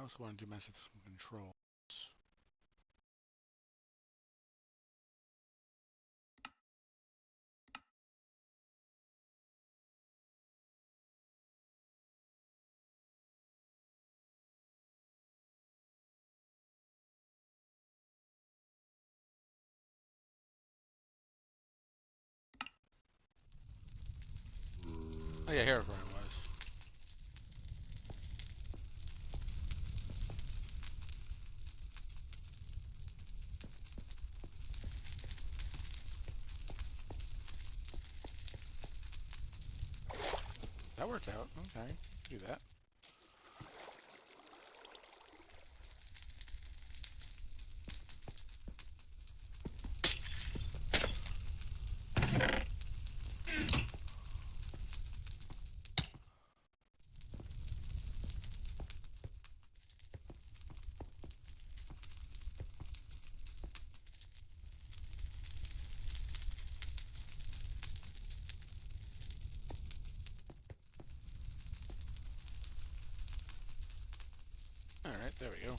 also want to do mess with some controls. Oh yeah, here where it was. That worked out. Okay, do that. All right, there we go.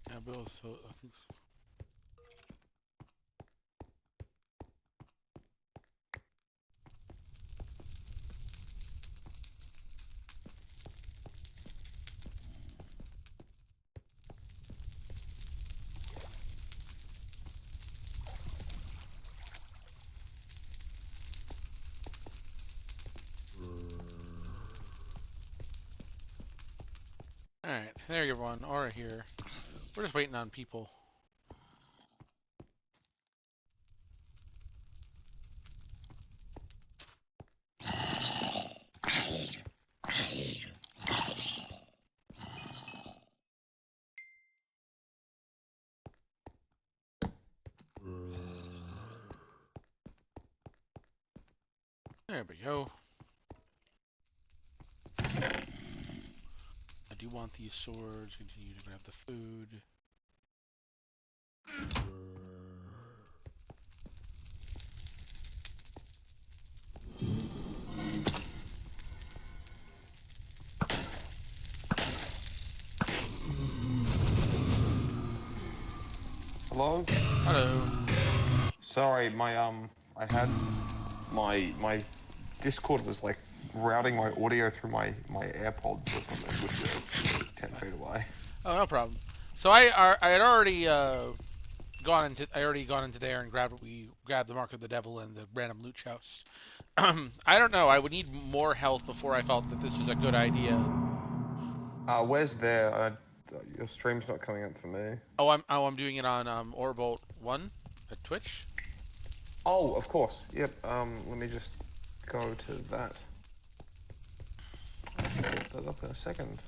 Yeah, Bill. So I think. All right, there you go, everyone. Aura here. We're just waiting on people. There we go. I do want these swords. Continue to grab the food. Hello? Hello. Sorry, I had my Discord was like routing my audio through my AirPods or something, which are 10 feet away. Oh, no problem. So I had already gone into there and grabbed the Mark of the Devil and the random loot chest. I don't know. I would need more health before I felt that this was a good idea. Where's there? Your stream's not coming up for me. I'm doing it on Orbolt 1 at Twitch. Oh, of course. Yep. Let me just go to that. I'll get that up in a second.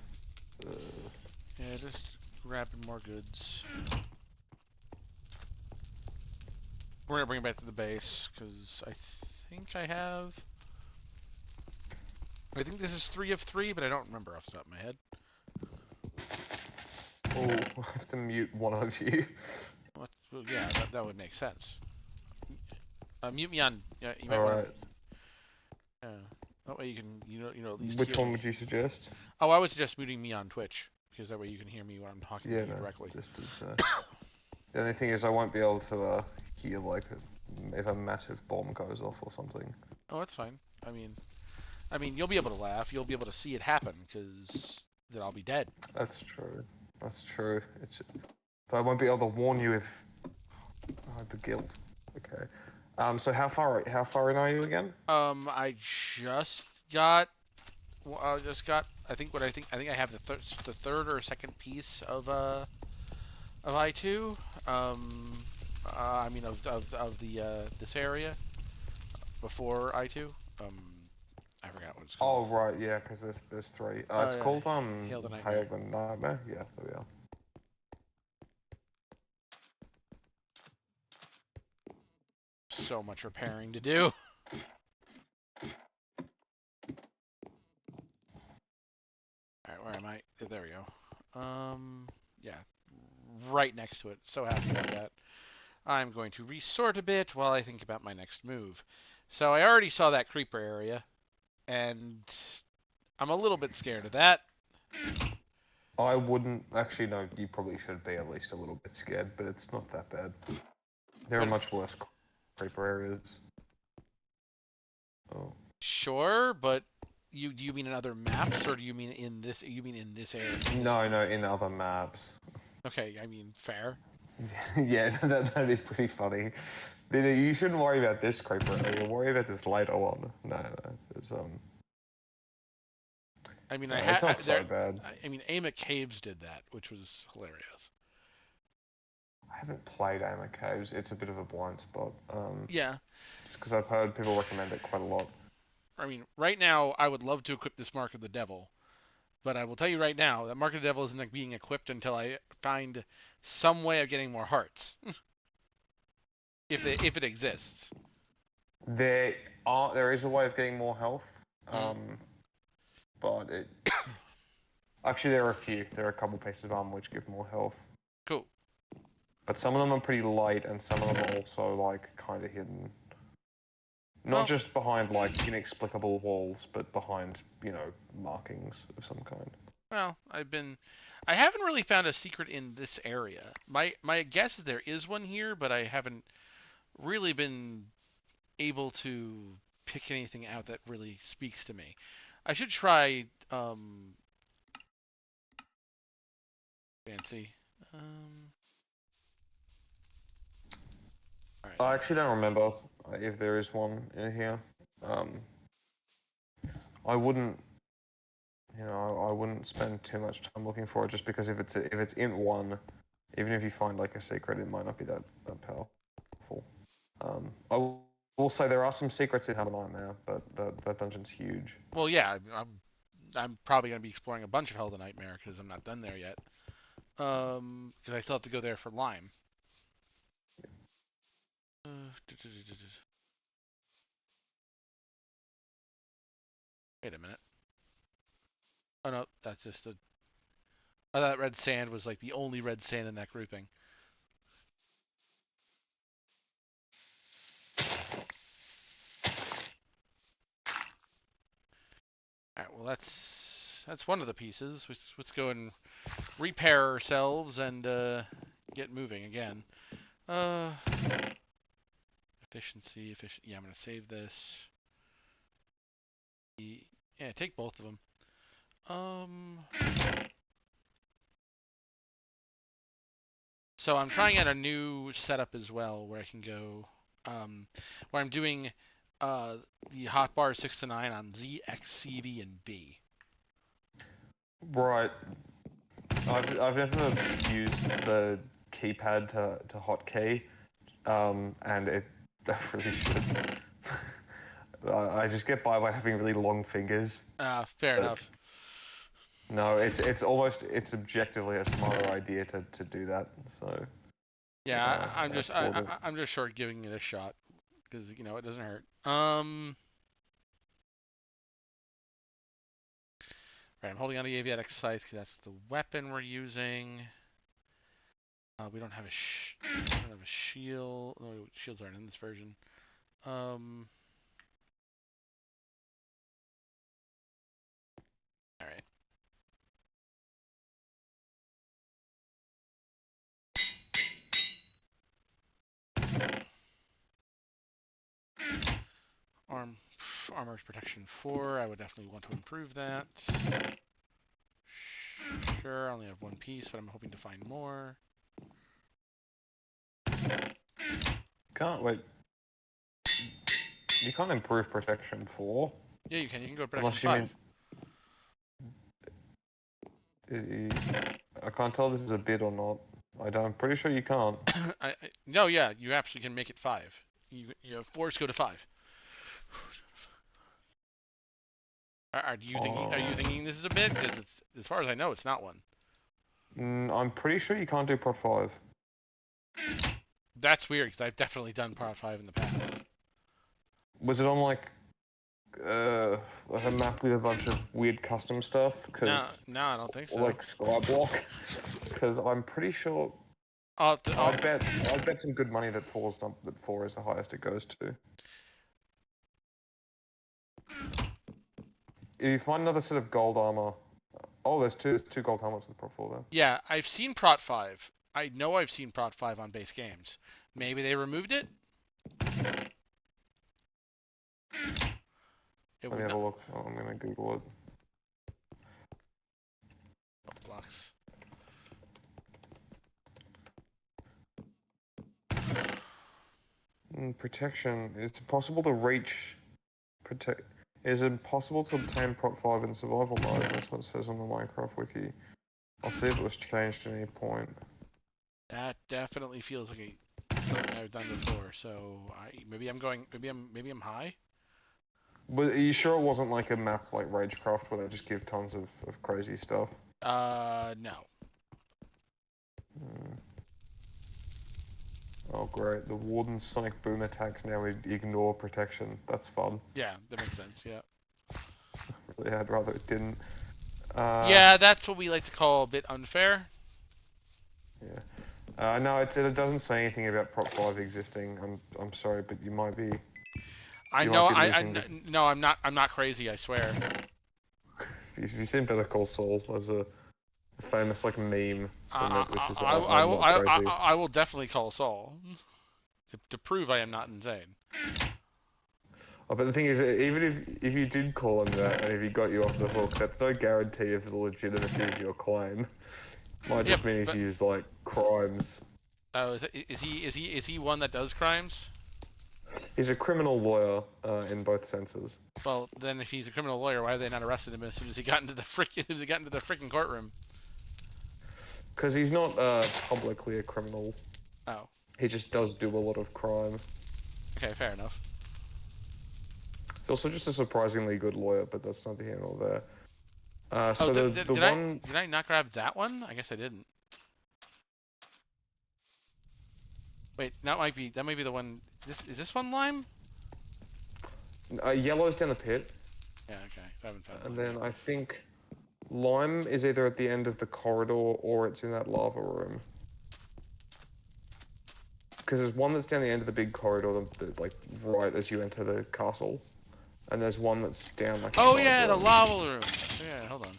Yeah, just grabbing more goods. We're gonna bring it back to the base because I think I have. I think this is 3 of 3, but I don't remember off the top of my head. Oh, I'll have to mute one of you. Well, yeah, that would make sense. Mute me on. You might All want right. to. That way you can at least Which hear one me. would you suggest? Oh, I was just muting me on Twitch because that way you can hear me when I'm talking to you No, directly. just as. The only thing is, I won't be able to hear like if a massive bomb goes off or something. Oh, that's fine. I mean, you'll be able to laugh. You'll be able to see it happen because then I'll be dead. That's true. That's true. But I won't be able to warn you if. Oh, the guilt. Okay. So how far in are you again? I just got. Well, I just got. I think I have the third or second piece of I2. I mean of the this area before I2. Um, I forgot what it's Oh called. right, yeah, because there's three. It's Uh, called Hail the Nightmare. Hail the Nightmare. Yeah, there we are. So much repairing to do. All right, where am I? There we go. Yeah, right next to it. So happy about that. I'm going to resort a bit while I think about my next move. So I already saw that creeper area, and I'm a little bit scared of that. I wouldn't actually. No, you probably should be at least a little bit scared, but it's not that bad. There are But much worse creeper areas. Oh. sure, but you do you mean in other maps or do you mean in this? You mean in this area? In this? No, no, in other maps. Okay, I mean fair. Yeah, that'd be pretty funny. You shouldn't worry about this creeper area. Worry about this later one. No, no, I mean no, I it's had not there. so bad. I mean Ama Caves did that, which was hilarious. I haven't played Amber Caves. It's a bit of a blind spot. Yeah, Just because I've heard people recommend it quite a lot. I mean right now I would love to equip this Mark of the Devil, but I will tell you right now that Mark of the Devil isn't being equipped until I find some way of getting more hearts, if it exists. There is a way of getting more health, Mm, but it actually there are a few. There are a couple pieces of armor which give more health, cool. but some of them are pretty light, and some of them are also like kind of hidden. Not Well, just behind like inexplicable walls, but behind markings of some kind. well, I haven't really found a secret in this area. My guess is there is one here, but I haven't really been able to pick anything out that really speaks to me. I should try fancy. Um, all right. I actually don't remember if there is one in here. Um, I wouldn't, I wouldn't spend too much time looking for it just because if it's in one, even if you find like a secret, it might not be that powerful. I will say there are some secrets in Hell Nightmare, but that dungeon's huge. Well, yeah, I'm probably gonna be exploring a bunch of Hell the Nightmare because I'm not done there yet. Because I still have to go there for Lime. Wait a minute. Oh no, that's just a. I thought red sand was like the only red sand in that grouping. All right, well that's one of the pieces. Let's go and repair ourselves and get moving again. Uh, efficiency, efficient. Yeah, I'm gonna save this. Yeah, take both of them. Um, so I'm trying out a new setup as well, where I can go, where I'm doing uh the hotbar 6 to 9 on Z, X, CV, and B. Right. I've never used the keypad to hotkey, and it I really should. I just get by having really long fingers. Fair But enough. no, it's objectively a smarter idea to do that. So Yeah, I applaud it. I'm just short giving it a shot because it doesn't hurt. Right, I'm holding on to the aviatic scythe because that's the weapon we're using. We don't have we don't have a shield. No, shields aren't in this version. Um, all right. Arm armor protection 4. I would definitely want to improve that. Sure, I only have one piece, but I'm hoping to find more. Can't wait. You can't improve protection 4. Yeah, you can. You can go protection Unless you mean... 5. I can't tell if this is a bit or not. I'm pretty sure you can't. No, yeah, you actually can make it 5. You know, 4s go to 5. Are you thinking? Are you thinking this is a bit? Because it's, as far as I know, it's not one. I'm pretty sure you can't do Prot 5. That's weird because I've definitely done Prot 5 in the past. Was it on like a map with a bunch of weird custom stuff? No, no, I don't think so. Like Skyblock? Because I'm pretty sure. I'll, I'd bet some good money that 4 is the highest it goes to. If you find another set of gold armor, oh, there's two gold helmets with Prot 4 there. yeah, I've seen Prot 5. I know I've seen Prot 5 on base games. Maybe they removed it. It Let me would have not. a look. Oh, I'm gonna Google it. Blocks. Protection. It's impossible to reach. Protect. It is impossible to obtain Prot 5 in survival mode. That's what it says on the Minecraft wiki. I'll see if it was changed at any point. That definitely feels like something I've done before. So maybe I'm high. But are you sure it wasn't like a map like Ragecraft where they just give tons of crazy stuff? No. Oh great, the Warden's Sonic Boom attacks now ignore protection. That's fun. Yeah, that makes sense. Yeah. Really, I'd rather it didn't. Yeah, that's what we like to call a bit unfair. Yeah. No, it doesn't say anything about Prot 5 existing. I'm sorry, but you might be. I You know. might be losing No, I'm not. I'm not crazy. I swear. You've seen Better Call Saul as a famous like meme from it, which is I I'm will. not crazy. I will definitely call Saul to prove I am not insane. Oh, but the thing is, even if you did call him that, and if he got you off the hook, that's no guarantee of the legitimacy of your claim. Might just mean he's used like crimes. Oh, is he one that does crimes? He's a criminal lawyer in both senses. Well, then if he's a criminal lawyer, why have they not arrested him as soon as he got into the freaking courtroom? Because he's not publicly a criminal. Oh. He just does do a lot of crime. Okay, fair enough. He's also just a surprisingly good lawyer, but that's neither here nor there. So did I not grab that one? I guess I didn't. Wait, that might be the one. Is this one lime? Yellow's down the pit. Yeah, okay. I haven't found. And then I think lime is either at the end of the corridor or it's in that lava room. Because there's one that's down the end of the big corridor, like right as you enter the castle, and there's one that's down like. Oh yeah, the lava room. Yeah, hold on.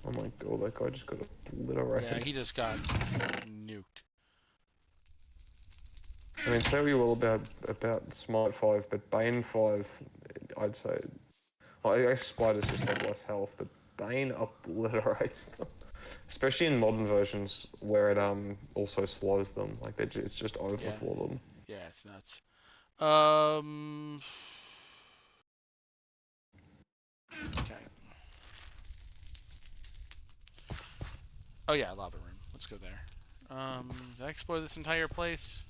Oh my god, that guy just got obliterated. Yeah, he just got nuked. I mean, say what you will about Smite 5, but Bane 5, I'd say. I guess Spiders just have less health, but Bane obliterates them. Especially in modern versions where it also slows them. Like it's just over for them. Yeah, it's nuts. Okay. Oh yeah, lava room. Let's go there. Did I explore this entire place?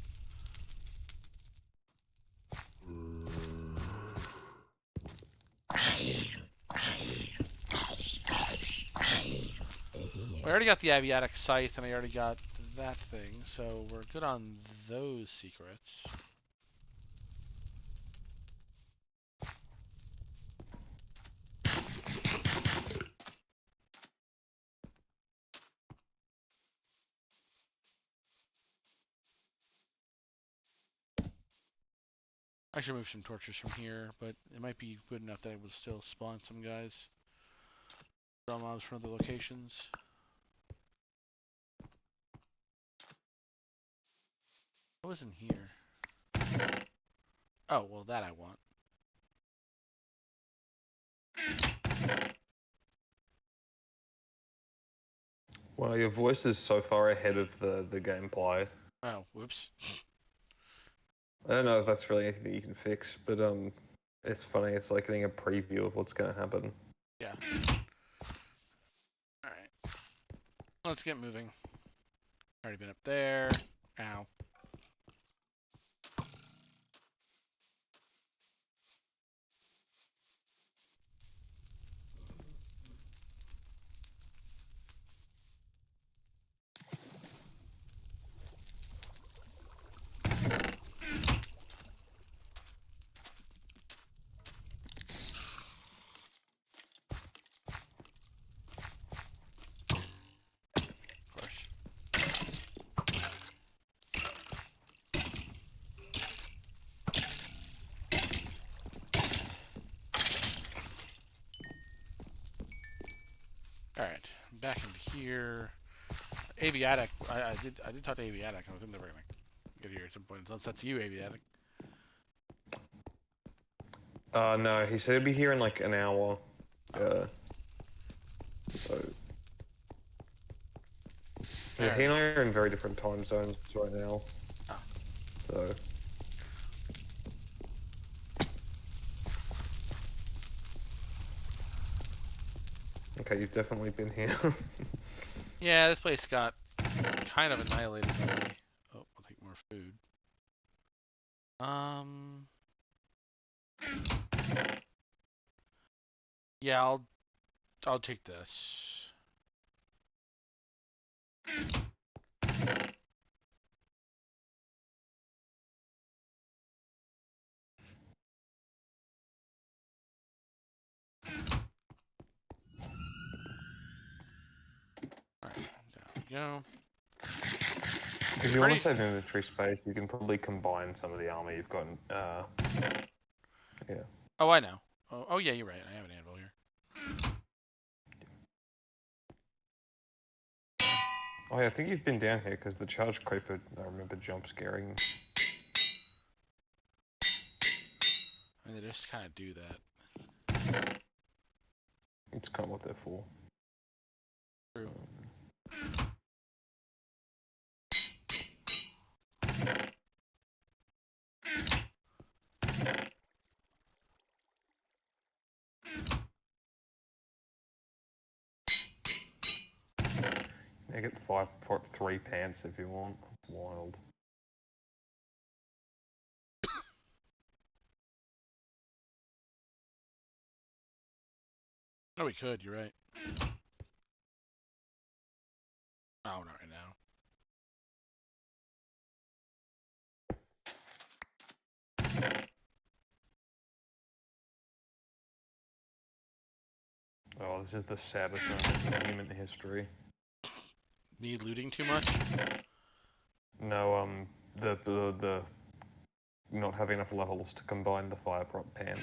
I already got the Aviatic Scythe, and I already got that thing, so we're good on those secrets. I should move some torches from here, but it might be good enough that I will still spawn some guys. Draw mobs from other locations. What was in here? Oh, well, that I want. Well, your voice is so far ahead of the gameplay. Oh, whoops. I don't know if that's really anything that you can fix, but it's funny. It's like getting a preview of what's going to happen. Yeah. All right. Let's get moving. Already been up there. Ow. Of course. All right. Back into here. Aviatic. I did talk to Aviatic. I think they were gonna get here at some point. Unless that's you, Aviatic. No, he said he'd be here in like an hour. So yeah, he and I are in very different time zones right now. Oh. So okay, you've definitely been here. Yeah, this place got kind of annihilated by me. Oh, I'll take more food. Yeah, I'll take this. Alright, down we go. If you want to save inventory space, you can probably combine some of the armor you've got. Yeah. Oh, I know. Oh, yeah, you're right. I have an anvil here. Oh yeah, I think you've been down here because the charge creeper, I remember jump scaring. I mean, they just kind of do that. It's kind of what they're for. True. You get 3 pants if you want. Wild. Oh, we could. You're right. Oh, not right now. Oh, this is the saddest moment in human history. Me looting too much? No, the not having enough levels to combine the fire prop pan.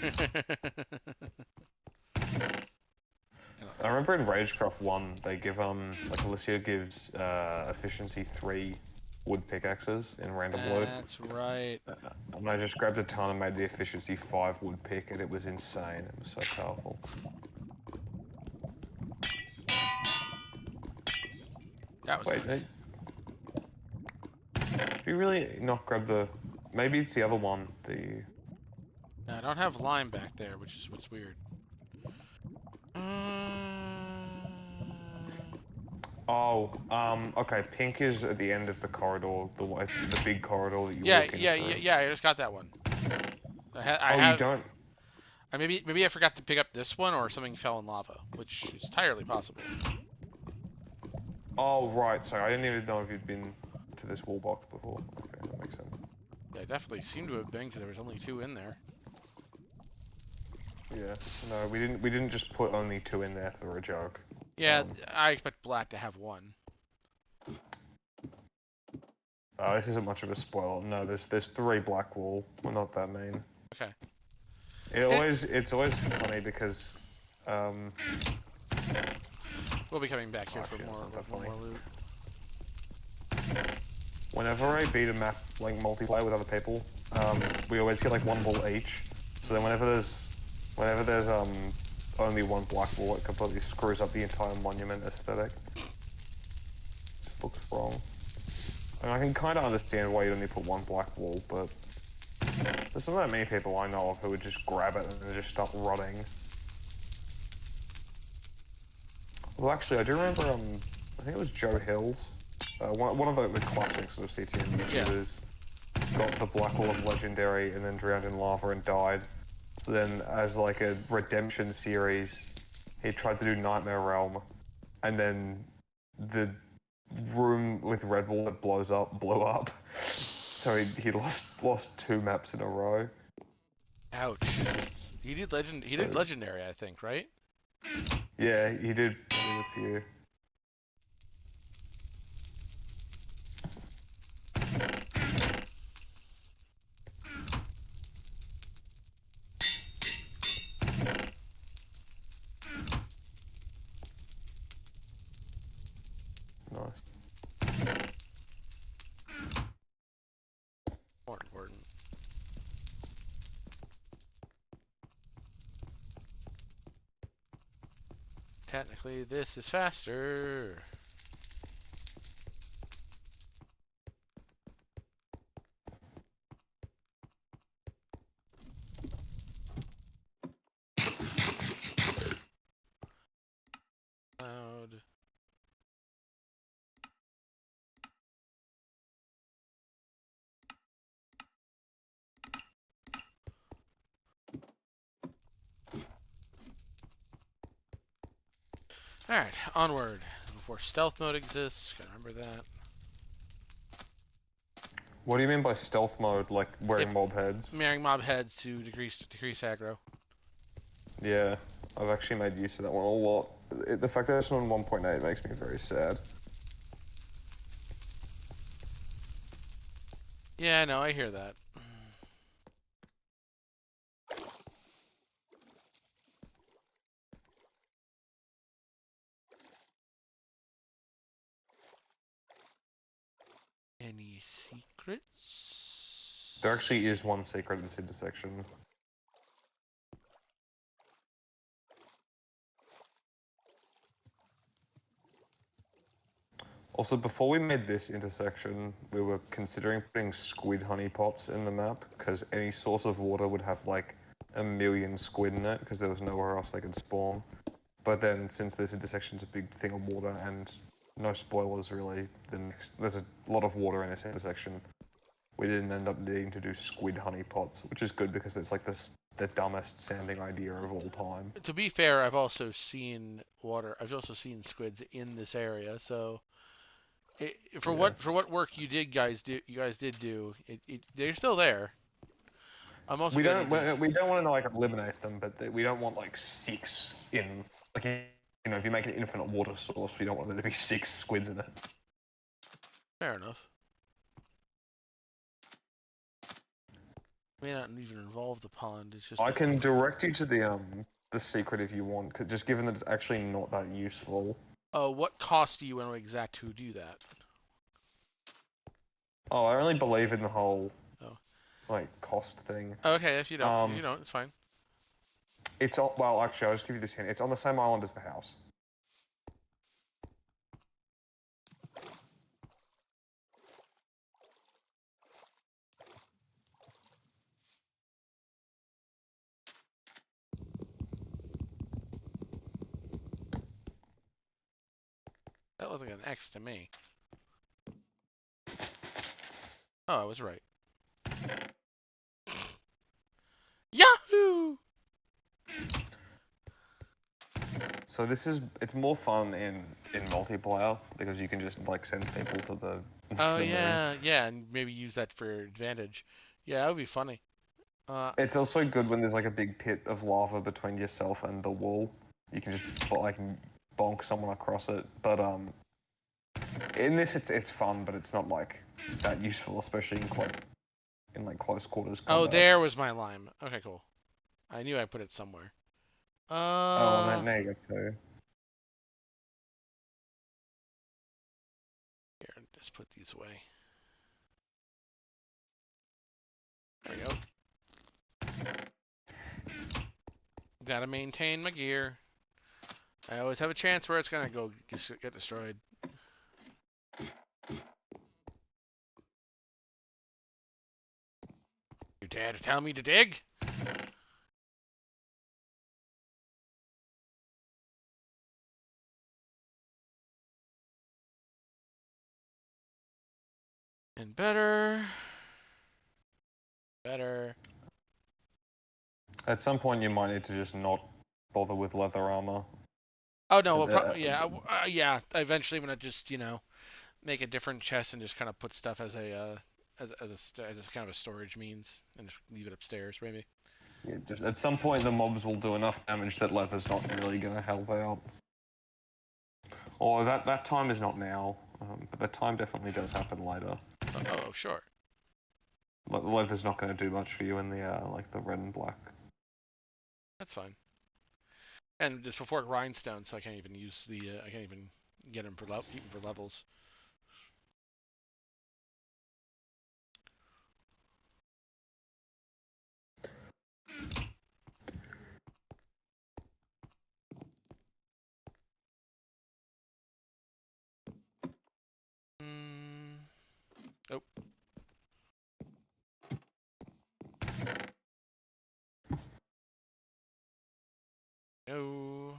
I remember in Ragecraft 1, they give, like Alicia gives, efficiency 3 wood pickaxes in random loot. That's right. And I just grabbed a ton and made the efficiency 5 wood pick, and it was insane. It was so powerful. That was Wait, nice. do you really not grab the... Maybe it's the other one, the... No, I don't have lime back there, which is what's weird. Oh, okay, pink is at the end of the corridor, the big corridor that you walk in through. Yeah, I just got that one. I You don't? maybe I forgot to pick up this one, or something fell in lava, which is entirely possible. Oh, right, sorry, I didn't even know if you'd been to this wall box before. Okay, that makes sense. Yeah, I definitely seem to have been, because there was only 2 in there. Yeah, no, we didn't just put only 2 in there for a joke. Yeah, I expect black to have 1. Oh, this isn't much of a spoiler. No, there's 3 black wool. We're not that mean. Okay. It's always funny because We'll be coming back here for more loot. Whenever I beat a map like multiplayer with other people, we always get like 1 wool each. So then whenever there's only one black wall, it completely screws up the entire monument aesthetic. Just looks wrong. And I can kind of understand why you only put one black wall, but there's not that many people I know of who would just grab it and then just start rotting. Well, actually, I do remember, I think it was Joe Hills, one of the classics of CTM YouTubers, got the Black Wall of Legendary and then drowned in lava and died. So then, as like a redemption series, he tried to do Nightmare Realm, and then the room with Red Wall that blows up blew up. So he lost 2 maps in a row. Ouch. He did legendary, I think, right? Yeah, he did a few. Nice. More important. Technically, this is faster. Loud. Alright, onward. Before stealth mode exists, gotta remember that. What do you mean by stealth mode, like wearing mob heads? Marrying mob heads to decrease aggro. Yeah, I've actually made use of that one a lot. The fact that it's on 1.8 makes me very sad. Yeah, no, I hear that. Any secrets? There actually is one secret in this intersection. Also, before we made this intersection, we were considering putting squid honey pots in the map, because any source of water would have like 1,000,000 squid in it, because there was nowhere else they could spawn. But then, since this intersection's a big thing of water, and no spoilers really, there's a lot of water in this intersection, we didn't end up needing to do squid honey pots, which is good because it's like the dumbest sounding idea of all time. To be fair, I've also seen water. I've also seen squids in this area, so for what work you guys did do, they're still there. I'm also We gonna don't want to like eliminate them, but we don't want like 6 in like if you make an infinite water source, we don't want there to be 6 squids in it. Fair enough. May not even involve the pond. It's just I can direct you to the secret if you want, just given that it's actually not that useful. what cost do you want to exact to do that? Oh, I only believe in the whole like cost thing. Okay, if you don't, it's fine. It's well, actually, I'll just give you this hint. It's on the same island as the house. That looks like an X to me. Oh, I was right. Yahoo! So it's more fun in multiplayer because you can just like send people to the. Oh the yeah, yeah, and maybe use that for your advantage. Yeah, that would be funny. It's also good when there's like a big pit of lava between yourself and the wall. You can just like bonk someone across it. But in this it's fun, but it's not like that useful, especially in like close quarters combat. Oh, there was my lime. Okay, cool. I knew I put it somewhere. Oh, well, there you go too. Here, just put these away. There we go. Gotta maintain my gear. I always have a chance where it's gonna go get destroyed. Your dad tell me to dig? And better. Better. At some point, you might need to just not bother with leather armor. Oh no, Uh, yeah. Eventually, I'm gonna just make a different chest and just kind of put stuff as a as a kind of a storage means and just leave it upstairs maybe. Yeah, just at some point, the mobs will do enough damage that leather's not really going to help out. Or that time is not now, but the time definitely does happen later. Oh sure. Leather's not going to do much for you in the like the red and black. That's fine. And just before grindstone, so I can't even use the I can't even get him for keep him for levels. Oh. No.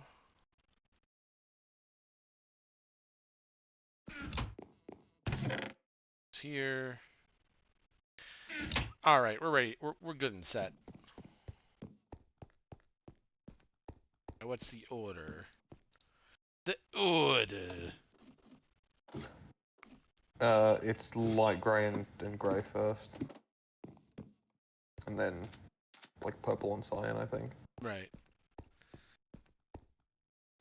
It's here. All right, we're ready. We're good and set. What's the order? The order. It's light grey and grey first, and then like purple and cyan, I think. Right.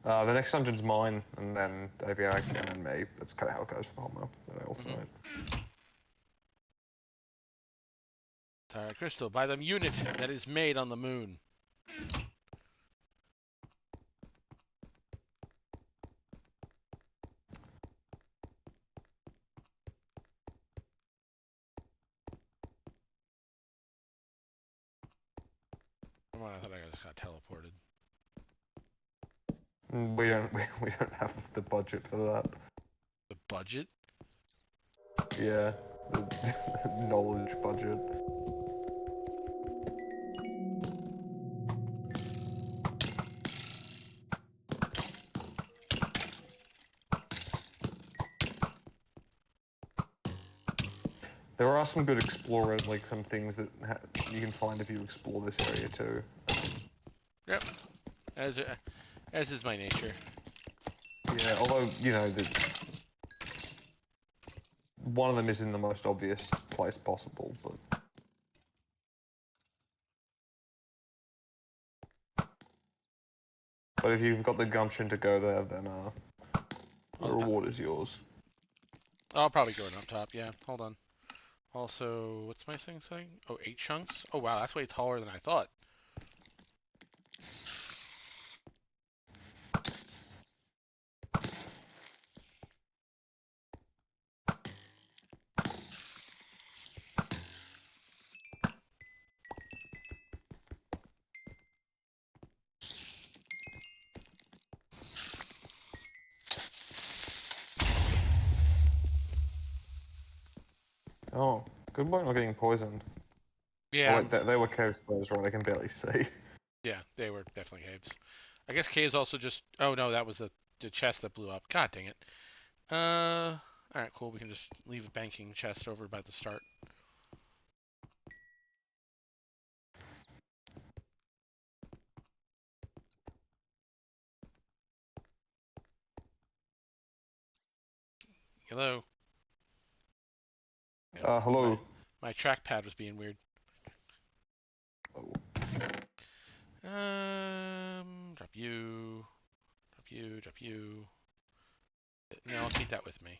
The next dungeon's mine, and then Aviac, and then me. That's kind of how it goes for the whole map. And they alternate. Tara Crystal, by the unit that is made on the moon. Come on, I thought I just got teleported. We don't have the budget for that. The budget? Yeah, the knowledge budget. There are some good explorers, like some things that you can find if you explore this area too. Yep. As is my nature. Yeah, although one of them is in the most obvious place possible, but if you've got the gumption to go there, then the reward is yours. I'll probably go up top. Yeah. Hold on. Also, what's my thing saying? Oh, 8 chunks? Oh, wow, that's way taller than I thought. Oh, good luck not getting poisoned. Yeah. Oh, wait, they were cave spiders, right? I can barely see. Yeah, they were definitely caves. I guess caves also just... Oh, no, that was the chest that blew up. God dang it. Alright, cool. We can just leave a banking chest over by the start. Hello. Hello. My trackpad was being weird. Oh. Drop you. Drop you, drop you. No, I'll keep that with me.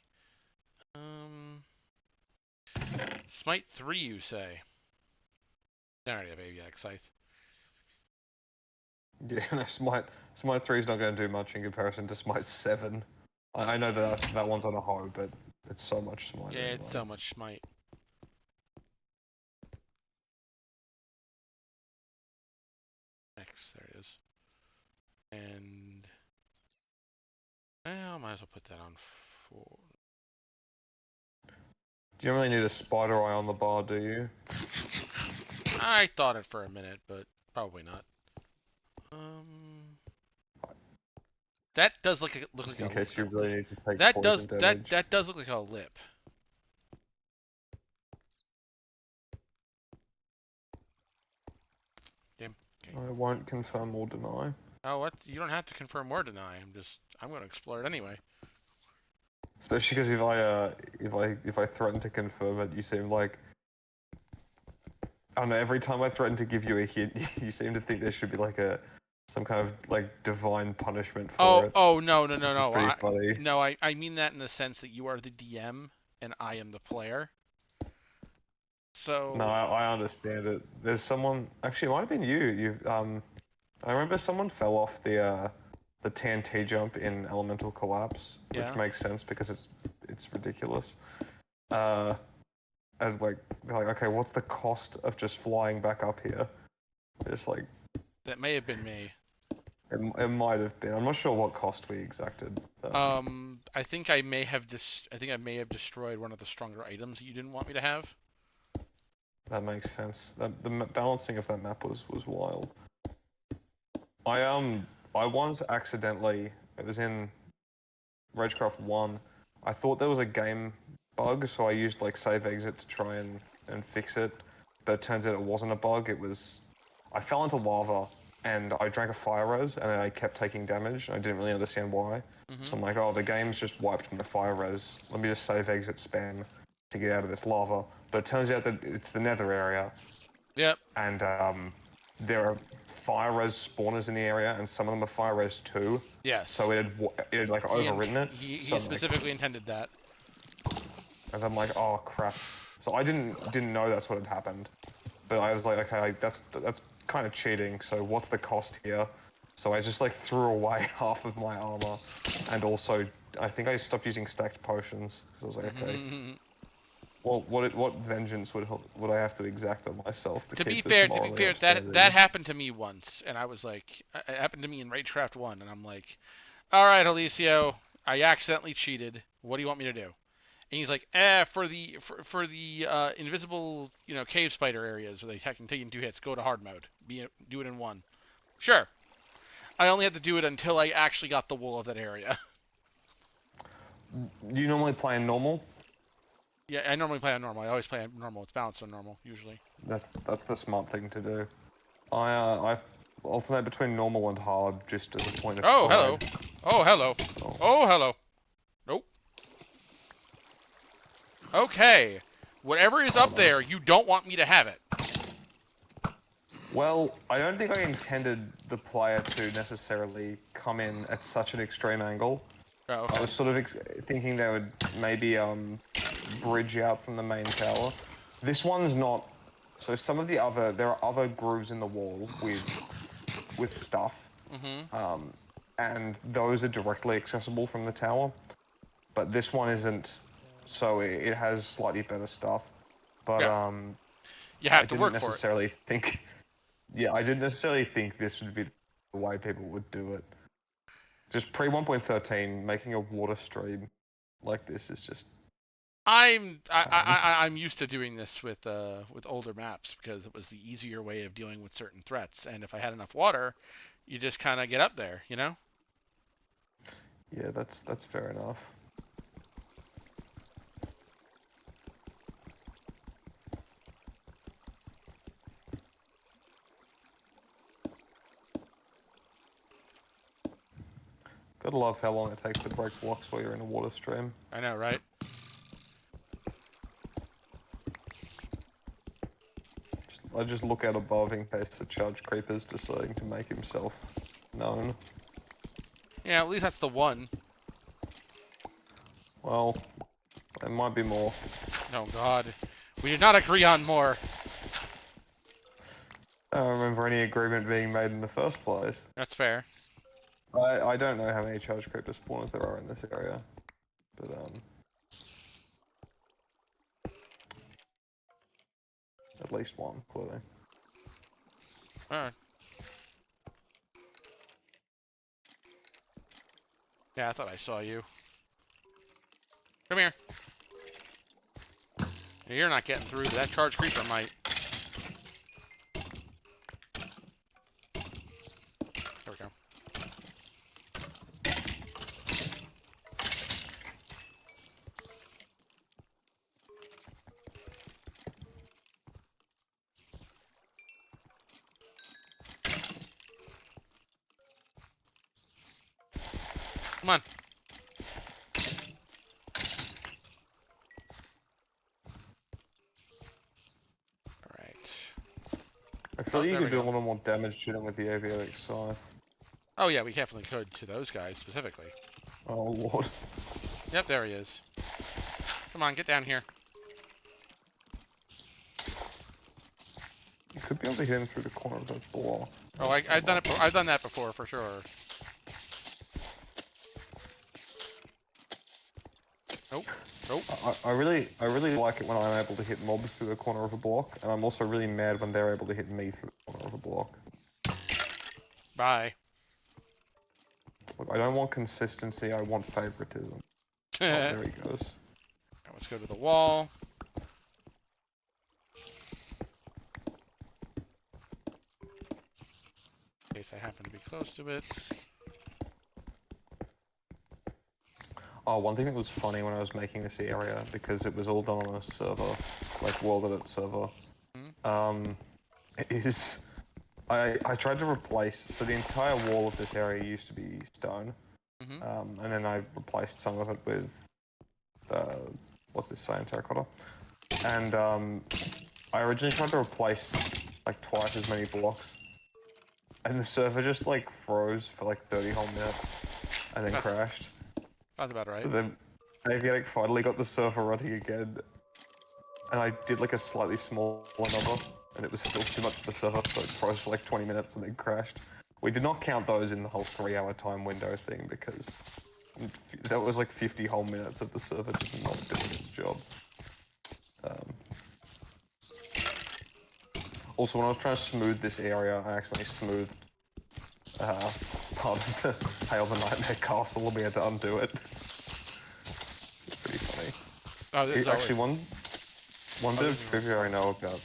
Smite 3, you say? I already have Aviac Scythe. Yeah, no, Smite 3 is not going to do much in comparison to Smite 7. I know that one's on a hoe, but it's so much Smite. Yeah, anyway. it's so much Smite. X, there it is. And well, might as well put that on 4. Do you really need a spider eye on the bar, do you? I thought it for a minute, but probably not. Um, that does look Just like in a case you really need to take that poison does damage. that does look like a lip. Damn. Okay. I won't confirm or deny. Oh, what? You don't have to confirm or deny. I'm going to explore it anyway. Especially because if I threaten to confirm it, you seem like I don't know. Every time I threaten to give you a hint, you seem to think there should be like some kind of like divine punishment for it. Oh no Which is no. pretty funny. I mean that in the sense that you are the DM and I am the player. No, So I understand it. There's someone. Actually, it might have been you. I remember someone fell off the TNT jump in Elemental Collapse, which yeah. makes sense because it's ridiculous. And like they're like, okay, what's the cost of just flying back up here? Just like That may have been me. it might have been. I'm not sure what cost we exacted. I think I may have destroyed one of the stronger items that you didn't want me to have. That makes sense. The balancing of that map was wild. I once accidentally, it was in Ragecraft 1. I thought there was a game bug, so I used like save exit to try and fix it. But it turns out it wasn't a bug. I fell into lava and I drank a fire res and I kept taking damage. And I didn't really understand why. So I'm like, oh, the game's just wiped my fire res. Let me just save exit spam to get out of this lava. But it turns out that it's the nether area. Yep. And there are fire res spawners in the area, and some of them are fire res too. Yes. So it had like overwritten it. He So specifically intended that. and I'm like, oh crap. So I didn't know that's what had happened, but I was like, okay, that's kind of cheating. So what's the cost here? So I just like threw away half of my armor, and also I think I stopped using stacked potions because I was like, okay, well, what vengeance would I have to exact on myself to keep this morally upstanding? that happened to me once, and I was like, it happened to me in Ragecraft 1, and I'm like, all right, Alicio, I accidentally cheated. What do you want me to do? And he's like, for the invisible, cave spider areas where they can take in 2 hits, go to hard mode. Do it in 1. Sure. I only had to do it until I actually got the wool of that area. Do you normally play in normal? Yeah, I normally play on normal. I always play on normal. It's balanced on normal, usually. That's the smart thing to do. I alternate between normal and hard just as a point of Oh, pride. hello. Oh, hello. Oh, hello. Nope. Okay. Whatever is up there, you don't want me to have it. Well, I don't think I intended the player to necessarily come in at such an extreme angle. Oh, okay. I was sort of thinking they would maybe bridge out from the main tower. This one's not. So there are other grooves in the wall with stuff, and those are directly accessible from the tower. But this one isn't. So it has slightly better stuff. But Yeah. You have I to didn't work for it. necessarily think. Yeah, I didn't necessarily think this would be the way people would do it. Just pre 1.13, making a water stream like this is just. I'm used to doing this with older maps because it was the easier way of dealing with certain threats. And if I had enough water, you just kind of get up there, you know? Yeah, that's fair enough. Gotta love how long it takes to break blocks while you're in a water stream. I know, right? I just look out above in case the charge creeper's deciding to make himself known. Yeah, at least that's the one. Well, there might be more. Oh God, we did not agree on more. I don't remember any agreement being made in the first place. That's fair. I don't know how many charge creeper spawners there are in this area, but at least one, clearly. Alright. Yeah, I thought I saw you. Come here. You're not getting through. That charge creeper might. There we go. Come on. All right. I feel Oh, like you there could we do a go. little more damage to them with the aviatic scythe. Oh yeah, we definitely could to those guys specifically. Oh lord. Yep, there he is. Come on, get down here. You could be able to hit him through the corner of that block. Oh, I've done it. I've done that before for sure. Nope. Nope. I really like it when I'm able to hit mobs through the corner of a block, and I'm also really mad when they're able to hit me through the corner of a block. Bye. Look, I don't want consistency, I want favoritism. Oh, there he goes. Let's go to the wall. In case I happen to be close to it. Oh, one thing that was funny when I was making this area, because it was all done on a server, like World Edit server, is I tried to replace, so the entire wall of this area used to be stone, and then I replaced some of it with, what's this, cyan terracotta, and I originally tried to replace like twice as many blocks, and the server just like froze for like 30 whole minutes, and then crashed. Sounds about right. So then Aviatic finally got the server running again, and I did like a slightly smaller number, and it was still too much for the server, so it froze for like 20 minutes and then crashed. We did not count those in the whole 3-hour time window thing because that was like 50 whole minutes of the server just not doing its job. Also, when I was trying to smooth this area, I accidentally smoothed part of the Hail the Nightmare Castle and we had to undo it. It's pretty funny. Oh, this is Actually, always... one bit of trivia I know about,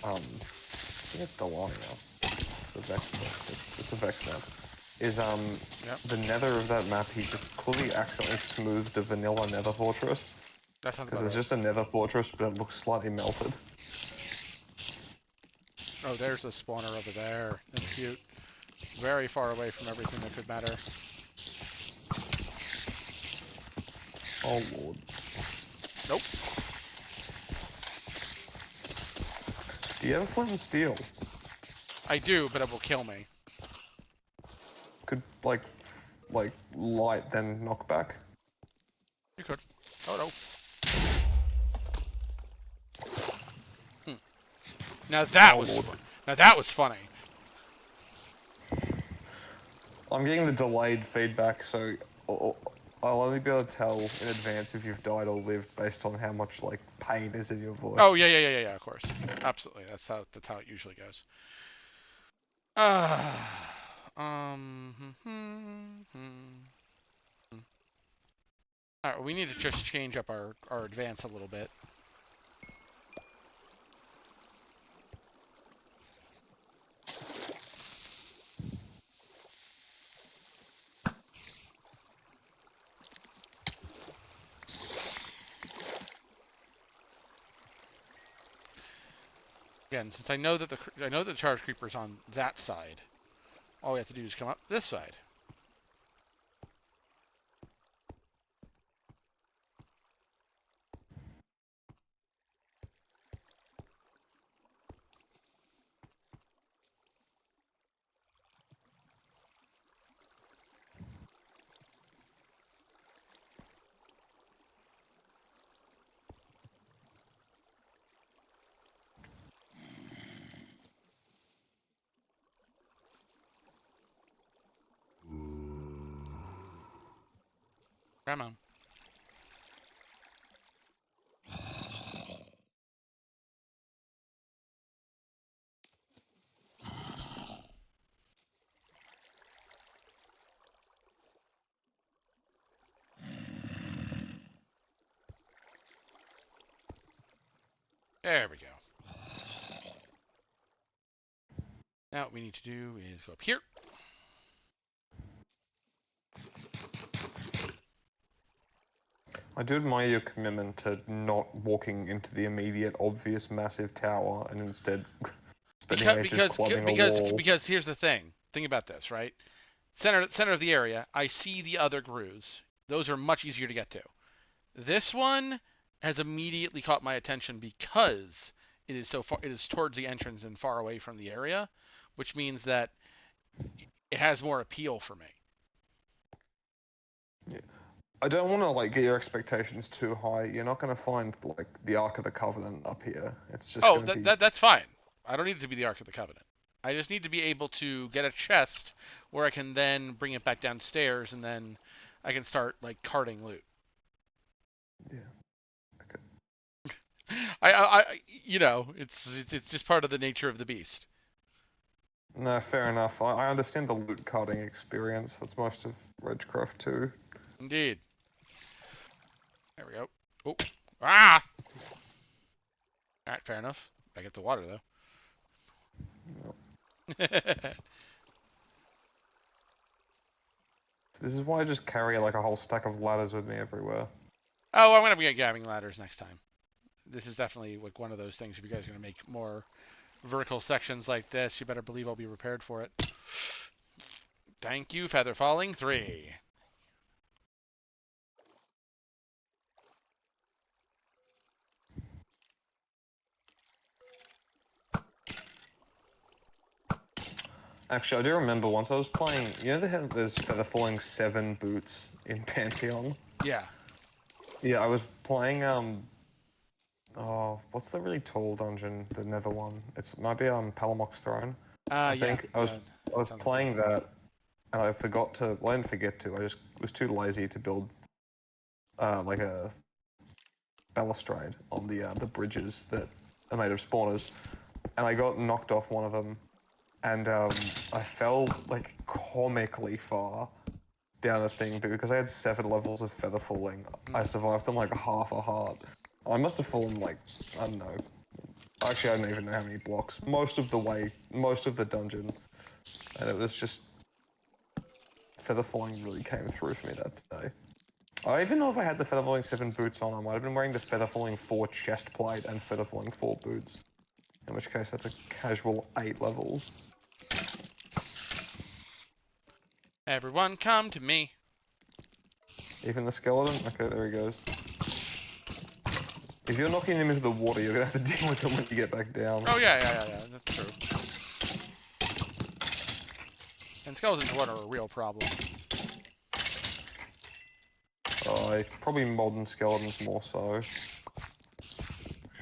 I think it's Delania, the Vex, it's a Vex map, is the nether of that map, he just clearly accidentally smoothed a vanilla nether fortress. That sounds Because about it's right. just a nether fortress, but it looks slightly melted. Oh, there's the spawner over there. That's cute. Very far away from everything that could matter. Oh lord. Nope. Do you have flint and steel? I do, but it will kill me. Could, like light then knock back? You could. Oh, no. Now that was fun. Now that was funny. I'm getting the delayed feedback, so I'll only be able to tell in advance if you've died or lived based on how much like pain is in your voice. Oh, yeah, of course. Absolutely. That's how it usually goes. Alright, well, we need to just change up our advance a little bit. Again, since I know that the charge creeper's on that side, all we have to do is come up this side. Come on. There we go. Now what we need to do is go up here. I do admire your commitment to not walking into the immediate, obvious, massive tower and instead spending ages clubbing a wall. Because here's the thing. Think about this, right? Center of the area, I see the other grooves. Those are much easier to get to. This one has immediately caught my attention because it is so far. It is towards the entrance and far away from the area, which means that it has more appeal for me. Yeah. I don't want to like get your expectations too high. You're not going to find like the Ark of the Covenant up here. It's just Oh, going to be. that's fine. I don't need it to be the Ark of the Covenant. I just need to be able to get a chest where I can then bring it back downstairs, and then I can start like carting loot. Yeah. You know, it's just part of the nature of the beast. No, fair enough. I understand the loot carting experience. That's most of Ragecraft too. Indeed. There we go. Oh, ah! All right, fair enough. I get the water though. Yep. This is why I just carry like a whole stack of ladders with me everywhere. Oh, I'm gonna be grabbing ladders next time. This is definitely like one of those things. If you guys are gonna make more vertical sections like this, you better believe I'll be prepared for it. Thank you, Feather Falling 3. Actually, I do remember once I was playing. You know, they have there's Feather Falling 7 boots in Pantheon. Yeah. Yeah, I was playing. Oh, what's the really tall dungeon? The Nether one. It might be Palamox Throne. I think I was playing that, and I forgot to. Well, I didn't forget to. I just was too lazy to build, like a balustrade on the bridges that are made of spawners, and I got knocked off one of them, and I fell like comically far down the thing, but because I had 7 levels of feather falling, I survived on like half a heart. I must have fallen like, I don't know. Actually, I don't even know how many blocks. Most of the dungeon. And it was just, feather falling really came through for me that day. I don't even know if I had the feather falling 7 boots on. I might have been wearing the feather falling 4 chest plate and feather falling 4 boots. In which case, that's a casual 8 levels. Everyone come to me. Even the skeleton? Okay, there he goes. If you're knocking him into the water, you're gonna have to deal with him when you get back down. Oh, yeah. That's true. And skeletons in water are a real problem. Probably modern skeletons more so. Actually,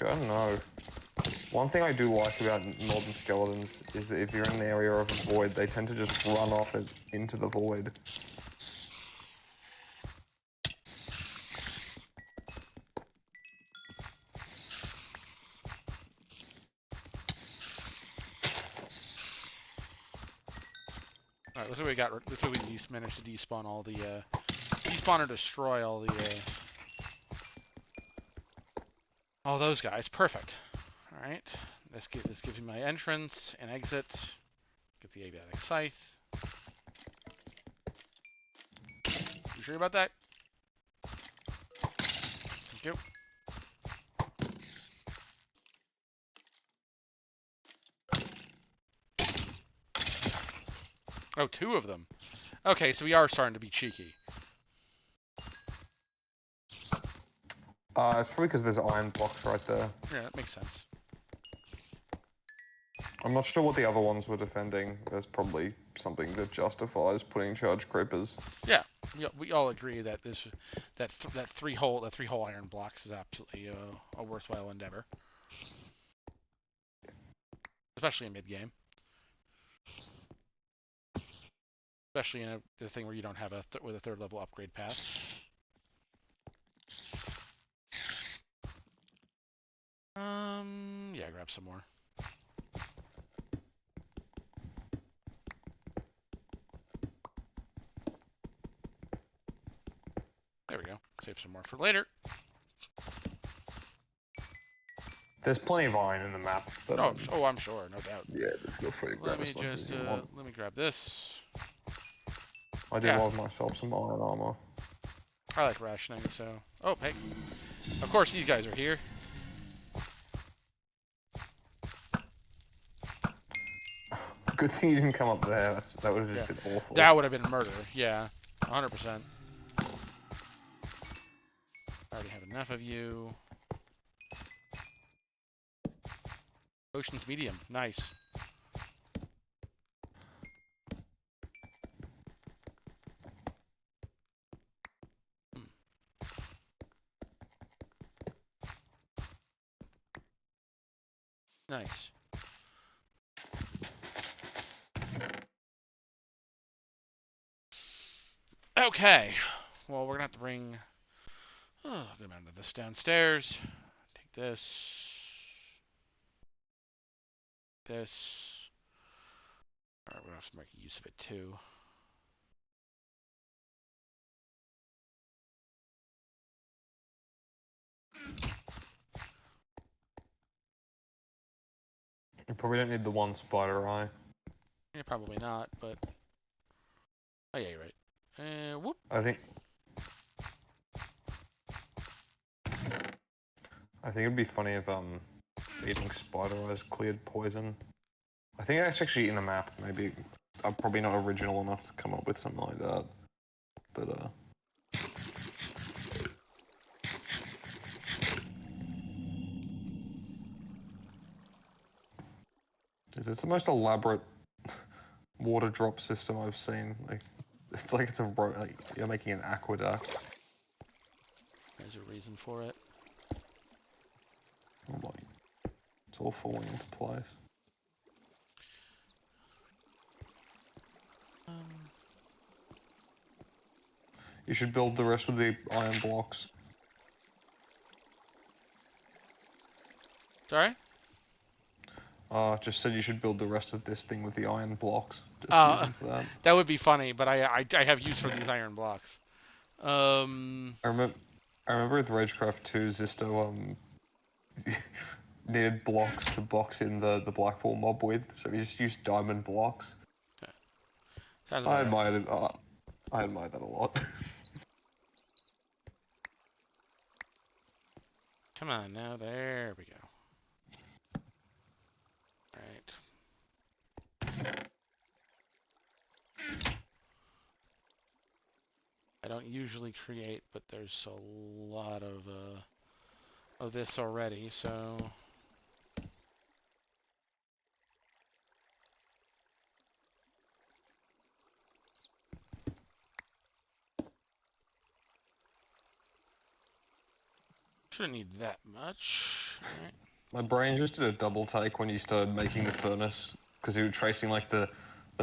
I don't know. One thing I do like about modern skeletons is that if you're in the area of a void, they tend to just run off it into the void. Alright, looks like we got. Looks like we managed to despawn all the. Despawn or destroy all the. All those guys. Perfect. Alright. This gives me my entrance and exit. Get the aviatic scythe. You sure about that? Thank you. Oh, 2 of them. Okay, so we are starting to be cheeky. It's probably because there's iron blocks right there. Yeah, that makes sense. I'm not sure what the other ones were defending. There's probably something that justifies putting charge creepers. Yeah, we all agree that that 3-hole iron blocks is absolutely a worthwhile endeavor, especially in mid game. Especially in the thing where you don't have with a 3rd level upgrade path. Yeah, grab some more. There we go. Save some more for later. There's plenty of iron in the map, but Oh, I'm sure, no doubt. yeah, just feel free to grab Let as me much just as you want. let me grab this. I did Yeah. love myself some iron armor. I like rationing, so. Oh, hey. Of course, these guys are here. Good thing you didn't come up there. That would have Yeah. just been awful. That would have been murder. Yeah, 100%. I already have enough of you. Ocean's medium. Nice. Nice. Okay. Well, we're gonna have to bring a good amount of this downstairs. Take this. This. Alright, we're gonna have to make use of it too. You probably don't need the one spider eye. Yeah, probably not, but. Oh, yeah, you're right. Whoop. I think it'd be funny if eating spider eyes cleared poison. I think that's actually in a map. Maybe I'm probably not original enough to come up with something like that. But it's the most elaborate water drop system I've seen. It's like like you're making an aqueduct. There's a reason for it. I'm like, it's all falling into place. You should build the rest with the iron blocks. Sorry? Just said you should build the rest of this thing with the iron blocks. Just use them for that. That would be funny, but I have use for these iron blocks. I remember with Ragecraft 2, Zisto needed blocks to box in the Blackpool mob with, so he just used diamond blocks. Sounds I about right. admired it. I admired that a lot. Come on now, there we go. Alright. I don't usually create, but there's a lot of this already, so. Shouldn't need that much. Alright. My brain just did a double take when you started making the furnace, because you were tracing like the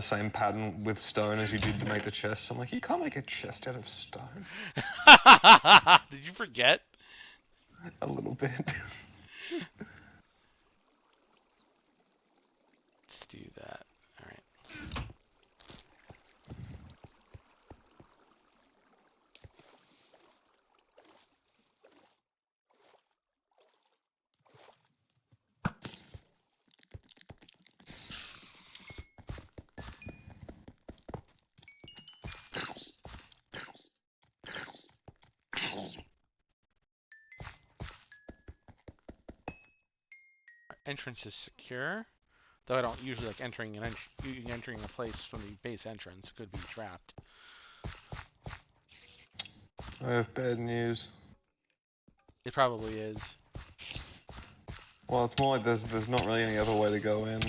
same pattern with stone as you did to make the chest. I'm like, you can't make a chest out of stone. Did you forget? A little bit. Let's do that. Alright. Entrance is secure, though I don't usually like entering a place from the base entrance. It could be trapped. I have bad news. It probably is. Well, it's more like there's not really any other way to go in.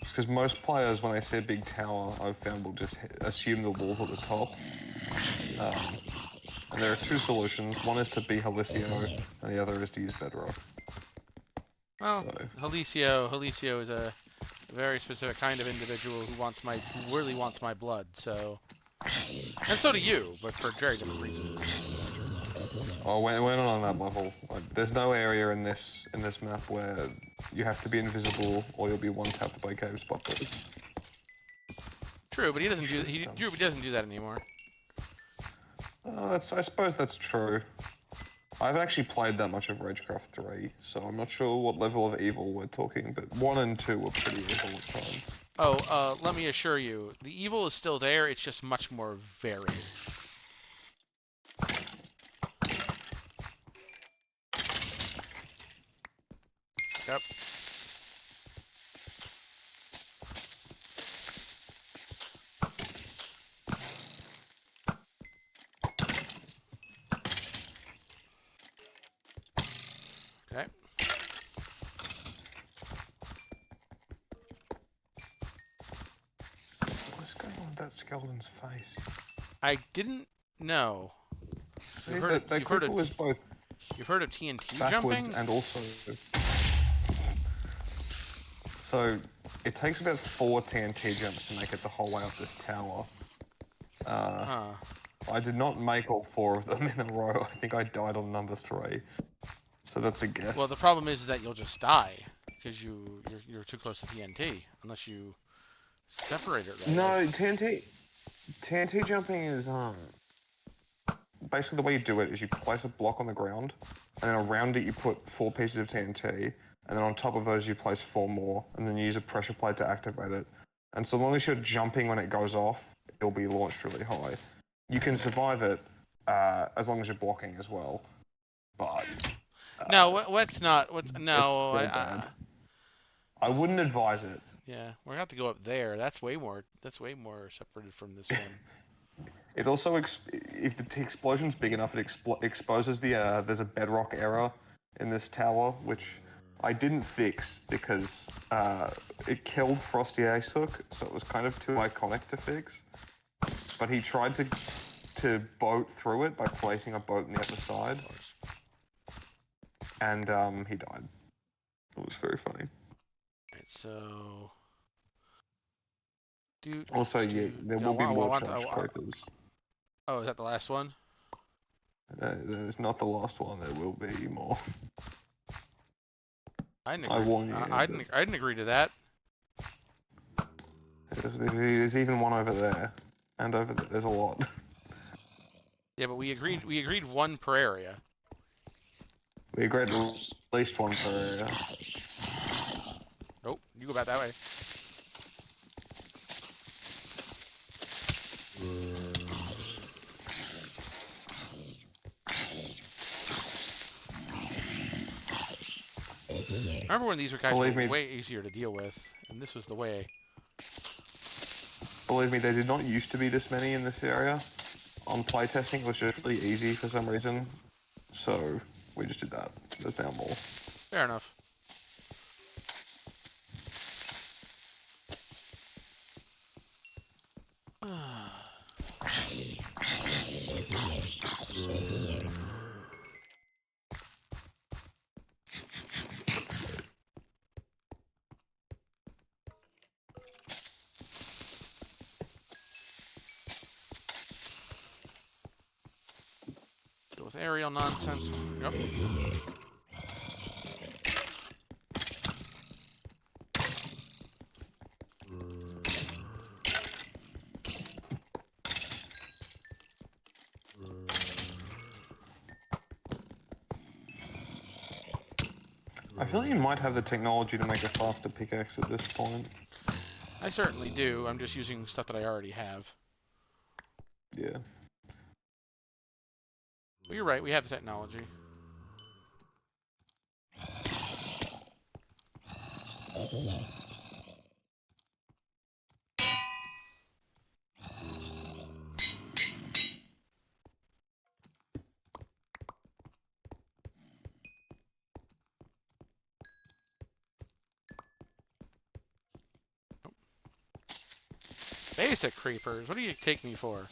Because most players, when they see a big tower, I've found will just assume the walls at the top. And there are two solutions. One is to be Helicio, and the other is to use Bedrock. Well, Helicio is a very specific kind of individual who really wants my blood. So, and so do you, but for very different reasons. Oh, we're not on that level. Like, there's no area in this map where you have to be invisible or you'll be one tapped by cave spotters. True, but he doesn't do He doesn't do that anymore. I suppose that's true. I've actually played that much of Ragecraft 3, so I'm not sure what level of evil we're talking, but 1 and 2 were pretty evil at times. Oh, let me assure you, the evil is still there. It's just much more varied. Yep. Okay. What's going on with that skeleton's face? I didn't know. See, that creeper was both You've heard of TNT backwards jumping? and also... So, it takes about 4 TNT jumps to make it the whole way up this tower. I did not make all 4 of them in a row. I think I died on number 3. So that's a guess. Well, the problem is that you'll just die because you're too close to TNT unless you separate it right. No, TNT jumping is basically the way you do it is you place a block on the ground, and then around it you put 4 pieces of TNT, and then on top of those you place 4 more, and then you use a pressure plate to activate it. And so long as you're jumping when it goes off, it'll be launched really high. You can survive it as long as you're blocking as well, but no, what's not? What's no? bad. I wouldn't advise it. Yeah, we're gonna have to go up there. That's way more. That's way more separated from this one. It also, if the explosion's big enough, it exposes the, there's a bedrock error in this tower, which I didn't fix because it killed Frosty Acehook, so it was kind of too iconic to fix. But he tried to boat through it by placing a boat on the other side. And he died. It was very funny. Right, so... Also, yeah, there will be more charged creepers. Oh, is that the last one? It's not the last one. There will be more. I warn you. I didn't agree to that. There's even one over there, and over there. There's a lot. Yeah, but we agreed 1 per area. We agreed at least 1 per area. Nope, you go back that way. Remember when these guys were way easier to deal with, and this was the way. Believe me, there did not used to be this many in this area. On playtesting, it was just really easy for some reason, so we just did that. There's now more. Fair enough. With aerial nonsense. Yep. I feel like you might have the technology to make a faster pickaxe at this point. I certainly do. I'm just using stuff that I already have. Yeah. Well, you're right. We have the technology. Basic creepers. What do you take me for?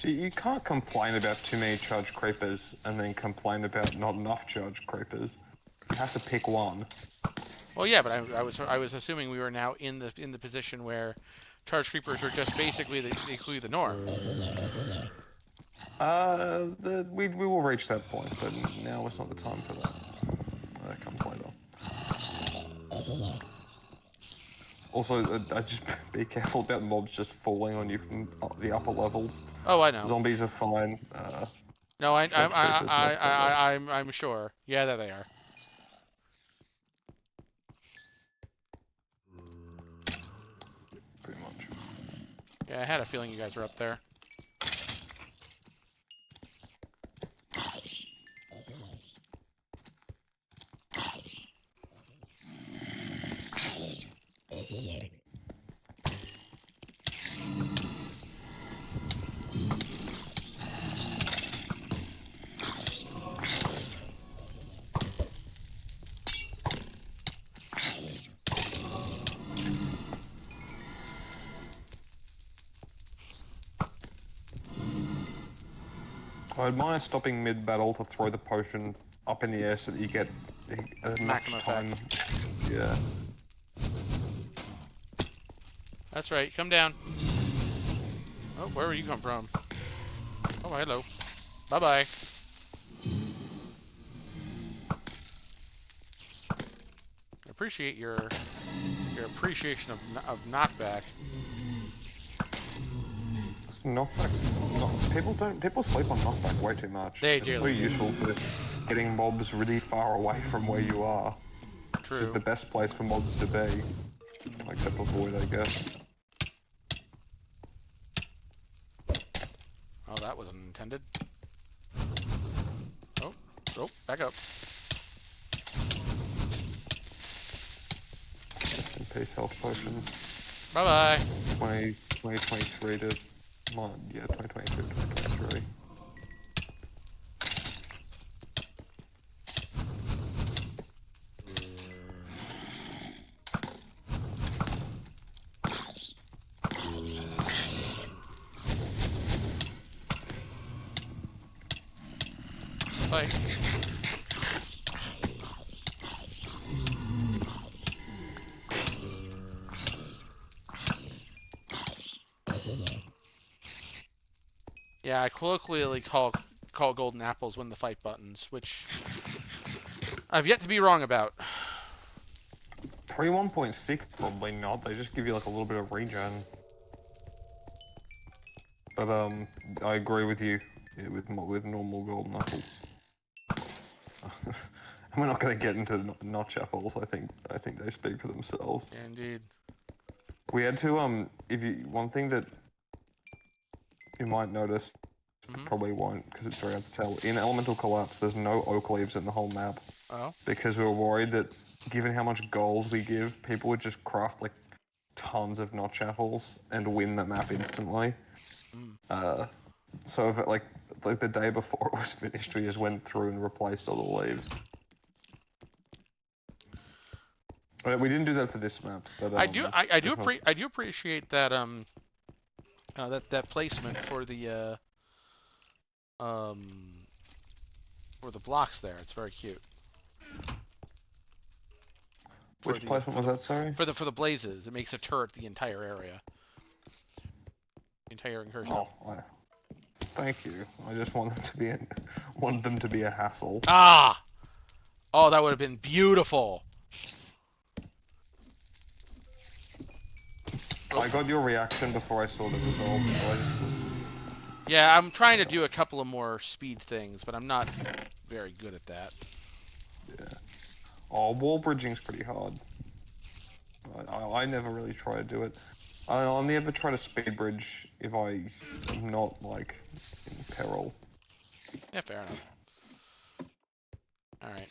See, you can't complain about too many charged creepers and then complain about not enough charged creepers. You have to pick one. Well, yeah, but I was assuming we were now in the position where charged creepers are just basically the norm. We will reach that point, but now is not the time for that. That comes later. Also, I just be careful about mobs just falling on you from the upper levels. Oh, I know. Zombies are fine. No, Corpse creepers, not so much. I'm sure. Yeah, there they are. Pretty much. Yeah, I had a feeling you guys were up there. I admire stopping mid-battle to throw the potion up in the air so that you get as much Maximum time. effect. Yeah. That's right. Come down. Oh, where you come from? Oh, hello. Bye-bye. Appreciate your appreciation of knockback. Knockback. People sleep on knockback way too much. They It's so do. useful for getting mobs really far away from where you are. Which is True. the best place for mobs to be. Except for Void, I guess. Oh, that wasn't intended. Oh, back up. And peace health potions. Bye-bye. 2023 to... Yeah, 2022 to 2023. Bye. Yeah, I colloquially call golden apples when the fight buttons, which I've yet to be wrong about. Pre 1.6 probably not. They just give you like a little bit of regen. But I agree with you. Yeah, with normal golden apples. We're not going to get into notch apples. I think they speak for themselves. Yeah, indeed. We had to one thing that you might notice, probably won't because it's very hard to tell. In Elemental Collapse, there's no oak leaves in the whole map Oh. because we were worried that given how much gold we give, people would just craft like tons of notch apples and win the map instantly. So if it, like the day before it was finished, we just went through and replaced all the leaves. We didn't do that for this map, but I do appreciate that that placement for the blocks there. It's very cute. Which placement was that? Sorry. For the blazes, it makes a turret the entire area. The entire incursion. Oh, thank you. I just want them to be a hassle. Ah! Oh, that would have been beautiful. I got your reaction before I saw the result. So yeah, I'm trying to do a couple of more speed things, but I'm not very good at that. Yeah. Oh, wall bridging's pretty hard. I never really try to do it. I'll never try to speed bridge if I am not, like, in peril. Yeah, fair enough. Alright.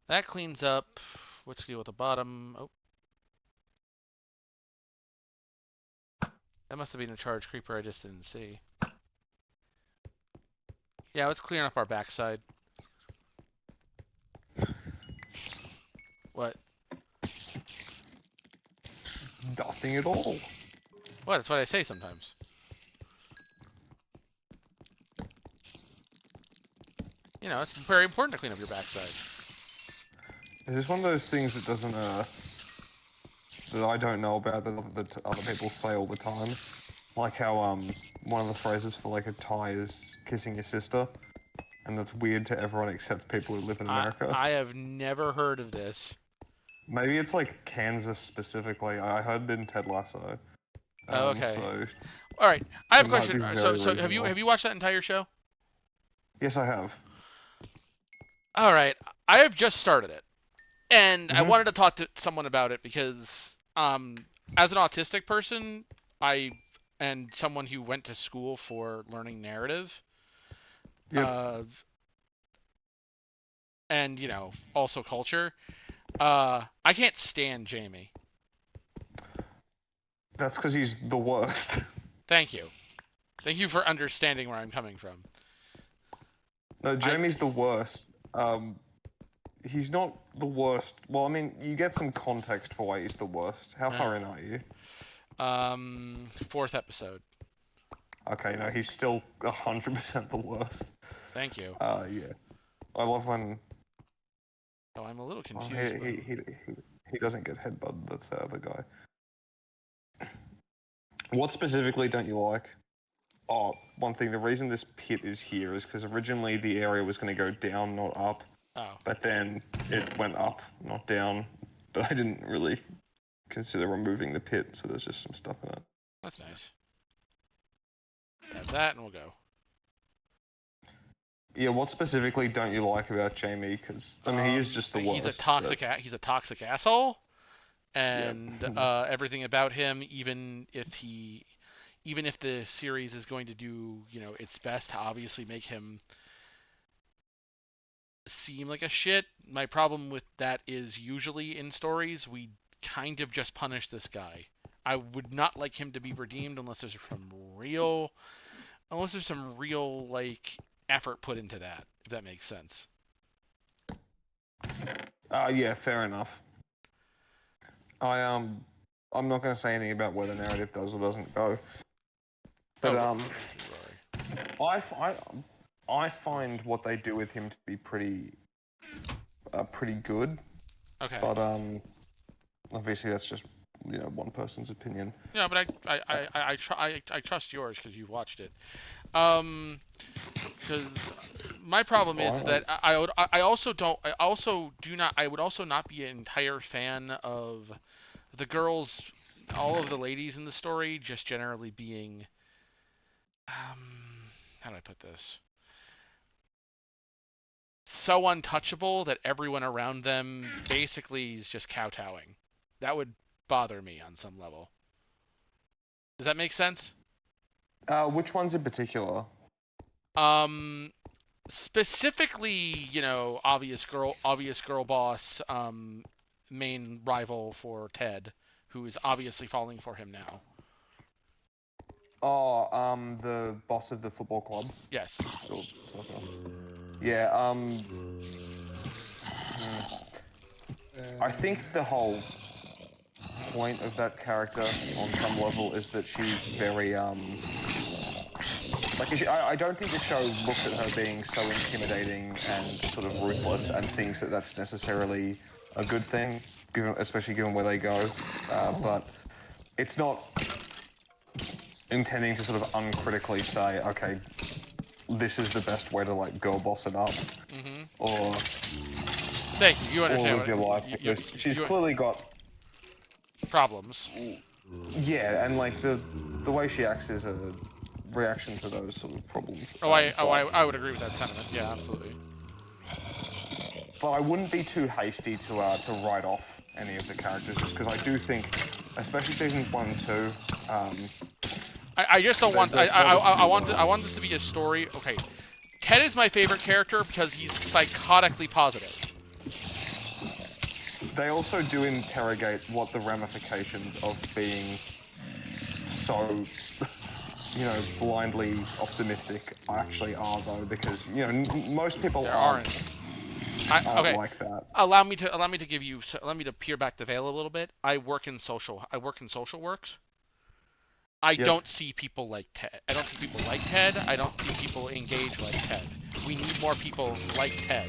That cleans up. Let's deal with the bottom. Oh. That must have been a charge creeper I just didn't see. Yeah, let's clear up our backside. What? Nothing at all. Well, that's what I say sometimes. You know, it's very important to clean up your backside. Is this one of those things that doesn't, that I don't know about that other people say all the time? Like how, one of the phrases for, like, a tie is kissing your sister? And that's weird to everyone except people who live in America. I have never heard of this. Maybe it's like Kansas specifically. I heard it in Ted Lasso. Oh, okay. So All right. I have it a might question. be So very so have you regional. watched that entire show? Yes, I have. All right. I have just started it, and I Hmm. wanted to talk to someone about it because as an autistic person, I and someone who went to school for learning narrative, Yep. uh, and also culture, I can't stand Jamie. That's because he's the worst. Thank you. Thank you for understanding where I'm coming from. No, I Jamie's the worst. He's not the worst. Well, I mean, you get some context for why he's the worst. How far in are you? fourth episode. Okay, no, he's still 100% the worst. Thank you. Yeah. I love when Oh, I'm a little oh, confused. he doesn't get headbutted. That's the other guy. What specifically don't you like? Oh, one thing. The reason this pit is here is because originally the area was going to go down, not up. Oh, But then it went up, not down. But I didn't really consider removing the pit, so there's just some stuff in it. that's nice. Grab that and we'll go. Yeah, what specifically don't you like about Jamie? Because I mean, he is just the worst. He's a toxic. He's a toxic asshole, and Yep. everything about him, even if the series is going to do its best to obviously make him seem like a shit. My problem with that is usually in stories we kind of just punish this guy. I would not like him to be redeemed unless there's some real like effort put into that, if that makes sense. Yeah, fair enough. I'm not going to say anything about where the narrative does or doesn't go. But I find what they do with him to be pretty good. Okay. But obviously that's just one person's opinion. Yeah, but I trust yours because you've watched it. Because my problem is that I also would also not be an entire fan of the girls, all of the ladies in the story, just generally being how do I put this? So untouchable that everyone around them basically is just kowtowing. That would bother me on some level. Does that make sense? Which ones in particular? Specifically, obvious girl boss, main rival for Ted, who is obviously falling for him now. Oh, the boss of the football club. Yes. Yeah. I think the whole point of that character, on some level, is that she's very I don't think the show looks at her being so intimidating and sort of ruthless and thinks that that's necessarily a good thing, especially given where they go. But it's not intending to sort of uncritically say, okay, this is the best way to like girl boss it up, or thank you. You understand all of your life, because she's clearly got problems. Yeah, and like the way she acts is a reaction to those sort of problems. I would agree with that sentiment. Yeah, absolutely. But I wouldn't be too hasty to write off any of the characters, just because I do think, especially season 1 and 2. I just don't want. I want this to be a story. Okay, Ted is my favorite character because he's psychotically positive. They also do interrogate what the ramifications of being so, blindly optimistic actually are, though, because most people aren't like that. Allow me to peel back the veil a little bit. I work in social works. I don't see people like Ted. I don't see people like Ted. I don't see people engage like Ted. We need more people like Ted.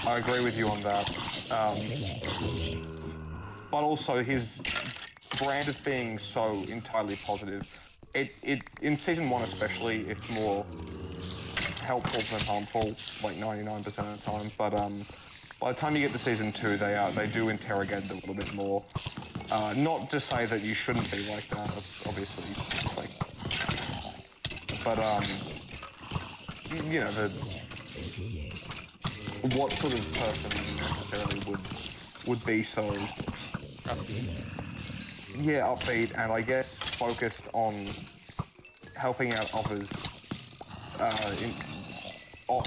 I agree with you on that. But also his brand of being so entirely positive. It in season 1 especially, it's more helpful than harmful, like 99% of the time. But by the time you get to season 2, they do interrogate it a little bit more. Not to say that you shouldn't be like that, obviously, like, but you know, what sort of person necessarily would be so upbeat and I guess focused on helping out others,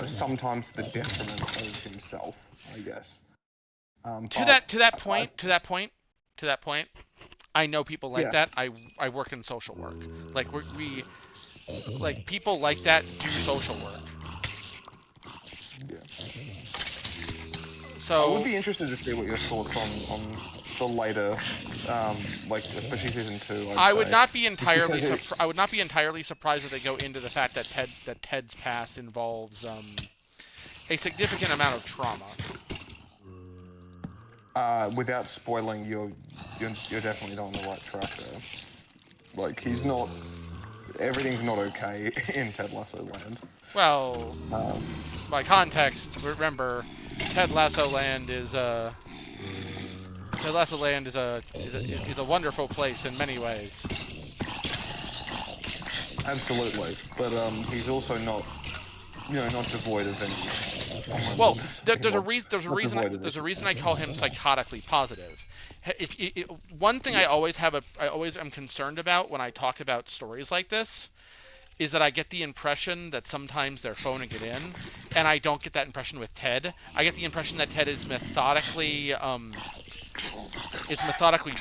sometimes to the detriment of himself, I guess. To that point, I know people like that. I work in social work. Like we like people like that do social work. Yeah. So I would be interested to see what your thoughts on the later, like especially season 2. I would not be entirely I would not be entirely surprised if they go into the fact that Ted's past involves a significant amount of trauma. Without spoiling, you're definitely not on the right track there. Like he's not. Everything's not okay in Ted Lasso Land. Well, by context, remember, Ted Lasso Land is a wonderful place in many ways. Absolutely, but he's also not, not devoid of any. Well, there's a reason I call him psychotically positive. One thing I always am concerned about when I talk about stories like this is that I get the impression that sometimes they're phoning it in, and I don't get that impression with Ted. I get the impression that Ted is methodically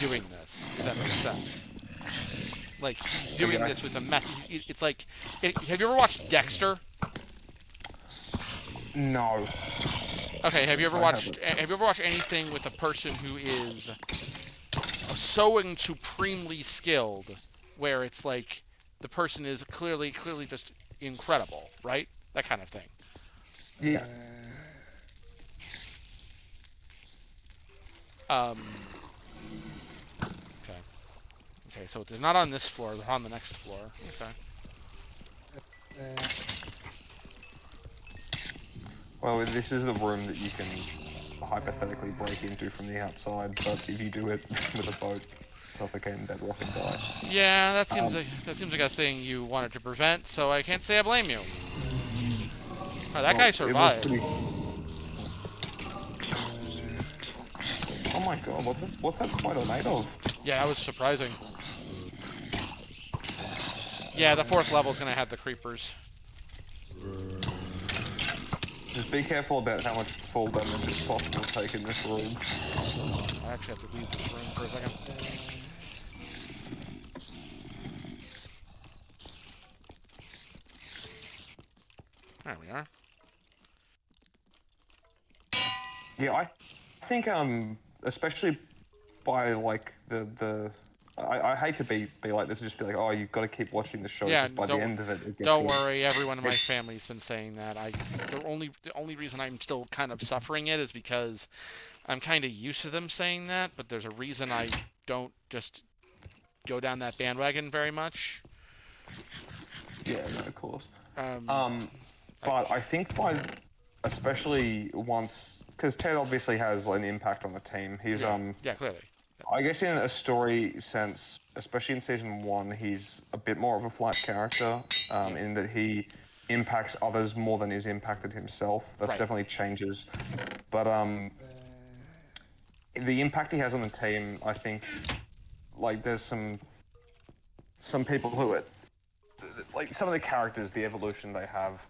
doing this, if that makes sense. Like, he's doing this with a method. It's like, have you ever watched Dexter? No. Okay, have you ever watched anything with a person who is so supremely skilled, where it's like the person is clearly just incredible, right? That kind of thing. Yeah. Okay, so they're not on this floor, they're on the next floor. Okay. Well, this is the room that you can hypothetically break into from the outside, but if you do it with a boat, suffocate in bedrock and die. Yeah, that seems like a thing you wanted to prevent, so I can't say I blame you. Oh, that guy survived. Oh my god, what's that spider made of? Yeah, that was surprising. Yeah, the 4th level's gonna have the creepers. Just be careful about how much fall damage is possible to take in this room. I actually have to leave this room for a second. There we are. Yeah, I think especially by like I hate to be like this and just be like, oh, you've got to keep watching the show. Yeah, by the end of it, it gets don't worry. Everyone in my family's been saying that. The only reason I'm still kind of suffering it is because I'm kind of used to them saying that. But there's a reason I don't just go down that bandwagon very much. Yeah, no, of course. But I think especially once, because Ted obviously has an impact on the team. He's yeah, clearly. I guess in a story sense, especially in season 1, he's a bit more of a flat character, in that he impacts others more than he's impacted himself. That definitely changes. But the impact he has on the team, I think, like there's some people who like some of the characters, the evolution they have,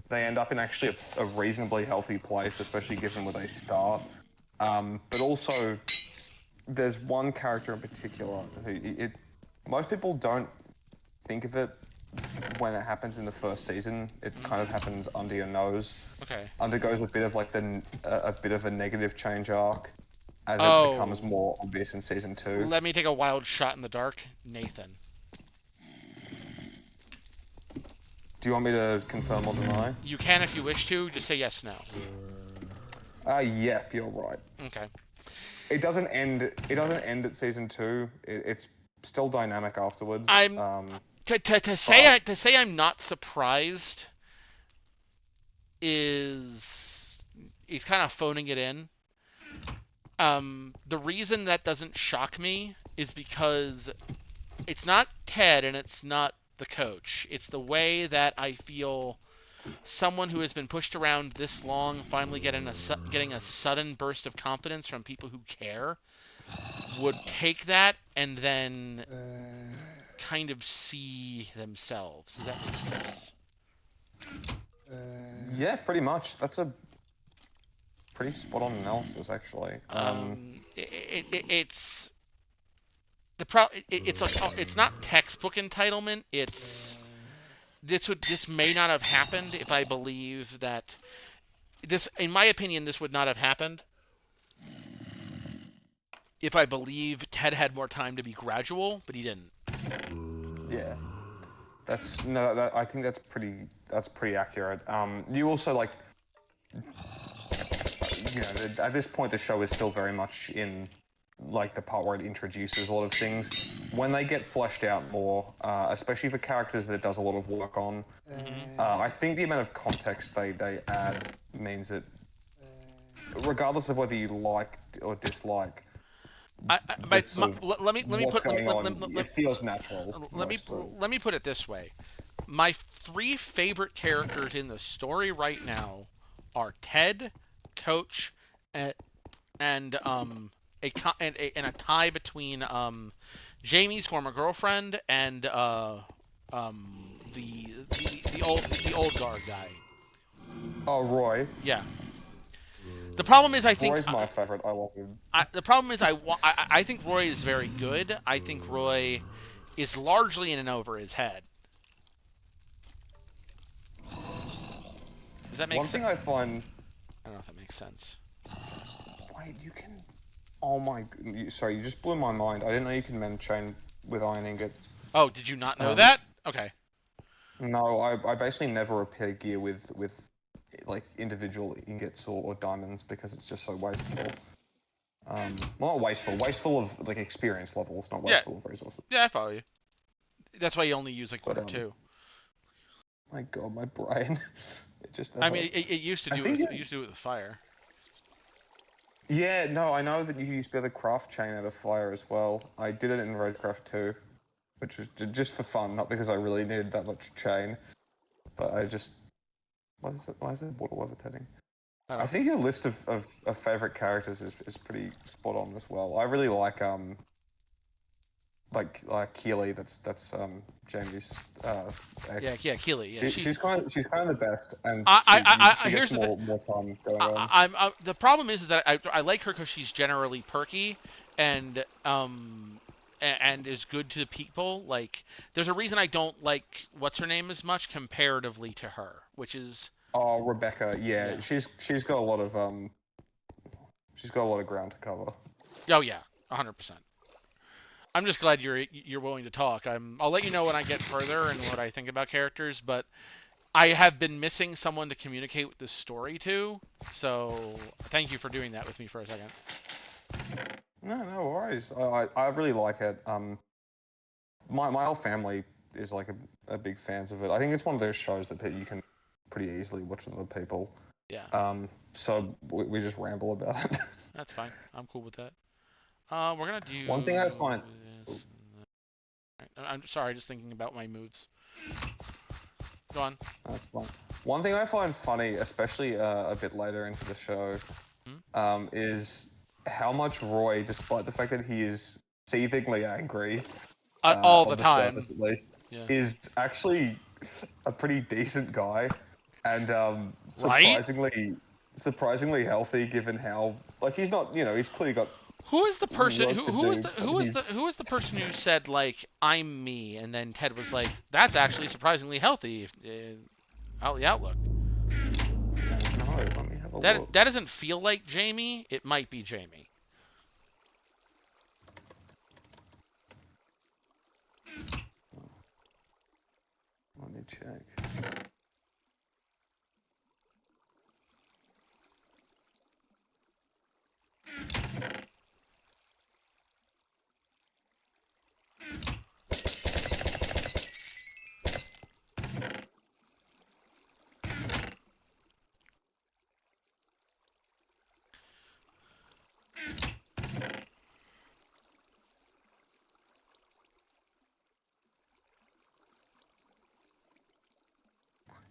they end up in actually a reasonably healthy place, especially given where they start. But also, there's one character in particular who most people don't think of it when it happens in the first season. It kind of happens under your nose. Okay. Undergoes a bit of like a bit of a negative change arc as it becomes more obvious in season 2. Let me take a wild shot in the dark. Nathan. Do you want me to confirm or deny? You can if you wish to. Just say yes, no. Yep, you're right. Okay. It doesn't end at season 2. It's still dynamic afterwards. To say I'm not surprised is he's kind of phoning it in. The reason that doesn't shock me is because it's not Ted and it's not the coach. It's the way that I feel someone who has been pushed around this long finally getting a sudden burst of confidence from people who care would take that and then kind of see themselves. Does that make sense? Yeah, pretty much. That's a pretty spot on analysis, actually. It's it's like, it's not textbook entitlement. It's this may not have happened if I believe that this, in my opinion, this would not have happened if I believe Ted had more time to be gradual, but he didn't. Yeah, that's no. I think that's pretty accurate. You also like, at this point the show is still very much in like the part where it introduces a lot of things. When they get fleshed out more, especially for characters that it does a lot of work on, I think the amount of context they add means that, regardless of whether you like or dislike, it feels natural. Let me put it this way. My 3 favorite characters in the story right now are Ted, Coach, and a tie between Jamie's former girlfriend and the old guard guy. Oh, Roy. Yeah. The problem is, I think Roy's my favorite. I love him. the problem is, I think Roy is very good. I think Roy is largely in and over his head. Does that make sense? One thing I find. I don't know if that makes sense. Wait, you can. Oh my. Sorry, you just blew my mind. I didn't know you can mend chain with iron ingot. Oh, did you not know that? Okay. No, I basically never repair gear with like individual ingots or diamonds because it's just so wasteful. Well, not wasteful. Wasteful of like experience levels, not wasteful of resources. Yeah, I follow you. That's why you only use like 1 or 2. My God, my brain. It just. I mean, it used to do it. It used to do it with fire. Yeah, no, I know that you used to be able to craft chain out of fire as well. I did it in Roadcraft 2, which was just for fun, not because I really needed that much chain. But I just. Why is there water levitating? I think your list of favorite characters is pretty spot on as well. I really like Keely. That's Jamie's ex. Yeah, Keely. Yeah, she's kind of the best, and she here's gets more time going on. The problem is that I like her because she's generally perky and is good to people. Like, there's a reason I don't like what's her name as much comparatively to her, which is. Oh, Rebecca. Yeah. She's got a lot of ground to cover. Oh yeah, 100%. I'm just glad you're willing to talk. I'll let you know when I get further and what I think about characters, but I have been missing someone to communicate with this story to, so thank you for doing that with me for a second. No worries. I really like it. My whole family is like a big fans of it. I think it's one of those shows that you can pretty easily watch with other people. Yeah. So we just ramble about it. That's fine. I'm cool with that. We're gonna do one thing I find. I'm sorry, just thinking about my moves. Go on. That's fine. One thing I find funny, especially a bit later into the show, is how much Roy, despite the fact that he is seethingly angry all the time, surface, at least, is actually a pretty decent guy, and surprisingly healthy, given how he's not, he's clearly got. Who is the person? Who is the person who said like I'm me, and then Ted was like, "That's actually surprisingly healthy." Out the outlook. No, let me have a look. That doesn't feel like Jamie. It might be Jamie. Let me check.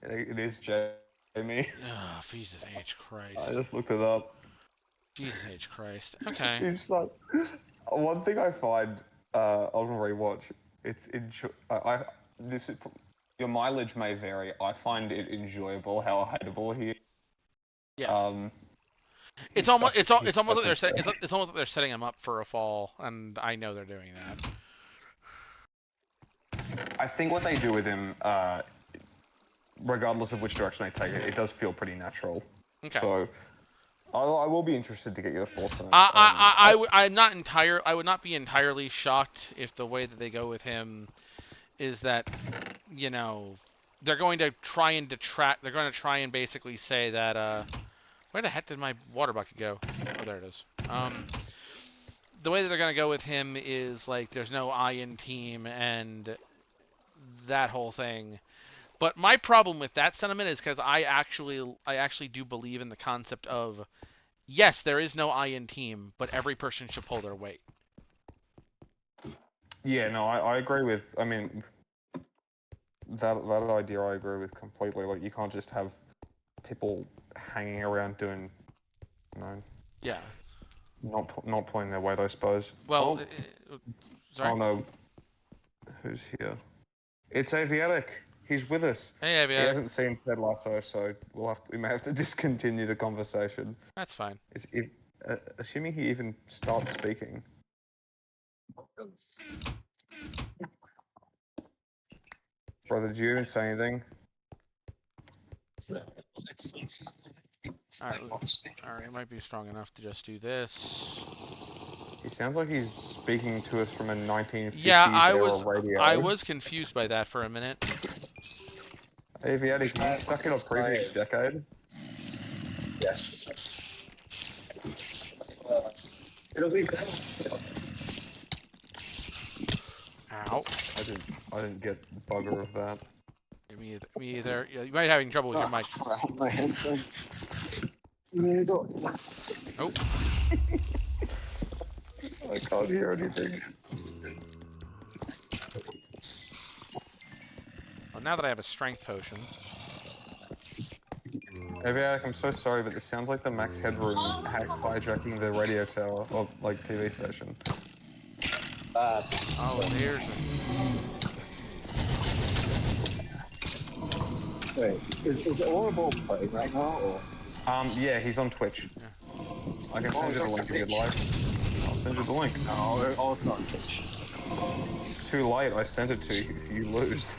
It is Jamie. Oh, Jesus H. I Christ. just looked it up. Jesus H. Christ. Okay. He's so... One thing I find on rewatch, it's this is, your mileage may vary. I find it enjoyable how hateable he is. Yeah. He's It's almost like such a it's almost like they're setting him up for a fall, and I know they're doing that. I think what they do with him, regardless of which direction they take it, it does feel pretty natural. Okay. So I will be interested to get your thoughts on it. I would not be entirely shocked if the way that they go with him is that, you know, they're going to try and detract. They're going to try and basically say that. Where the heck did my water bucket go? Oh, there it is. The way that they're going to go with him is like there's no Iron team and that whole thing. But my problem with that sentiment is because I actually do believe in the concept of, yes, there is no Iron team, but every person should pull their weight. Yeah, no, I agree with. I mean, that idea I agree with completely. Like, you can't just have people hanging around doing, you know, Yeah. not pulling their weight, I suppose. Well, sorry. Oh no, who's here? It's Aviatic. He's with us. Hey, He Aviatic. hasn't seen Ted Lasso, so we may have to discontinue the conversation. That's fine. Assuming he even starts speaking. Brother, did you even say anything? Alright, it might be strong enough to just do this. He sounds like he's speaking to us from a 1950s era radio. I was confused by that for a minute. Aviatic, you stuck in a previous decade? Yes. It'll be better. Ow. I didn't get bugger of that. Me either. Yeah, you might be having trouble with your mic. My headphone. Nope. I can't hear anything. Well, now that I have a strength potion. Aviatic, I'm so sorry, but this sounds like the Max Headroom hijacking the radio tower, or like TV station. Oh, there's Wait, is Orable playing right now, or? Yeah, he's on Twitch. Yeah. I can send you the link if you'd like. I'll send you the link. No, it's not on Twitch. Too late, I sent it to you. You lose.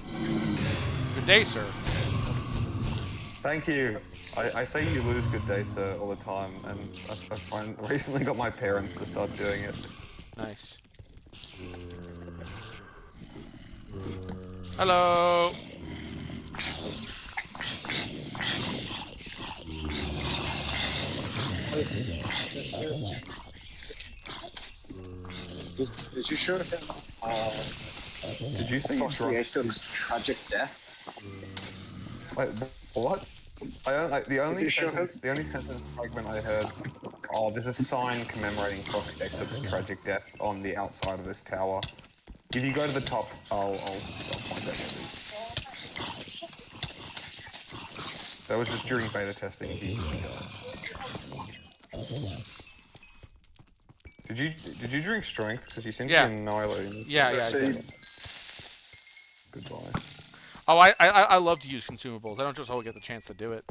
Good day, sir. Thank you. I say you lose good day, sir, all the time, and I recently got my parents to start doing it. Nice. Hello. Did you show him Did you say you Foster dropped? Aeson's tragic death? Wait, what? The only you show sentence fragment I heard. Oh, there's a sign commemorating Frost Exit's tragic death on the outside of this tower. If you go to the top, I'll point that out. That was just during beta testing. Did you drink strength? Because you seem to Yeah. be annihilating. Yeah, I See? did. Goodbye. Oh, I love to use consumables. I don't just always get the chance to do it.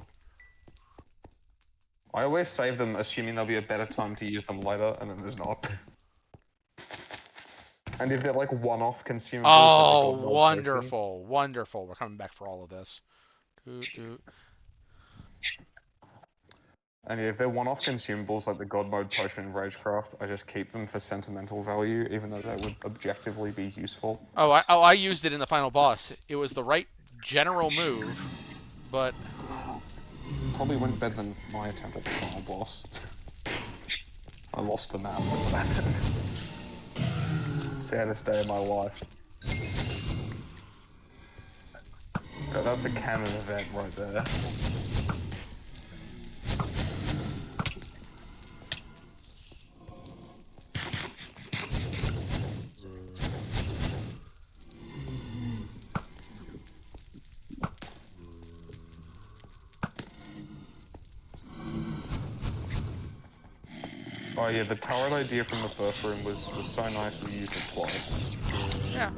I always save them, assuming there'll be a better time to use them later, and then there's not. And if they're like one-off consumables. Oh, that they got no wonderful, wonderful. We're coming back for all of this. And if they're one-off consumables like the God Mode Potion and Ragecraft, I just keep them for sentimental value, even though they would objectively be useful. Oh, I used it in the final boss. It was the right general move, but Probably went better than my attempt at the final boss. I lost the map. Saddest day of my life. That's a canon event right there. Oh yeah, the turret idea from the first room was so nice we used it twice. Yeah.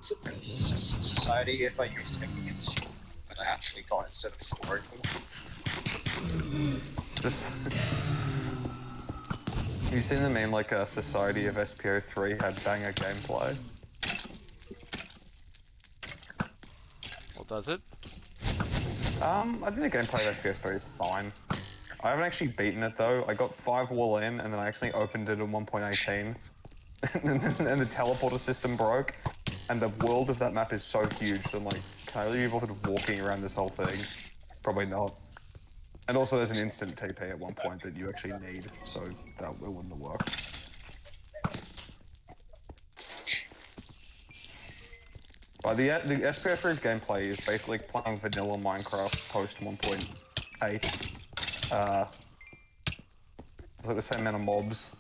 Society, if I use techniques, but I actually got instead of storing them. This. Have you seen the meme like a Society of SPO3 had banger gameplay? Well, does it? I think the gameplay of SPO3 is fine. I haven't actually beaten it though. I got 5 wall in and then I actually opened it in 1.18. and the teleporter system broke. And the world of that map is so huge that I'm like, can I really be bothered walking around this whole thing? Probably not. And also there's an instant TP at one point that you actually need, so that it wouldn't have worked. But the SPO3's gameplay is basically playing vanilla Minecraft post 1.8. It's like the same amount of mobs.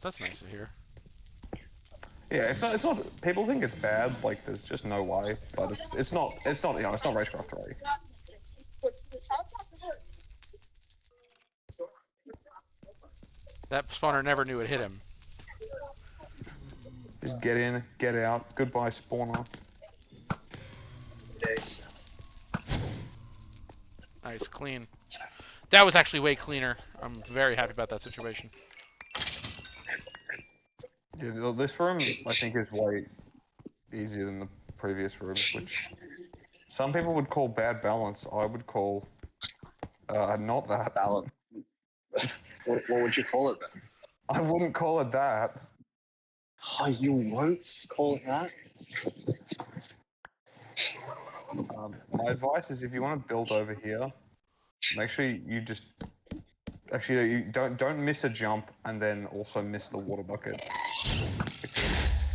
That's nice to hear. Yeah, it's not. People think it's bad. Like, there's just no way. But it's not. You know, it's not Ragecraft 3. That spawner never knew it hit him. Just get in, get out. Goodbye, spawner. Days. Nice, clean. That was actually way cleaner. I'm very happy about that situation. Yeah, this room I think is way easier than the previous room, which some people would call bad balance. I would call not that. Balance. What would you call it then? I wouldn't call it that. Oh, you won't call it that? My advice is if you want to build over here, make sure you just actually you don't miss a jump and then also miss the water bucket.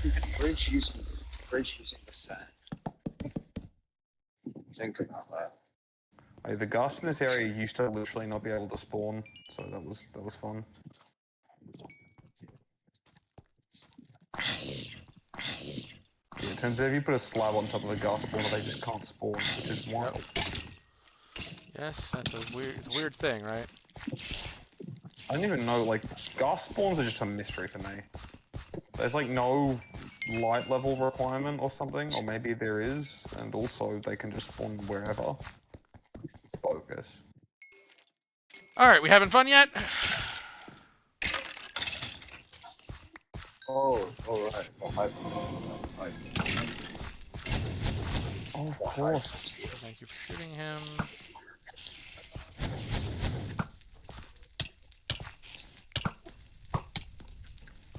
You can bridge using the sand. Think about that. The ghast in this area used to literally not be able to spawn, so that was fun. Yeah, it turns out if you put a slab on top of a ghast spawner, they just can't spawn, which is wild. Yes, that's a weird thing, right? I don't even know, like, ghast spawns are just a mystery for me. There's like no light level requirement or something, or maybe there is, and also they can just spawn wherever. Focus. Alright, we having fun yet? Oh, alright. Oh, of course. Thank you for shooting him.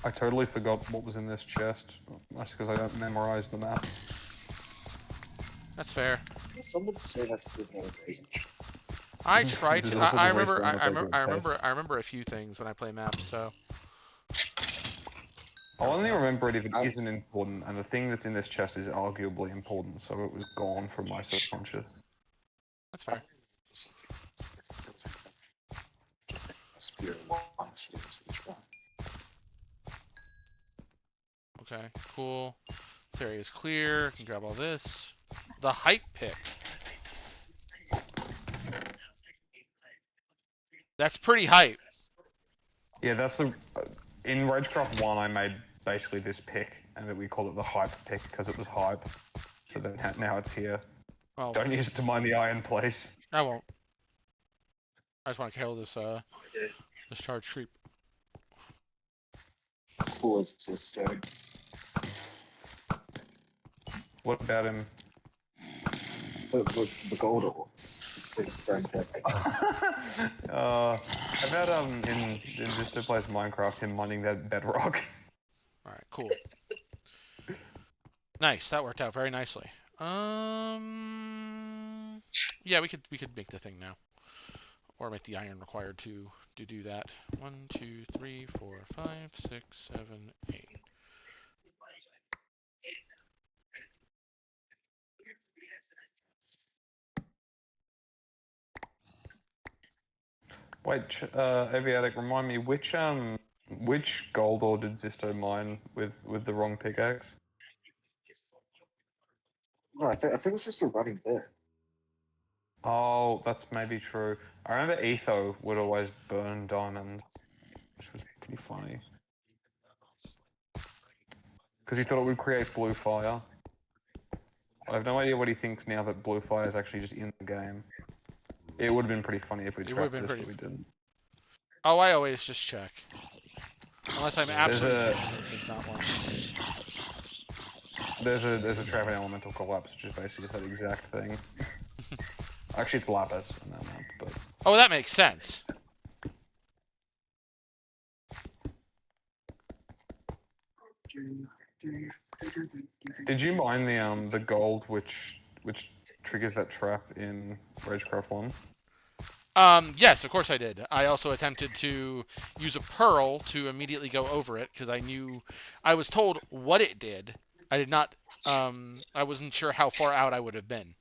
I totally forgot what was in this chest, just because I don't memorize the map. That's fair. Someone say that's the range. I try This is to. also I the waste remember. one that they do I in remember. tests. I remember a few things when I play maps. So I'll only remember it if it isn't important, and the thing that's in this chest is arguably important, so it was gone from my subconscious. that's fair. Spear 1, 2, 3, Okay, cool. This area is clear. Can grab all this. The hype pick. That's pretty hype. Yeah, that's the. In Ragecraft 1, I made basically this pick, and we called it the hype pick because it was hype. So then now it's here. Well, Don't use it to mine the iron, please. I won't. I just want to kill this this charge creep. Who is this dude? What about him? The gold ore. It's stone pick. How about in just to play Minecraft, him mining that bedrock? All right, cool. Nice. That worked out very nicely. Yeah, we could make the thing now, or make the iron required to do that. 1, 2, 3, 4, 5, 6, 7, 8. Wait, Aviatic, remind me which gold ore did Zisto mine with the wrong pickaxe? No, I think it's just a running bit. Oh, that's maybe true. I remember Etho would always burn diamond, which was pretty funny. Because he thought it would create blue fire. I have no idea what he thinks now that blue fire is actually just in the game. It would have been pretty funny if we It would have trapped been this, pretty. but we didn't. Oh, I always just check. Unless I'm absolutely a- convinced it's not one. There's a trap in elemental collapse, which is basically that exact thing. Actually, it's lapis in that map, but Oh, that makes sense. did you mine the gold which triggers that trap in Ragecraft 1? Yes, of course I did. I also attempted to use a pearl to immediately go over it because I was told what it did. I did not, I wasn't sure how far out I would have been.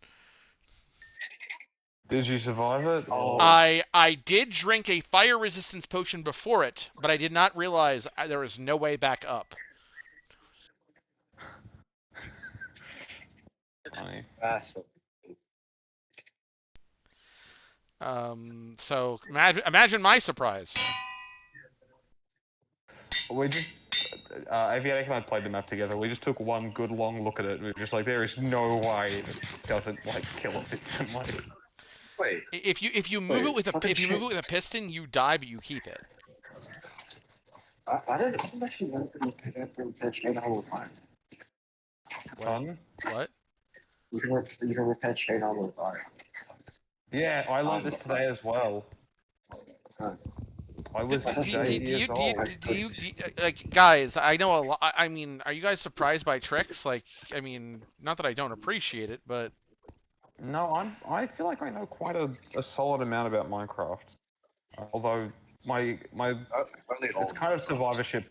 Did you survive it? Oh. I did drink a fire resistance potion before it, but I did not realize there was no way back up. Funny. So imagine my surprise. We just Aviatic and I played the map together. We just took one good long look at it. We were just like, there is no way it doesn't like kill us instantly. Wait, If you move Wait, it with a fucking if you move shit. it with a piston, you die, but you keep it. I don't actually know the pitch and all the time. Fun? What? You can repair chain armor with iron. Yeah, I learned this today as well. Huh. I was Do- do- do- today do years old. do you like guys? I know a lot. I mean, are you guys surprised by tricks? Like, I mean, not that I don't appreciate it, but No, I feel like I know quite a solid amount about Minecraft. Although my it's kind of survivorship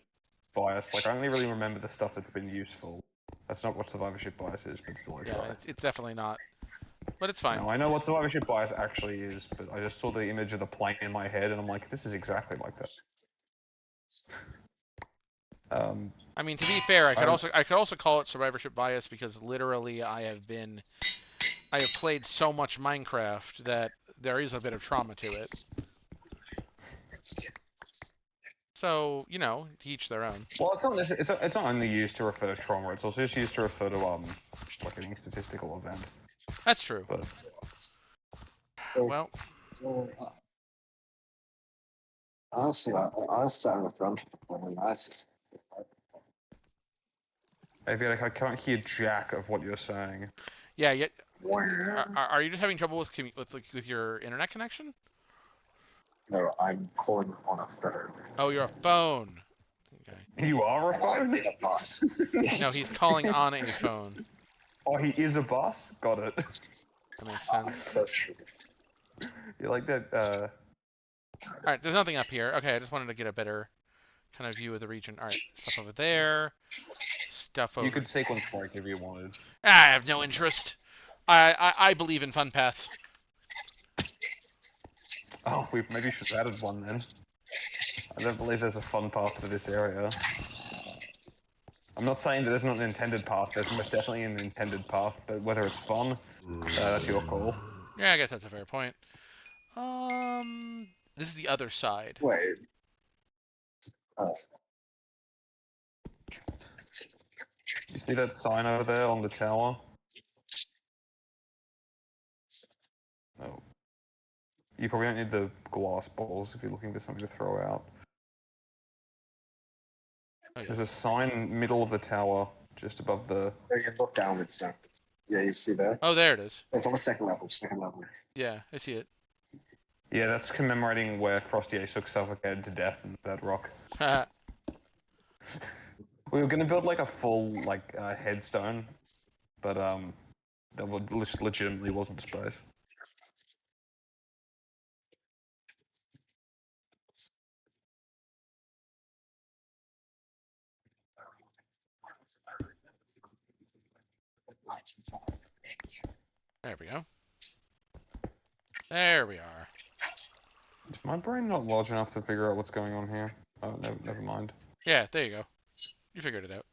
bias. Like I only really remember the stuff that's been useful. That's not what survivorship bias is, but still I try. yeah, it's definitely not. But it's fine. No, I know what survivorship bias actually is, but I just saw the image of the plane in my head, and I'm like, this is exactly like that. I mean, to be fair, I I'm- could also call it survivorship bias because literally I have played so much Minecraft that there is a bit of trauma to it. So, you know, to each their own. well, it's not only used to refer to trauma. It's also just used to refer to like any statistical event. That's true. But So, Well, honestly, I'll start on the front when nice. I can't hear jack of what you're saying. yeah, yeah. Are you just having trouble with your internet connection? No, I'm calling on a phone. Oh, you're a phone. Okay. You are a phone? In a bus. No, he's calling on a phone. Oh, he is a bus? Got it. That makes sense. So true. You like that, Alright, there's nothing up here. Okay, I just wanted to get a better kind of view of the region. Alright, stuff over there. Stuff over... you could sequence break if you wanted. I have no interest. I believe in fun paths. Oh, we maybe should have added one then. I don't believe there's a fun path for this area. I'm not saying that there's not an intended path. There's most definitely an intended path, but whether it's fun, that's your call. Yeah, I guess that's a fair point. This is the other side. Wait. You see that sign over there on the tower? No. You probably don't need the glass balls if you're looking for something to throw out. Oh, yeah. There's a sign middle of the tower, just above the... You can look down, it's down. Yeah, you see that? Oh, there it is. It's on the second level, Yeah, I see it. Yeah, that's commemorating where Frosty Asook suffocated to death in that rock. We were gonna build like a full headstone, but that legitimately wasn't space. There we go. There we are. Is my brain not large enough to figure out what's going on here? Oh, never mind. Yeah, there you go. You figured it out.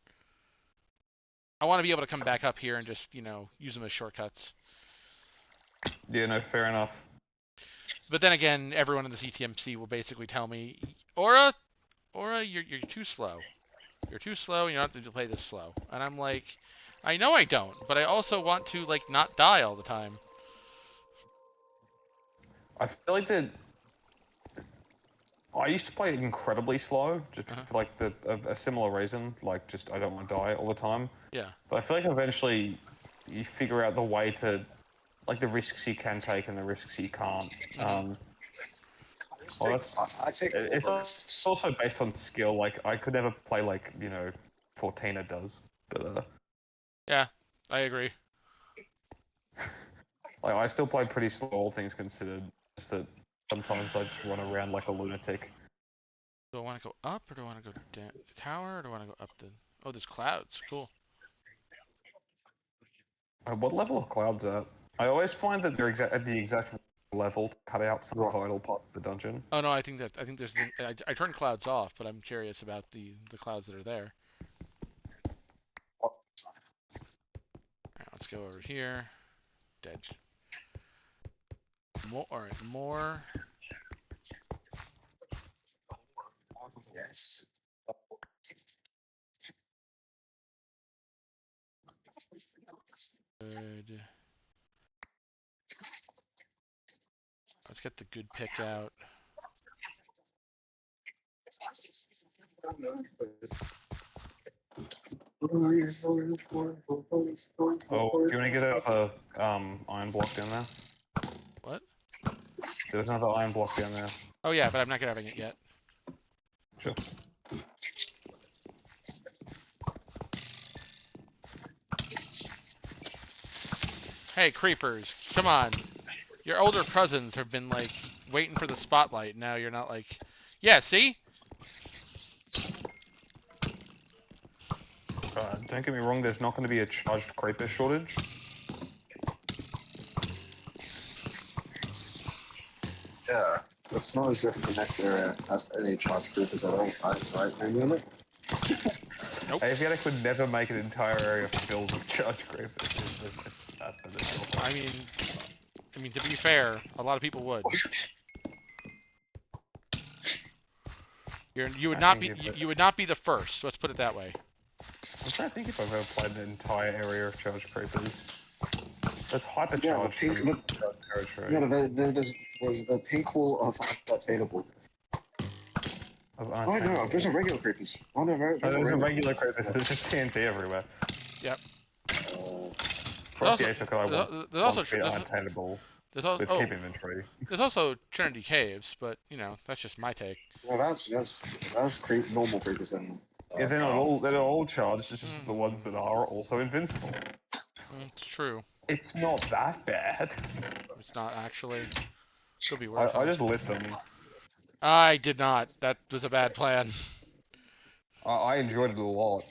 I want to be able to come back up here and just, you know, use them as shortcuts. Yeah, no, fair enough. But then again, everyone in the CTMC will basically tell me, Aura, you're too slow. You're too slow, and you don't have to play this slow. And I'm like, I know I don't, but I also want to like not die all the time. I feel like that. I used to play incredibly slow, just Uh-huh. for like a similar reason, like just I don't want to die all the time. Yeah. But I feel like eventually you figure out the way to, like the risks you can take and the risks you can't. Mhm. Well, that's I take it's more risks. also based on skill. Like I could never play like Fortina does, but Yeah, I agree. like I still play pretty slow, all things considered. Just that sometimes I just run around like a lunatic. Do I want to go up or do I want to go down the tower or do I want to go up the? Oh, there's clouds. Cool. What level of clouds at? I always find that they're at the exact level to cut out some vital part of the dungeon. Oh no, I think there's I turned clouds off, but I'm curious about the clouds that are there. All right, let's go over here. Dead. More. All right, more. Yes. Good. Let's get the good pick out. Oh, do you want to get a iron block down there? What? There's another iron block down there. Oh yeah, but I'm not grabbing it yet. Sure. Hey, creepers, come on. Your older cousins have been like waiting for the spotlight. Now you're not like, yeah, see? Don't get me wrong, there's not going to be a charged creeper shortage. Yeah. It's not as if the next area has any charge creepers at all, right? Maybe Nope. Aviatic would never make an entire area filled with charged creepers. I mean, to be fair, a lot of people would. You would not be you would not be the first. Let's put it that way. I'm trying to think if I've ever played an entire area of charged creepers. That's Yeah, hypercharged. the pink, territory. yeah, there's the pink wall of unobtainable. Of Oh no, unattainable. there's a regular creepers. Oh no, There's a regular creepers. There's just TNT everywhere. Yep. Cross the ASOC I want There's also to be unattainable with keep inventory. there's also Trinity Caves, but you know that's just my take. Well, that's normal creepers and. Yeah, they're not all charged. It's just the ones that are also invincible. It's true. It's not that bad. It's not actually. Could be worse. I just lit them. I did not. That was a bad plan. I enjoyed it a lot.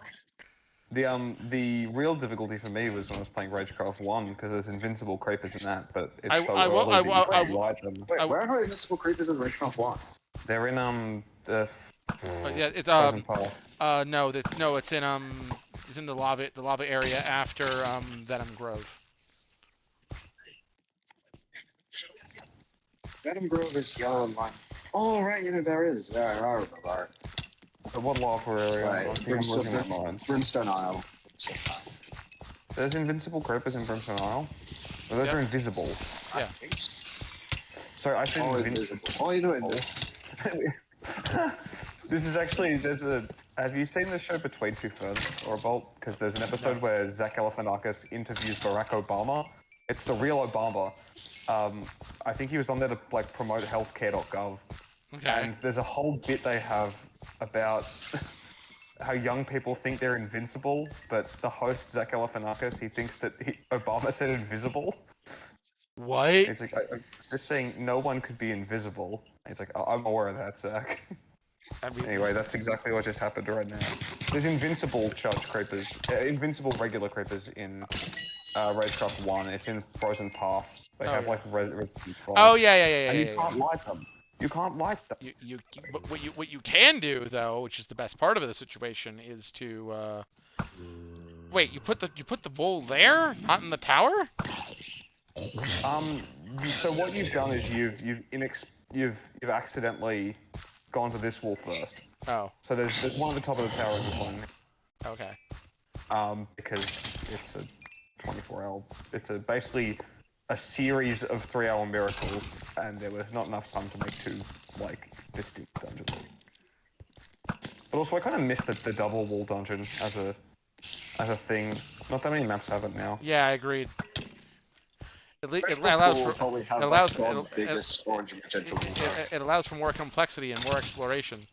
The real difficulty for me was when I was playing Ragecraft 1 because there's invincible creepers in that, but it's so early that you can't light them. Wait, where are invincible creepers in Ragecraft 1? They're in the Yeah, it's Frozen Path. no, it's in the lava area after Venom Grove. Venom Grove is yellow and lime. Oh right, yeah, there is. Yeah, I remember. But what lava area? Right, I think I'm losing my mind. Brimstone Isle. There's invincible creepers in Brimstone Isle. Well, those Yep. are invisible. Yeah. So I said Oh, invincible. Oh, you know it. This is actually Have you seen the show Between Two Ferns or a Bolt? Because there's an episode No. where Zach Galifianakis interviews Barack Obama. It's the real Obama. I think he was on there to like promote healthcare.gov. Okay. And there's a whole bit they have about how young people think they're invincible, but the host Zach Galifianakis, he thinks that Obama said invisible. What? He's like, I'm just saying no one could be invisible. He's like, I'm aware of that, Zach. I mean, Anyway, that's exactly what just happened right now. There's invincible charged creepers, invincible regular creepers in Ragecraft 1. It's in Frozen Path. They Oh, have yeah. like resistance from. Oh yeah. And you can't light them. You can't light them. But what you can do though, which is the best part of the situation, is to wait. You put the bowl there, not in the tower. So what you've done is you've accidentally gone to this wall first. Oh, So there's one at the top of the tower and there's one. okay. Because it's a 24-hour. It's basically a series of 3-hour miracles, and there was not enough time to make 2 like distinct dungeons. But also, I kind of missed the double wall dungeon as a thing. Not that many maps have it now. Yeah, I agreed. It Critical allows will for probably have allows- the God's it- biggest orange magenta wall. it allows for more complexity and more exploration.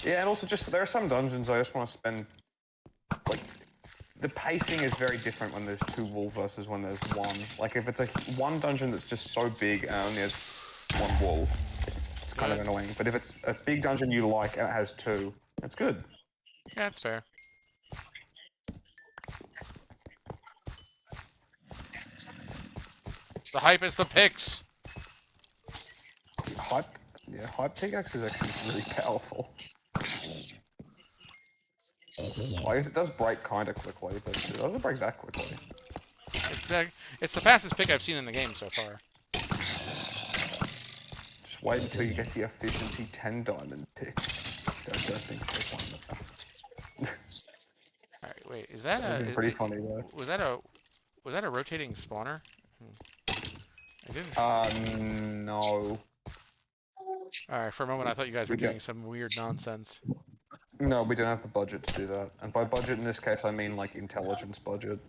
Yeah, and also just there are some dungeons I just want to spend. Like, the pacing is very different when there's 2 wall versus when there's 1. Like, if it's one dungeon that's just so big and only has 1 wall, it's kind of annoying. But if it's a big dungeon you like and it has 2, it's good. Yeah, that's fair. The hype is the picks. Hype pickaxe is actually really powerful. Well, I guess it does break kind of quickly, but it doesn't break that quickly. It's the fastest pick I've seen in the game so far. Just wait until you get the efficiency 10 diamond pick. Don't think there's one. All right, wait, is that That'd be pretty funny though. Was that a rotating spawner? I didn't. No. All right, for a moment I thought you guys were We don't- doing some weird nonsense. No, we don't have the budget to do that. And by budget in this case, I mean like intelligence budget.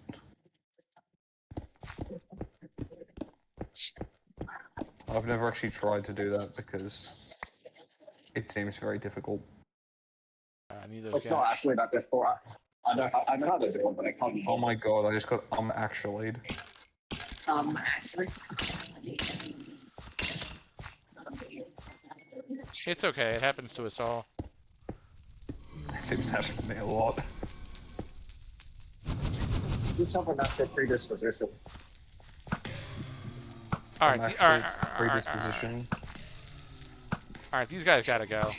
I've never actually tried to do that because it seems very difficult. Neither It's not actually that difficult. I know how to do it, but I can't. Oh my god, I just got actually. Actually. It's okay. It happens to us all. It seems to happen to me a lot. Do something that's a predisposition. All right, Actually, all right, it's all right, predisposition. all right, these guys gotta go.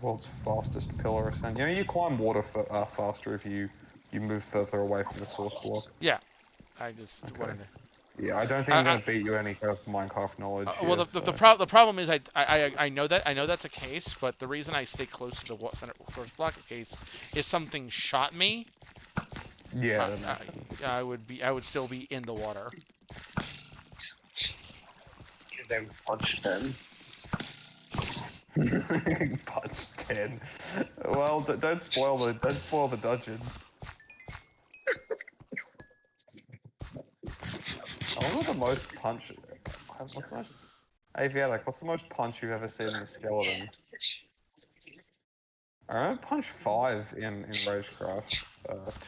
World's fastest pillar ascent. You know, you climb water faster if you move further away from the source block. Yeah, I just wanted to. Yeah, I don't think I'm gonna beat you any kind of Minecraft knowledge. Well, here, the so. problem is I know that's a case, but the reason I stay close to the center source block case is something shot me. Yeah, that makes sense. I would still be in the water. Then punch them. Punch 10. Well, don't spoil the dungeons. I wonder the most punch. What's the most? Aviatic, what's the most punch you've ever seen in a skeleton? I remember punch 5 in Ragecraft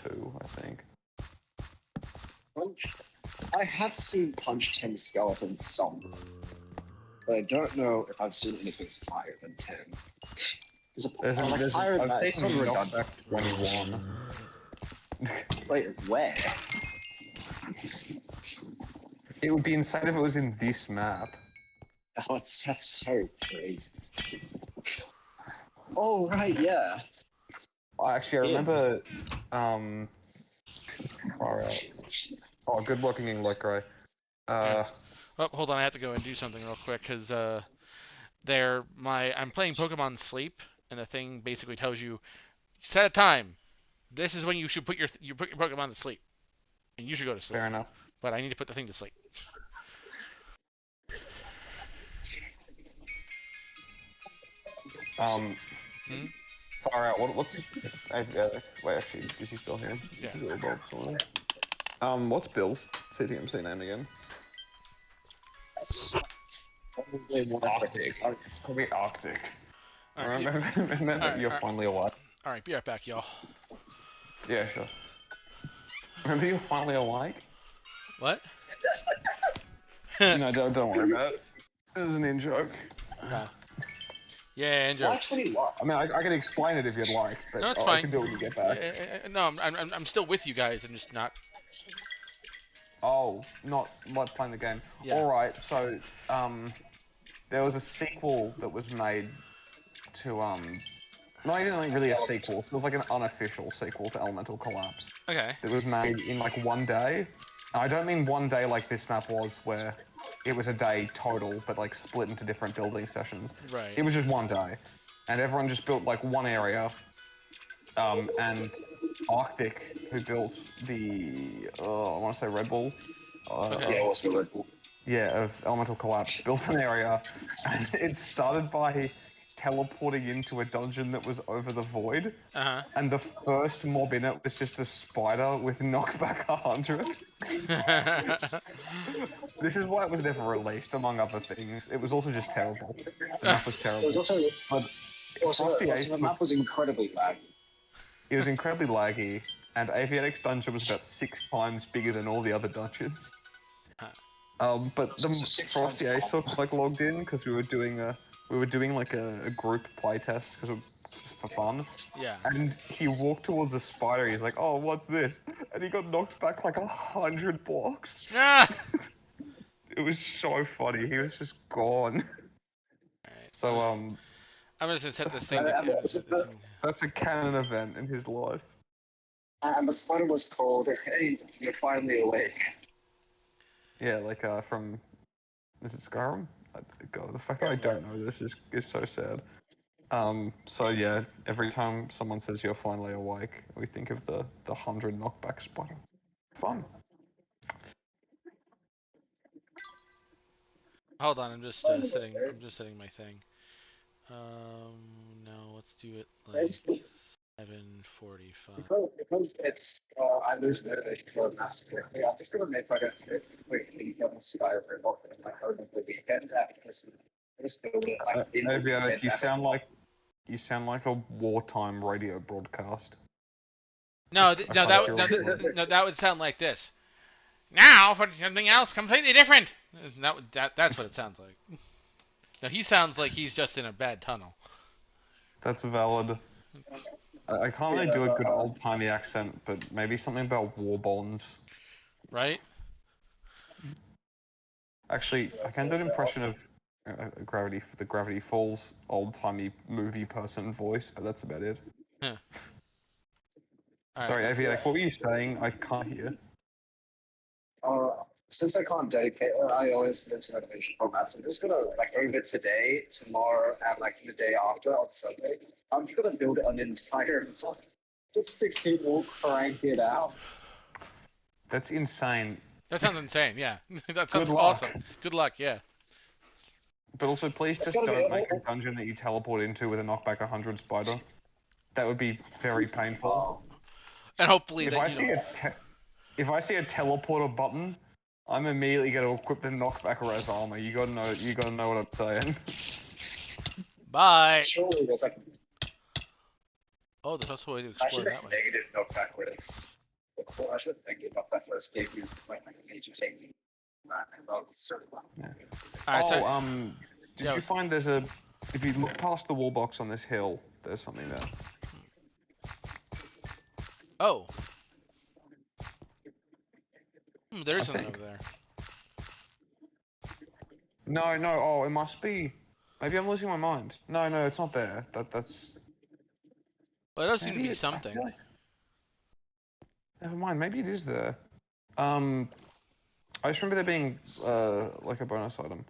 2, I think. I have seen punch 10 skeletons some, but I don't know if I've seen anything higher than 10. I've seen knockback 21. Wait, where? It would be insane if it was in this map. Oh, that's so crazy. Oh, right, yeah. Actually, I remember. Far out. Oh, good working in Lecrae. Oh, hold on, I have to go and do something real quick because I'm playing Pokemon Sleep, and the thing basically tells you set a time. This is when you should put your Pokemon to sleep, and you should go to sleep. Fair enough. But I need to put the thing to sleep. Far out. What's? Wait, actually, is he still here? Yeah. He's a little bold somewhere. What's Bill's CTMC name again? Arctic. It's probably Arctic. All right, Remember, you're finally alive. all right, be right back, y'all. Yeah, sure. Remember, you're finally awake. What? No, don't worry about it. This is an in-joke. Yeah, Andrew. I mean, I can explain it if you'd like, but No, it's I fine. can do it when you get back. No, I'm still with you guys. I'm just not. Oh, not like playing the game. Yeah. All right. So there was a sequel that was made to not even really a sequel. It was like an unofficial sequel to Elemental Collapse. Okay. That was made in like one day. I don't mean one day like this map was, where it was a day total, but like split into different building sessions. Right. It was just one day, and everyone just built like one area. And Arctic, who built the I want to say Red Bull. Okay. Yeah, also Red Bull. Yeah, of Elemental Collapse, built an area, and it started by teleporting into a dungeon that was over the void, Uh and the first mob in it was just a spider with knockback 100. huh. This is why it was never released, among other things. It was also just terrible. The map was It was terrible. also, But Frosty Ace the map was incredibly laggy. it was incredibly laggy, and Aviatic's dungeon was about 6 times bigger than all the other dungeons. But the So 6 Frosty times Ace like logged in because we were doing like a group playtest because for fun, Yeah. and he walked towards the spider. He's like, "Oh, what's this?" And he got knocked back like 100 blocks. Ah! It was so funny. He was just gone. Alright. So I'm just gonna set this thing. And that's a canon event in his life. the spider was called, "Hey, you're finally awake." Yeah, like from is it Skyrim? God, the fact that I don't know this is so sad. So yeah, every time someone says you're finally awake, we think of the 100 knockback spider. Fun. Hold on. I'm just setting. I'm just setting my thing. No. Let's do it like 7:45. Because it's, I lose motivation for a massacre. Yeah, I'm just gonna make like a quick leap on Skyrim off in like over the weekend because I just feel like in the Aviatic, weekend, you sound like a wartime radio broadcast. No, no, that would sound like this. Now for something else completely different. That's what it sounds like. No, he sounds like he's just in a bad tunnel. That's valid. I can't really do a good old-timey accent, but maybe something about war bonds. Right? Actually, I can do an impression of the Gravity Falls old-timey movie person voice, but that's about it. Huh. Sorry, Alright. Aviatic, what were you saying? I can't hear. Since I can't dedicate, I always lose motivation for maths. I'm just gonna like over today, tomorrow, and like the day after on Sunday. I'm just gonna build an entire, just 6 people crank it out. That's insane. That sounds insane. Yeah, that sounds Good luck. awesome. Good luck. Yeah. But also, please just gotta be don't make all- a dungeon that you teleport into with a knockback 100 spider. That would be very painful. And hopefully If that I you see know. if I see a teleporter button, I'm immediately going to equip the knockback res armor. You gotta know what I'm saying. Bye. Surely there's like, Oh, there's also a way to I explore should that have way. negative knockback critics. I should have negative knockback critics gave you like a major technique. All right. So, Did Yeah, you find there's a if you look past the wall box on this hill, there's something there. oh. There is I something think. over there. No, oh, it must be. Maybe I'm losing my mind. No, it's not there. That's. Well, it does seem to maybe be it- I something. feel like- Never mind. Maybe it is there. I just remember there being like a bonus item.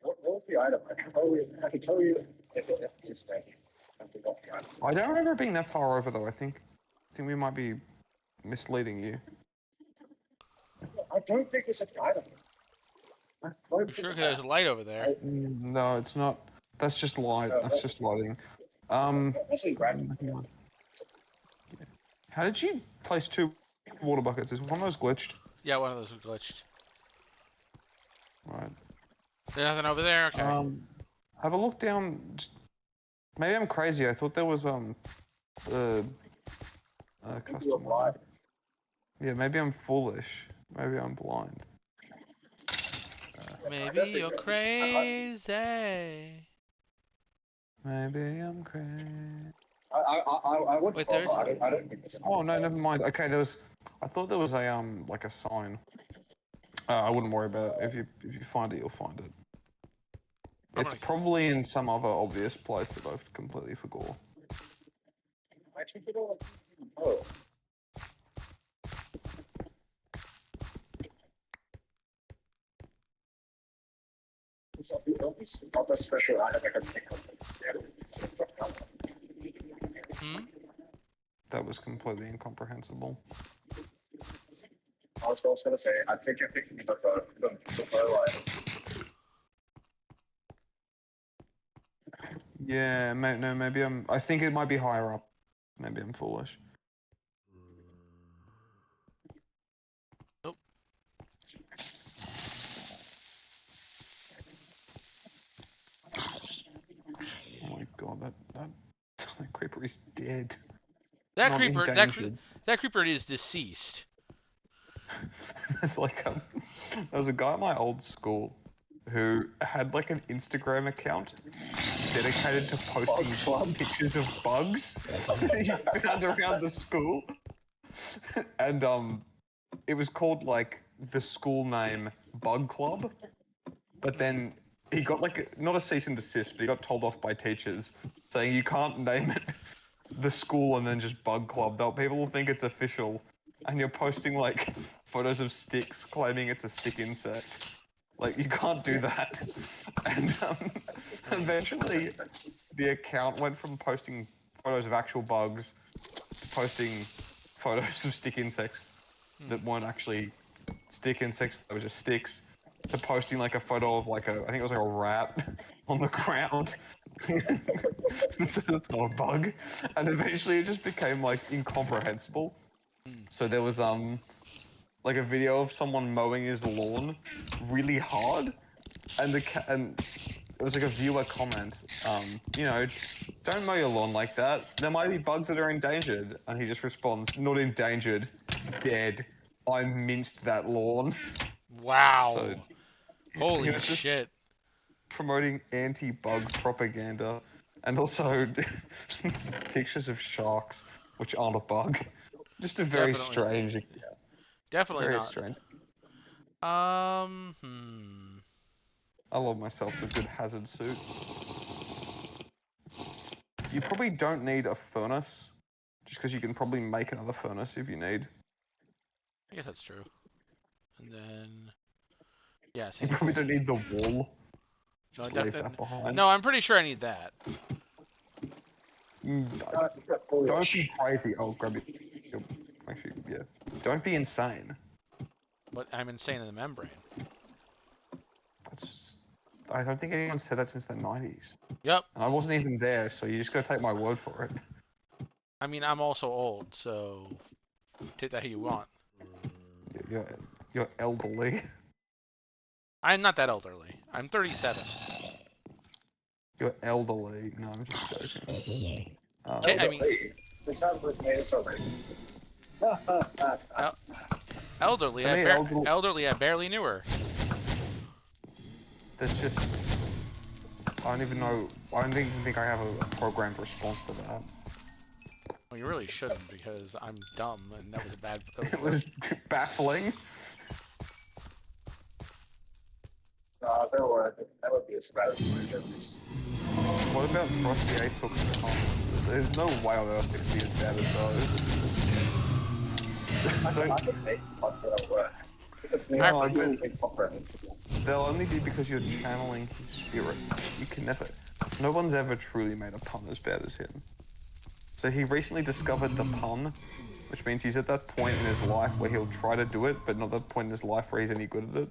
What was the item? I can tell you if it is fake. I forgot the item. I don't remember it being that far over though. I think we might be misleading you. I don't think it's an item. I'm sure there's a light over there. No, it's not. That's just light. No, That's just lighting. That's in gravity. How did you place 2 water buckets? Is one of those glitched? Yeah, one of those was glitched. Right. There's nothing over there. Okay. Have a look down. Maybe I'm crazy. I thought there was custom. Yeah, maybe I'm foolish. Maybe I'm blind. Maybe you're crazy. Maybe I'm crazy. I would Wait, bother. there's- I don't think there's an Oh no, never mind. Okay, there was. I thought there was a like a sign. I wouldn't worry about it. If you find it, you'll find it. I'm It's gonna- probably in some other obvious place that I've completely forgot. I think it all. Oh. So the only other special item I can think of is Hmm? That was completely incomprehensible. I was also gonna say, I think you're thinking of the bow item. Yeah, no, maybe I'm. I think it might be higher up. Maybe I'm foolish. Nope. Oh my god, that creeper is dead. That Not creeper, endangered. that creeper is deceased. It's like there was a guy at my old school who had like an Instagram account dedicated to posting pictures of bugs that he found around the school, and it was called like the school name Bug Club, but then he got like not a cease and desist, but he got told off by teachers saying you can't name it the school and then just Bug Club. People will think it's official, and you're posting like photos of sticks claiming it's a stick insect. Like you can't do that. And eventually, the account went from posting photos of actual bugs to posting photos of stick insects that weren't actually stick insects. They were just sticks. To posting like a photo of like I think it was like a rat on the ground. So that's not a bug. And eventually it just became like incomprehensible. So there was like a video of someone mowing his lawn really hard, and and it was like a viewer comment, you know, don't mow your lawn like that. There might be bugs that are endangered. And he just responds, not endangered, dead. I minced that lawn. Wow. So, Holy he was just shit. promoting anti-bug propaganda, and also pictures of sharks, which aren't a bug. Just a very Definitely. strange, Definitely very not. strange. Hmm. I love myself a good hazard suit. You probably don't need a furnace, just because you can probably make another furnace if you need. I guess that's true. And then, yeah, You same probably thing. don't need the wool. No, Just leave that behind. no, I'm pretty sure I need that. Don't be crazy. I'll grab it. Actually, yeah. Don't be insane. But I'm insane in the membrane. That's. I don't think anyone said that since the 90s. Yep. And I wasn't even there, so you just gotta take my word for it. I mean, I'm also old, so take that how you want. You're elderly. I'm not that elderly. I'm 37. You're elderly. No, I'm just joking. I mean, This sounds like made already. elderly. To me, Elderly. I barely knew her. There's just. I don't even know. I don't even think I have a programmed response to that. Well, you really shouldn't because I'm dumb and that was a bad. It was baffling. There were. That would be as bad as my jokes. What about Frosty Ace Hook and Tom? There's no way on earth it could be as bad as those. I can make ones that are worse. Because we I are forget. doing comprehensible. They'll only be because you're channeling his spirit. You can never. No one's ever truly made a pun as bad as him. So he recently discovered the pun, which means he's at that point in his life where he'll try to do it, but not that point in his life where he's any good at it.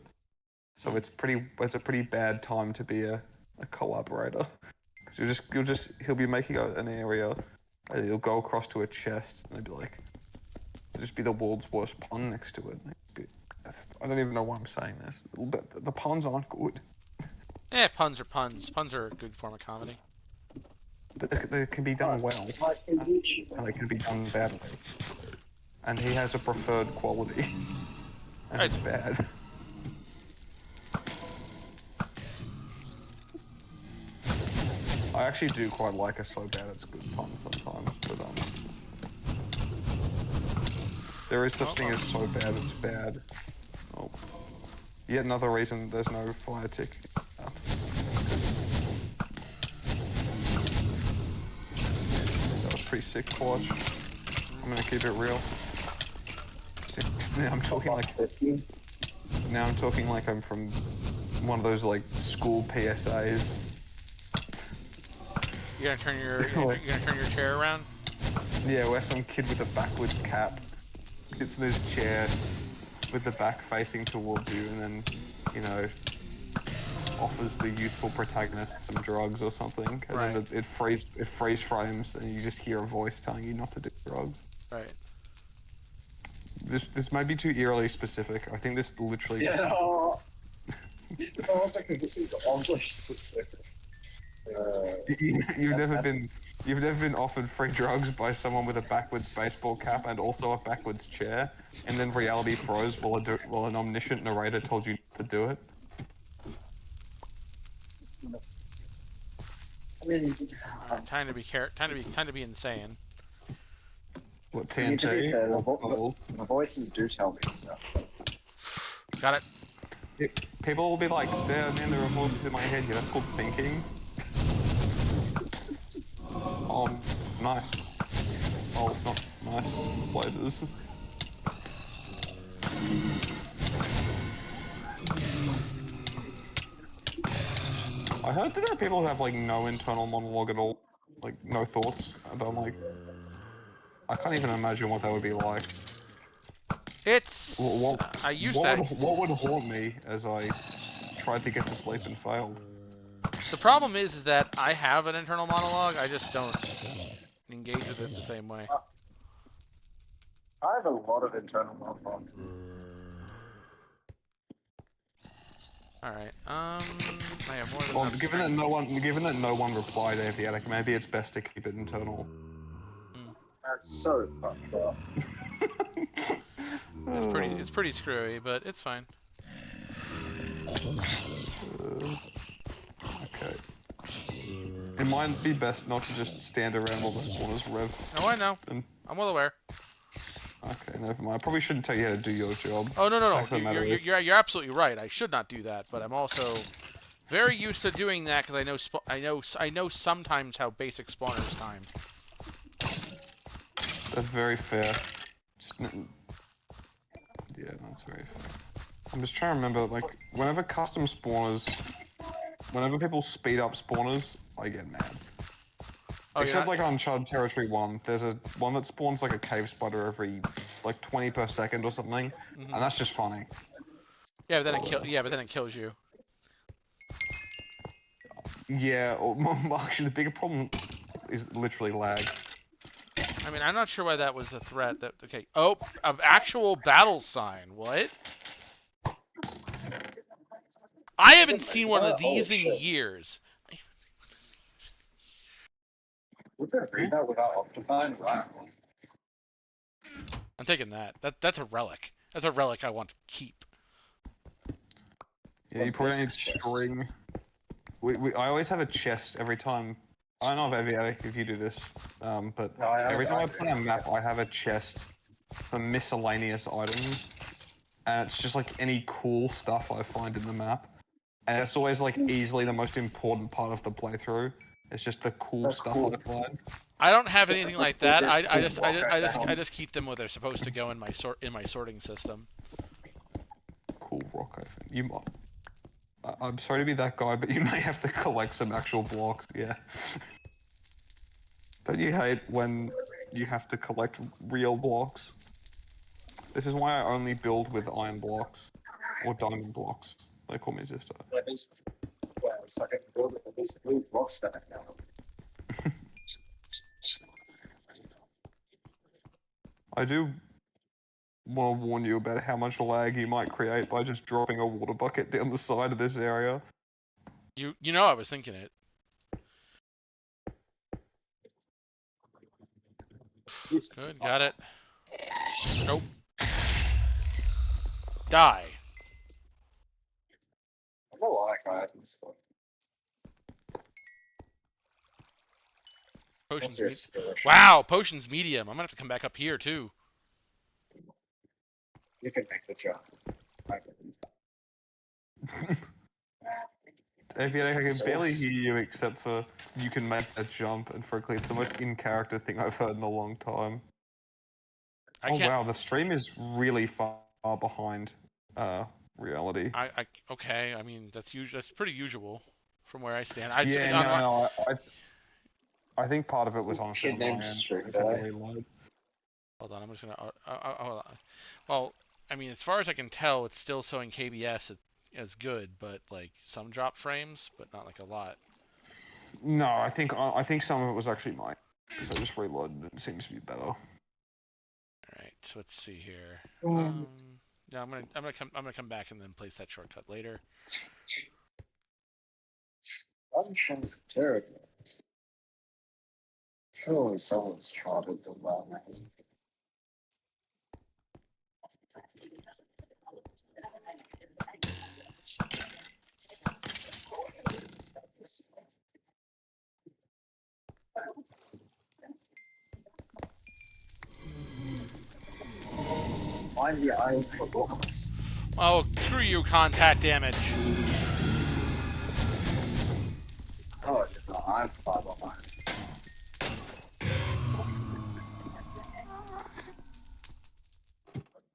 So it's a pretty bad time to be a collaborator. Because he'll be making an area, and he'll go across to a chest, and it'll be like, it'll just be the world's worst pun next to it. I don't even know why I'm saying this, but the puns aren't good. Yeah, puns are puns. Puns are a good form of comedy. But they can be done well, and they can be done badly. And he has a preferred quality, and it's bad. I actually do quite like a so bad it's good pun sometimes, but there is such thing as so bad it's bad. Oh, yet another reason there's no fire tick. That was pretty sick, Forge. I'm gonna keep it real. Now I'm talking like. Now I'm talking like I'm from one of those like school PSAs. You're gonna turn your chair around? Yeah, where some kid with a backwards cap sits in his chair with the back facing towards you, and then, you know, offers the youthful protagonist some drugs or something, and Right. then it freeze frames, and you just hear a voice telling you not to do drugs. Right. This might be too eerily specific. I think this literally. Yeah. I was like, this is oddly specific. You've never been offered free drugs by someone with a backwards baseball cap and also a backwards chair, and then reality froze while an omniscient narrator told you to do it. I mean, Time to be insane. What, I mean, to be TNT? fair, Oh. the voices do tell me stuff. So. Got it. People will be like, there are voices in my head. Yeah, that's called thinking. Oh, nice. Oh, not nice places. I heard that there are people who have like no internal monologue at all, like no thoughts, and I'm like, I can't even imagine what that would be like. It's. I used that. What would haunt me as I tried to get to sleep and failed? The problem is that I have an internal monologue. I just don't engage with it the same way. I have a lot of internal monologue. All right. I have more than Well, enough given that strength. no one replied, Aviatic, maybe it's best to keep it internal. That's so fucked up. It's pretty screwy, but it's fine. Okay. It might be best not to just stand around while the spawners rev. Oh, I know. And, I'm well aware. okay, never mind. I probably shouldn't tell you how to do your job. Oh no. Fact of the matter is- You're absolutely right. I should not do that, but I'm also very used to doing that because I know sometimes how basic spawners time. That's very fair. Yeah, that's very fair. I'm just trying to remember, like, whenever people speed up spawners, I get mad. Oh, Except like on Uncharted Territory 1, there's one that spawns like a cave spider every like 20 per second or something, and that's just funny. Yeah, but then it kills you. Yeah, or actually the bigger problem is literally lag. I mean, I'm not sure why that was a threat. Okay. Oh, an actual battle sign. What? I haven't seen one of these in years. We could read that without Optifine. Wow. I'm taking that. That's a relic. That's a relic I want to keep. Yeah, you probably need string. I always have a chest every time. I don't know if Aviatic if you do this, but No, every time I play a map, I have a chest for miscellaneous items, and it's just like any cool stuff I find in the map, and it's always like easily the most important part of the playthrough. It's just the cool stuff I find. I don't have anything like that. I just keep them where they're supposed to go in my sorting system. Cool rock, I think. You might. I'm sorry to be that guy, but you may have to collect some actual blocks, yeah. Don't you hate when you have to collect real blocks? This is why I only build with iron blocks. Or diamond blocks. They call me Zisto. Well, it's like a build a basically rock stack now. I do want to warn you about how much lag you might create by just dropping a water bucket down the side of this area. You know I was thinking it. Good, got it. Nope. Die. I don't like items. Potions. What's your skill? Wow, potions medium. I'm gonna have to come back up here too. You can make the jump. Aviatic, I can So barely what's- hear you except for you can make that jump, and frankly, it's the most in-character thing I've heard in a long time. I Oh can't. wow, the stream is really far behind reality. Okay. I mean, that's usual. That's pretty usual from where I stand. Yeah, It's online. no, I think part of it was honestly Kid on my named end. Stream It had to Guy. reload. Hold on. I'm just gonna. Hold on. Well, I mean, as far as I can tell, it's still showing KBS as good, but like some drop frames, but not like a lot. No, I think some of it was actually mine because I just reloaded and it seems to be better. All right. So let's see here. Yeah, I'm gonna come back and then place that shortcut later. Function terrible. Surely someone's charted the well. Find the eye for books. Oh, screw you, contact damage. Oh, no, I'm far behind.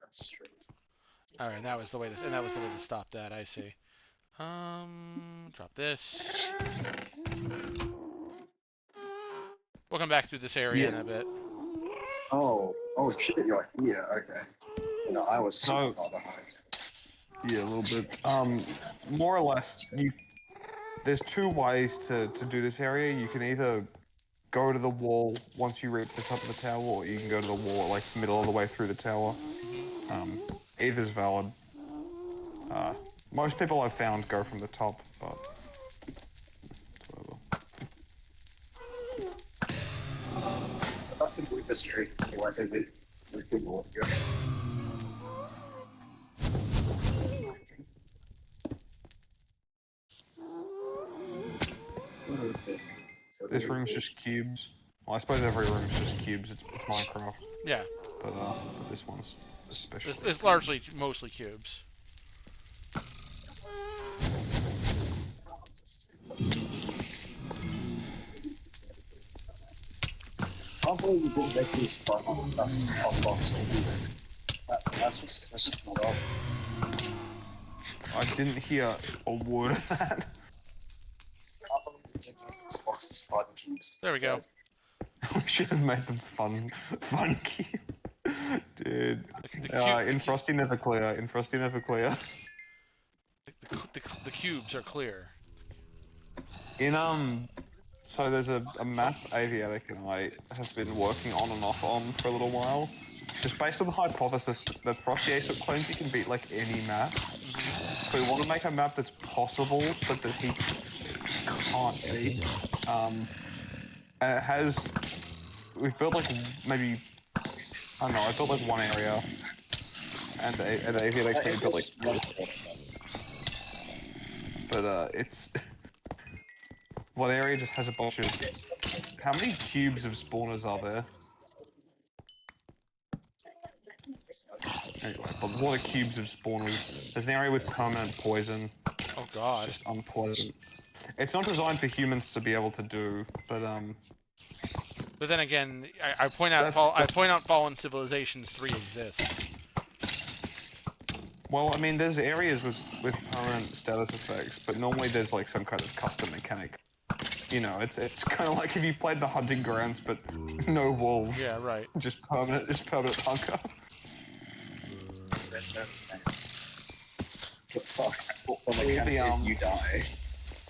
That's true. All right, that was the way to stop that. I see. Drop this. We'll come back through this area in a bit. Oh shit, you're here, okay. No, I was super So- far behind. Yeah, a little bit. More or less, there's two ways to do this area. You can either go to the wall once you reach the top of the tower, or you can go to the wall like middle of the way through the tower. Either's valid. Most people I've found go from the top, but whatever. I can move the street. Otherwise, I would people here. This room's just cubes. Well, I suppose every room's just cubes. It's Minecraft, Yeah, but this one's especially. it's largely mostly cubes. I can't believe you didn't make these fun on box That's just not up. I didn't hear a word of that. I can't believe you didn't make these boxes fun cubes. There we go. We should have made them fun cube. Dude. In Frosty Never Clear. In Frosty Never Clear. The cubes are clear. So there's a map Aviatic and I have been working on and off on for a little while. Just based on the hypothesis that Frosty Aesop claims he can beat like any map. So we want to make a map that's possible, but that he can't beat. And it has... We've built like maybe... I don't know, I built like one area. And Aviatic came built like... But it's... One area just has a bunch of... How many cubes of spawners are there? Anyway, but there's a lot of cubes of spawners. There's an area with permanent poison. Oh God. Just unpleasant. It's not designed for humans to be able to do, but But then again, I point out Fallen Civilizations 3 exists. well, I mean, there's areas with permanent status effects, but normally there's like some kind of custom mechanic. You know, it's kind of like if you played the hunting grounds, but no wolves. Yeah, right. Just permanent hunker. The fuck's the mechanic is you die.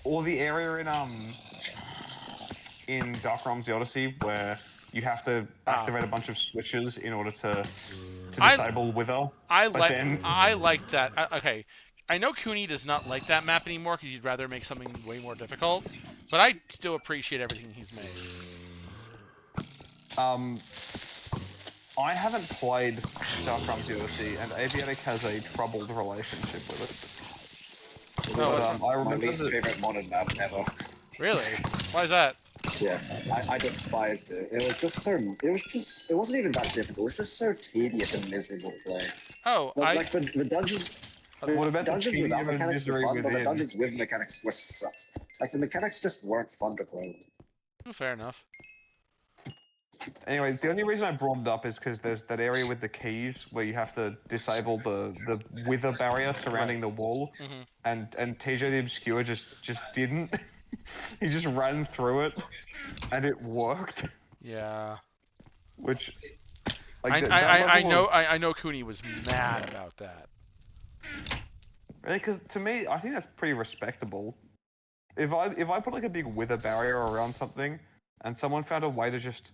Or the area in Dark Realms: The Odyssey where you have to activate a bunch of switches in order to disable Wither. I then- like that. Okay, I know Cooney does not like that map anymore because he'd rather make something way more difficult. But I still appreciate everything he's made. I haven't played Dark Realms: The Odyssey, and Aviatic has a troubled relationship with it. No, But, it's- I My remember least that favorite modern map ever. Really? Why is that? Yes, I despised it. It was just so. It wasn't even that difficult. It was just so tedious and miserable to play. Oh, Like the dungeons. What about the Dungeons tedium without and mechanics were misery fun, but the within? dungeons with mechanics were like the mechanics just weren't fun to play. fair enough. Anyway, the only reason I brought it up is because there's that area with the keys where you have to disable the wither barrier surrounding the wall, Mhm. and TJ the Obscure just didn't. He just ran through it, and it worked. Yeah. Which, I like, that I level know of, I know Cooney was mad about that. really, because to me, I think that's pretty respectable. If I put like a big wither barrier around something, and someone found a way to just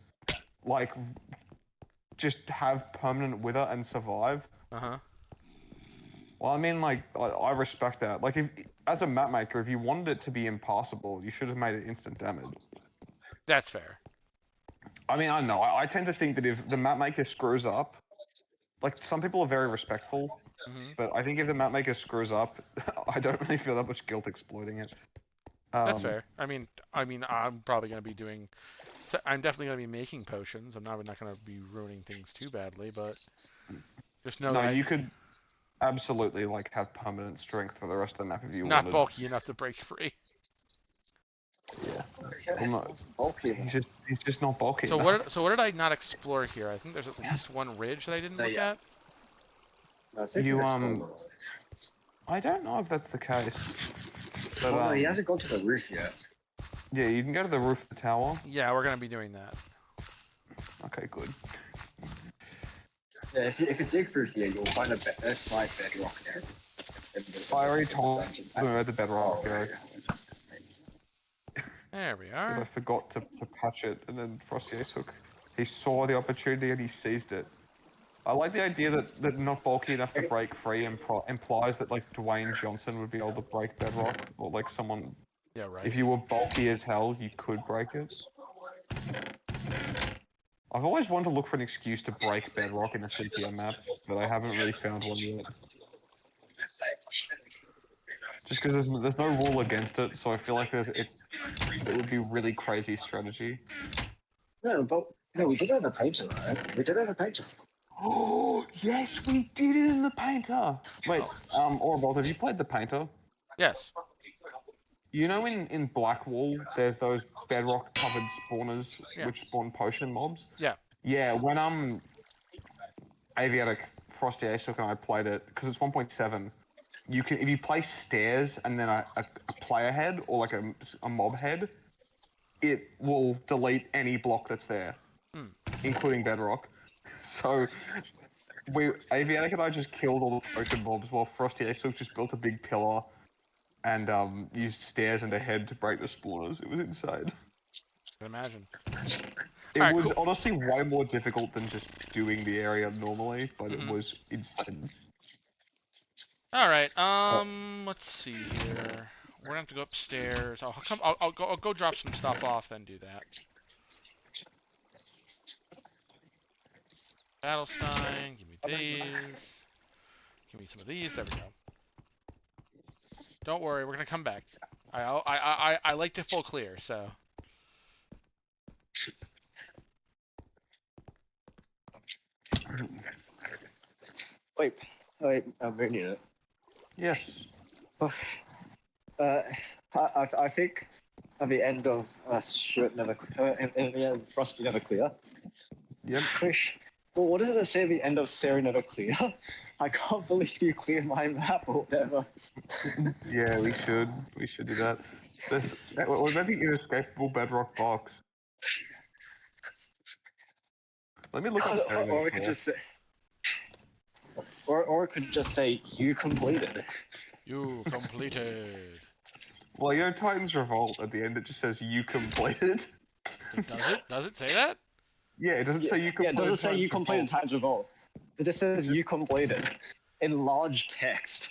have permanent wither and survive, Uh-huh. well, I mean, like, I respect that. Like, if as a map maker, if you wanted it to be impassable, you should have made it instant damage. That's fair. I mean, I don't know. I tend to think that if the map maker screws up, like, some people are very respectful, Mhm. but I think if the map maker screws up, I don't really feel that much guilt exploiting it. That's fair. I mean I'm probably going to be doing I'm definitely going to be making potions. I'm not going to be ruining things too badly, but just know No, that you could absolutely, like, have permanent strength for the rest of the map if you not wanted. bulky enough to break free. Yeah. Okay. Well, no, Bulky. he's just not bulky So enough. what did I not explore here? I think there's at least one ridge that I didn't look Yeah. at. I think You, it's still- I don't know if that's the case. But, Oh no, he hasn't gone to the roof yet. yeah, you can go to the roof of the tower. Yeah, we're going to be doing that. Okay, good. Yeah, if you dig through here, you'll find a slight bedrock there. I already told them about the bedrock Oh, area. There we Because I are. forgot to patch it, and then Frosty Ace Hook, he saw the opportunity and he seized it. I like the idea that not bulky enough to break free implies that, like, Dwayne Johnson would be able to break bedrock, or like someone. Yeah, right. If you were bulky as hell, you could break it. I've always wanted to look for an excuse to break bedrock in a CPM map, but I haven't really found one yet. Just because there's no rule against it, so I feel like it would be really crazy strategy. No, we did have a painter, right? We did have a painter. Oh yes, we did it in the painter. Wait, Orbold, have you played the painter? Yes. You know, in Blackwall, there's those bedrock-covered spawners Yeah. which spawn potion mobs. Yeah. Yeah, when Aviatic, Frosty Acehook and I played it because it's 1.7. You can, if you place stairs and then a player head or like a mob head, it will delete any block that's there, including bedrock. So Aviatic and I just killed all the potion mobs while Frosty Acehook just built a big pillar and used stairs and a head to break the spawners. It was insane. I can imagine. It Alright, was cool. honestly way more difficult than just doing the area normally, but it Mhm. was insane. All right. Let's see here. We're gonna have to go upstairs. I'll go drop some stuff off, then do that. Battlestein, give me these. Give me some of these. There we go. Don't worry, we're gonna come back. I like to full clear, so. Wait, I'm reading it. Yes. I think at the end of Shit Never in the end of Frosty Never Clear. Yep. Krish, well, what does it say at the end of Sari Never Clear? I can't believe you cleared my map or whatever. Yeah, we should. We should do that. What about the inescapable bedrock box? Let me look up. Or it could just say, or it could just say you completed. You completed. Well, you know, Titan's Revolt at the end, it just says you completed. Does it? Does it say that? Yeah, it doesn't say you completed. Yeah, it doesn't say you Titan's completed Revolt. Times Revolt. It just says you completed in large text.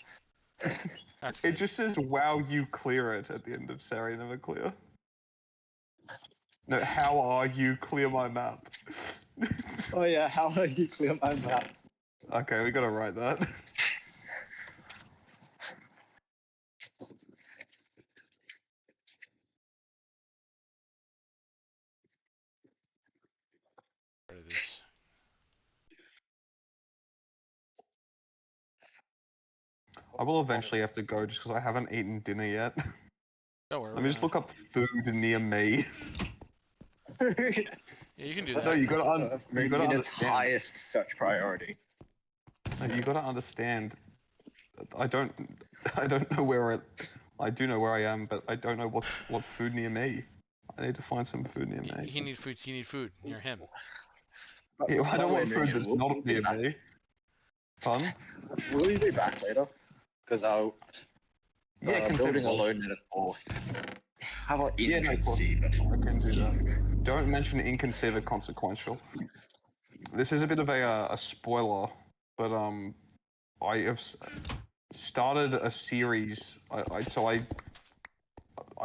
That's It good. just says wow, you clear it at the end of Sari Never Clear. No, how are you clear my map? Oh yeah, how are you clear my map? Okay, we gotta write that. I will eventually have to go just because I haven't eaten dinner yet. Don't worry. Let me just look up food near me. Yeah, you can do No, that. you gotta Unit's understand. highest search priority. You gotta understand. I don't know where I do know where I am, but I don't know what food near me. I need to find some food near me. He needs food. He needs food near him. Yeah, I don't want Nowhere food near that's you. not near me. Fun? Will you be back later? Because I'll Yeah, building conceivable. alone in it all. How about Yeah, no problem. inconceivable? I can do that. Don't mention inconceivable consequential. This is a bit of a spoiler, but I have started a series. I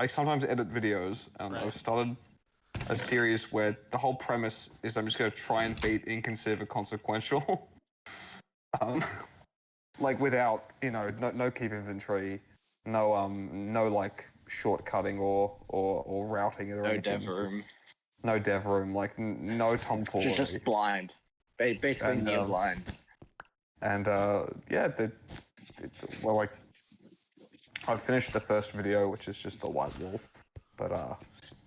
sometimes edit videos, and Right. I've started a series where the whole premise is I'm just going to try and beat inconceivable consequential. Like without, no keep inventory, no like shortcutting or routing it or No anything. dev room. No dev room, like no tomfoolery. Just blind. Basically And, near blind. And yeah, well, like I've finished the first video, which is just the white wall, but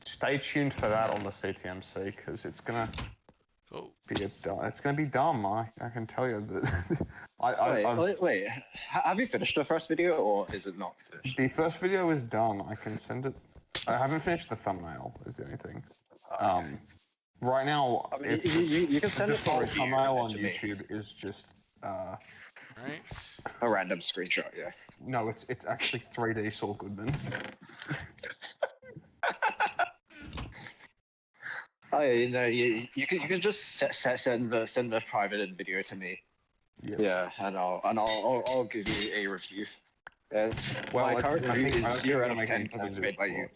stay tuned for that on the CTMC because it's gonna Cool. it's gonna be dumb. I can tell you that. Wait. Have you finished the first video, or is it not finished? The first video is done. I can send it. I haven't finished the thumbnail. Is the only thing. Right now, I mean, it's you can send the it for default review thumbnail on to me. YouTube is just Right. A random screenshot, yeah. no, it's actually 3D Saul Goodman. Oh, yeah, you can just send the private video to me. Yep. Yeah, and I'll give you a review. Yes. Well, My I current think- review I don't is think 0 we're out gonna of make 10 any because it's changes made by for you. it.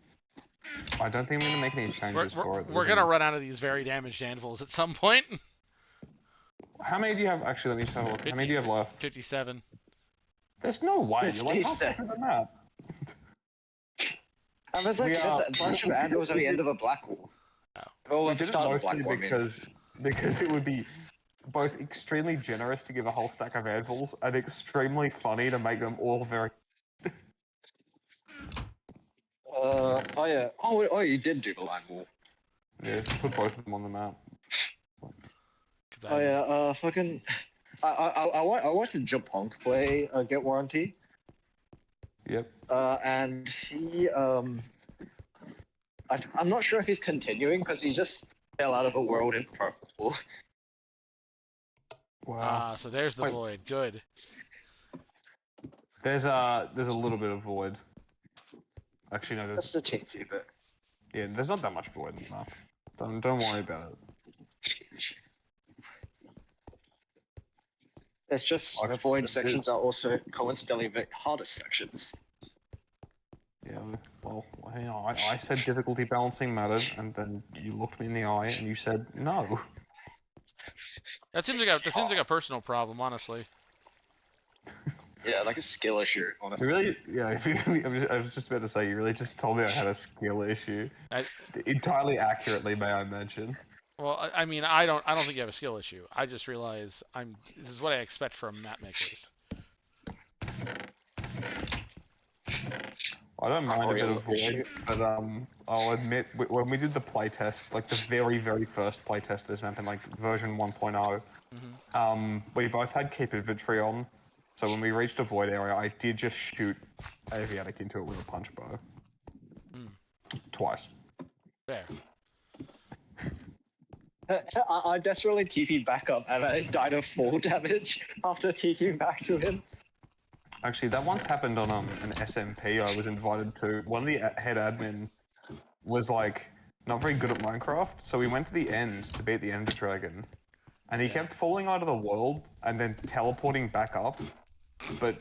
I don't think we're gonna make any changes for it. We're gonna run out of these very damaged anvils at some point. How many do you have? Actually, let me just have a look. How many do you have left? 57. There's no way. You're like halfway 57. through the map. And there's like We there's are- a bunch of anvils at the end of a black wall. Oh. Oh, We at the did it start of a mostly black wall. I mean. because it would be both extremely generous to give a whole stack of anvils and extremely funny to make them all very. Oh yeah. Oh, you did do the line wall. Yeah, put both of them on the map. 'Cause Oh yeah. Fucking. I watched Japunk play Get Warranty. Yep. And he I'm not sure if he's continuing because he just fell out of a world in purple. Wow. So there's the Wait. void. Good. There's a little bit of void. Actually, no. That's the teensy bit. Yeah. There's not that much void in the map. Don't worry about it. It's just the void sections are also coincidentally the hardest sections. Yeah. Well, I said difficulty balancing mattered, and then you looked me in the eye and you said no. That seems like a personal problem, honestly. Yeah, like a skill issue, You honestly. really, yeah. I was just about to say, you really just told me I had a skill issue. I- Entirely accurately, may I mention. Well, I mean, I don't think you have a skill issue. I just realize this is what I expect from map makers. I don't mind a bit Real of void, issue. but I'll admit when we did the playtest, like the very first playtest of this map in like version 1.0, we both had keep inventory on. So when we reached a void area, I did just shoot Aviatic into it with a punch bow. Twice. There. I desperately TP'd back up and I died of fall damage after TP'ing back to him. Actually, that once happened on an SMP I was invited to. One of the head admin was like not very good at Minecraft, so we went to the end to beat the Ender Dragon, and he kept falling out of the world and then teleporting back up, but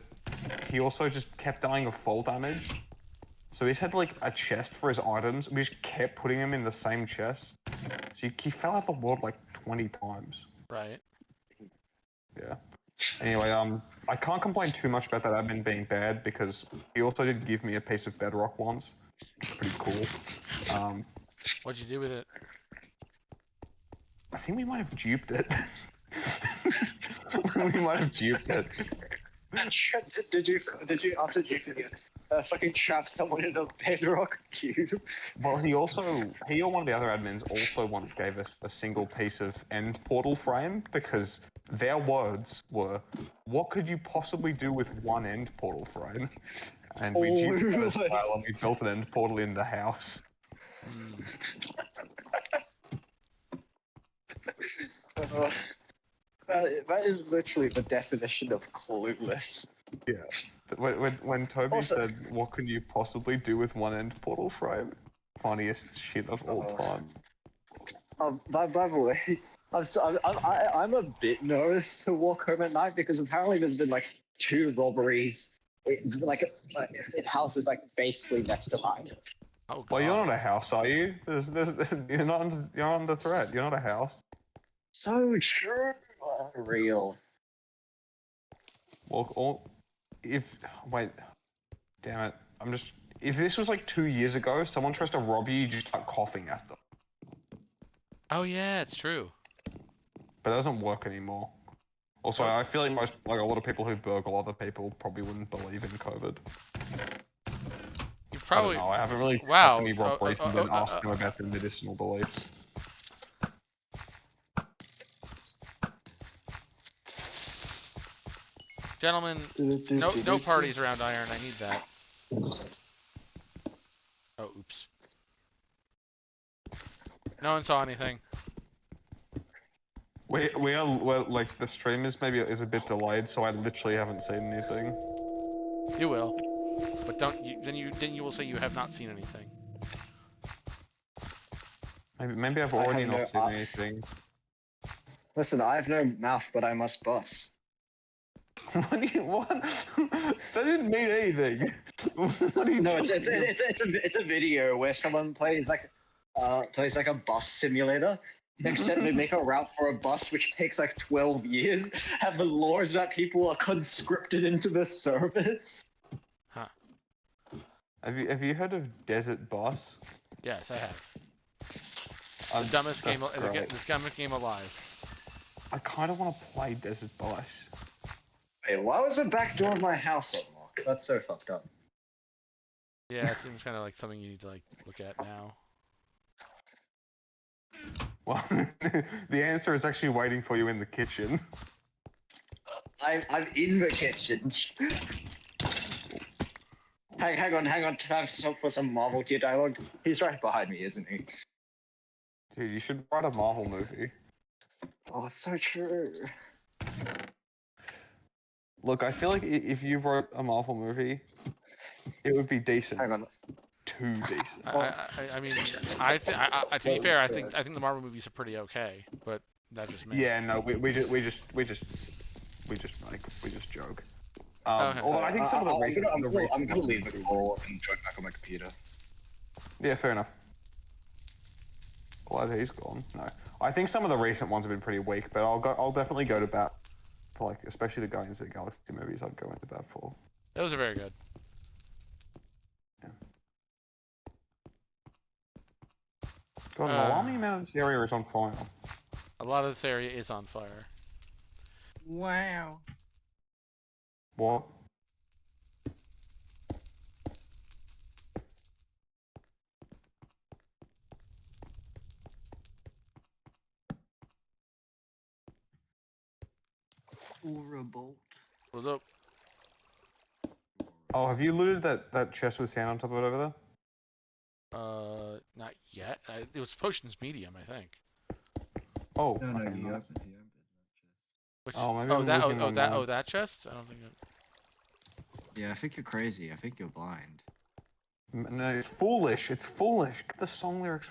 he also just kept dying of fall damage. So he's had like a chest for his items, and we just kept putting him in the same chest. So he fell out of the world like 20 times. Right. Yeah. Anyway, I can't complain too much about that admin being bad because he also did give me a piece of bedrock once. Pretty cool. What'd you do with it? I think we might have duped it. We might have duped it. Did you after you fucking trap someone in a bedrock cube? Well, he or one of the other admins also once gave us a single piece of end portal frame because their words were, "What could you possibly do with one end portal frame?" And we used that as well, and we built an end portal in the house. Hmm. That is literally the definition of clueless. Yeah. When Toby Also- said, "What can you possibly do with one end portal frame?" Funniest shit of all time. By the way, I'm a bit nervous to walk home at night because apparently there's been like 2 robberies, in houses like basically next to mine. Oh god. Well, you're not a house, are you? You're not. You're under threat. You're not a house. So true. Real. Well, wait, damn it. If this was like 2 years ago, someone tries to rob you, you just start coughing at them. Oh yeah, it's true. But it doesn't work anymore. Also, What? I feel like a lot of people who burgle other people probably wouldn't believe in COVID. You I probably. don't know. I haven't really Wow. talked to any Rob recently and asked him about their medicinal beliefs. Gentlemen, no parties around Iron. I need that. Oh, oops. No one saw anything. We're like the stream is a bit delayed, so I literally haven't seen anything. You will, but then you will say you have not seen anything. Maybe I've I already have not no- seen anything. Listen, I have no mouth, but I must bust. What? That didn't mean anything. What are you No, talking about? it's a video where someone plays like a bus simulator. Except they make a route for a bus which takes like 12 years. Have the laws that people are conscripted into the service. Huh. Have you heard of Desert Bus? Yes, I have. The Dumbest game alive. I kind of want to play Desert Bus. Wait, why was the back door of my house unlocked? That's so fucked up. Yeah, it seems kind of like something you need to like look at now. Well, the answer is actually waiting for you in the kitchen. I'm in the kitchen. Hang on. Time for some Marvel gear dialogue. He's right behind me, isn't he? Dude, you should write a Marvel movie. Oh, it's so true. Look, I feel like if you wrote a Marvel movie, it would be decent. Hang on. Too decent. I mean, to be fair, I think the Marvel movies are pretty okay, but that's just me. Yeah, no, we just joke. Okay. Although I think some of the recent, I'm gonna leave the call and join back on my computer. yeah, fair enough. Glad he's gone. No, I think some of the recent ones have been pretty weak, but I'll definitely go to bat for like, especially the Guardians of the Galaxy movies. I'd go into bat for. Those are very good. God, the alarming amount of this area is on fire. A lot of this area is on fire. Wow. What? Horrible. What's up? Oh, have you looted that chest with sand on top of it over there? Not yet. It was potions medium, I think. Oh, No, okay, he nice. opened. Which, Oh, maybe I'm losing my mind. that chest? I don't think. Yeah, I think you're crazy. I think you're blind. No, it's foolish. It's foolish. Get the song lyrics.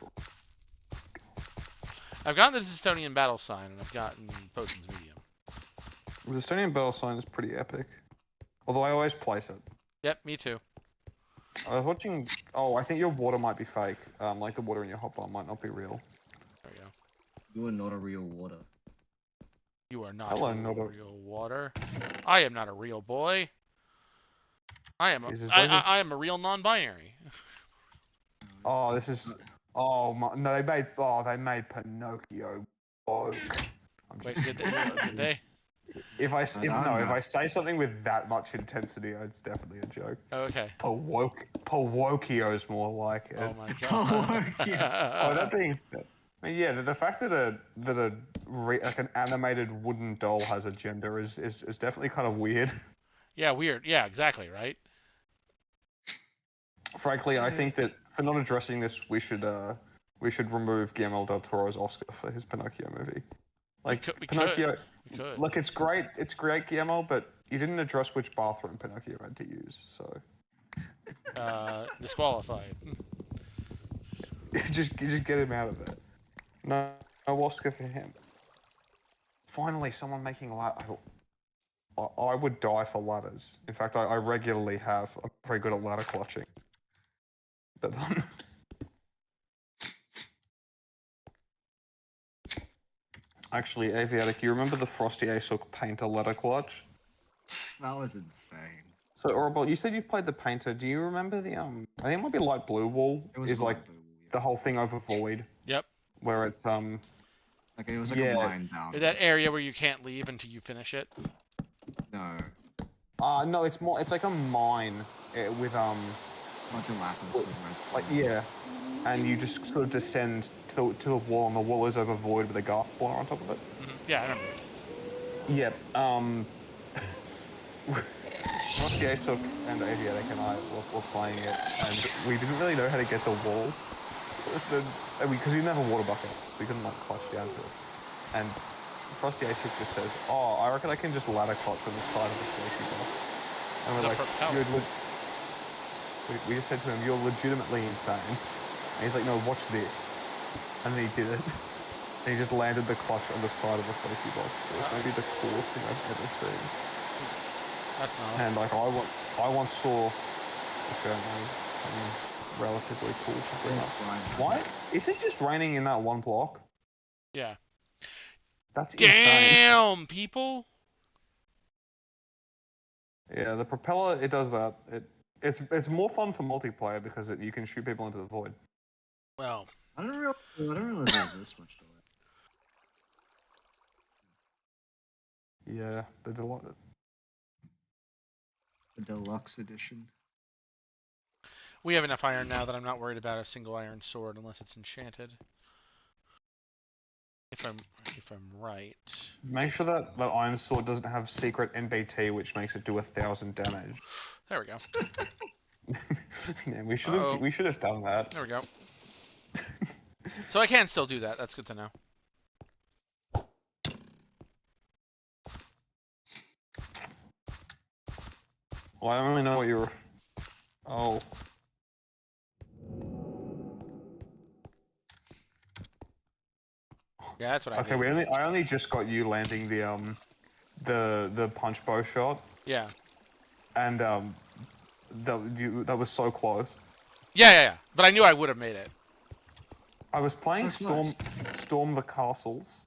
I've gotten the Estonian battle sign, and I've gotten potions medium. The Estonian Bell sign is pretty epic. Although I always place it. Yep, me too. I was watching. Oh, I think your water might be fake. Like the water in your hotbar might not be real. There we go. You are not a real water. You are not Hello, a not a- real water. I am not a real boy. I am Is this like a- I am a real non-binary. Oh, this is. Oh my! No, they made Pinocchio woke. Wait, did they? If I I don't know. if I say something with that much intensity, it's definitely a joke. Okay. Powokio's more like it. Oh my god. Oh, that being said, I mean, yeah, the fact that like an animated wooden doll has a gender is definitely kind of weird. Yeah, weird. Yeah, exactly, right? Frankly, I think that for not addressing this, we should remove Guillermo del Toro's Oscar for his Pinocchio movie. Like we Pinocchio, could. look, it's great, Guillermo, but you didn't address which bathroom Pinocchio had to use, so Disqualified. just get him out of there. No Oscar for him. Finally, someone making I would die for ladders. In fact, I regularly have. I'm very good at ladder clutching. But actually, Aviatic, you remember the Frosty Aesop Painter ladder clutch? That was insane. So, Orable, you said you've played the Painter. Do you remember the I think it might be Light Blue Wall. It was Is like Light Blue, yeah. the whole thing over Void, Yep. where it's Like it was like yeah. a mine down. That area where you can't leave until you finish it. No. No, it's like a mine with Bunch of lapis and redstone. like yeah, and you just sort of descend to the wall, and the wall is over Void with a garp spawner on top of it. Yeah, I remember. Yep. Frosty Aesop and Aviatic and I were playing it, and we didn't really know how to get the wall. Because we didn't have a water bucket, so we couldn't like clutch down to it. And Frosty Aesop just says, "Oh, I reckon I can just ladder clutch from the side of the fleecy box." And we're The like, propeller. we just said to him, "You're legitimately insane." And he's like, "No, watch this." And then he did it. And he just landed the clutch on the side of the fleecy box. It was maybe the coolest thing I've ever seen. That's nice. And like I once saw something relatively cool to bring up. Why is it just raining in that one block? Yeah. That's insane. Damn, people. Yeah, the propeller it does that. It's more fun for multiplayer because you can shoot people into the void. Well, I don't really there's this much to it. Yeah, there's a lot. The deluxe edition. we have enough iron now that I'm not worried about a single iron sword unless it's enchanted. If I'm right. Make sure that iron sword doesn't have secret NBT, which makes it do 1,000 damage. There we go. Man, we should Uh-oh. have done that. There we go. So I can still do that. That's good to know. Well, I don't really know what you're. Oh. Yeah, that's what I Okay, did. I only just got you landing the punch bow shot, Yeah. and that was so close. Yeah. But I knew I would have made it. I was playing So close. Storm the Castles.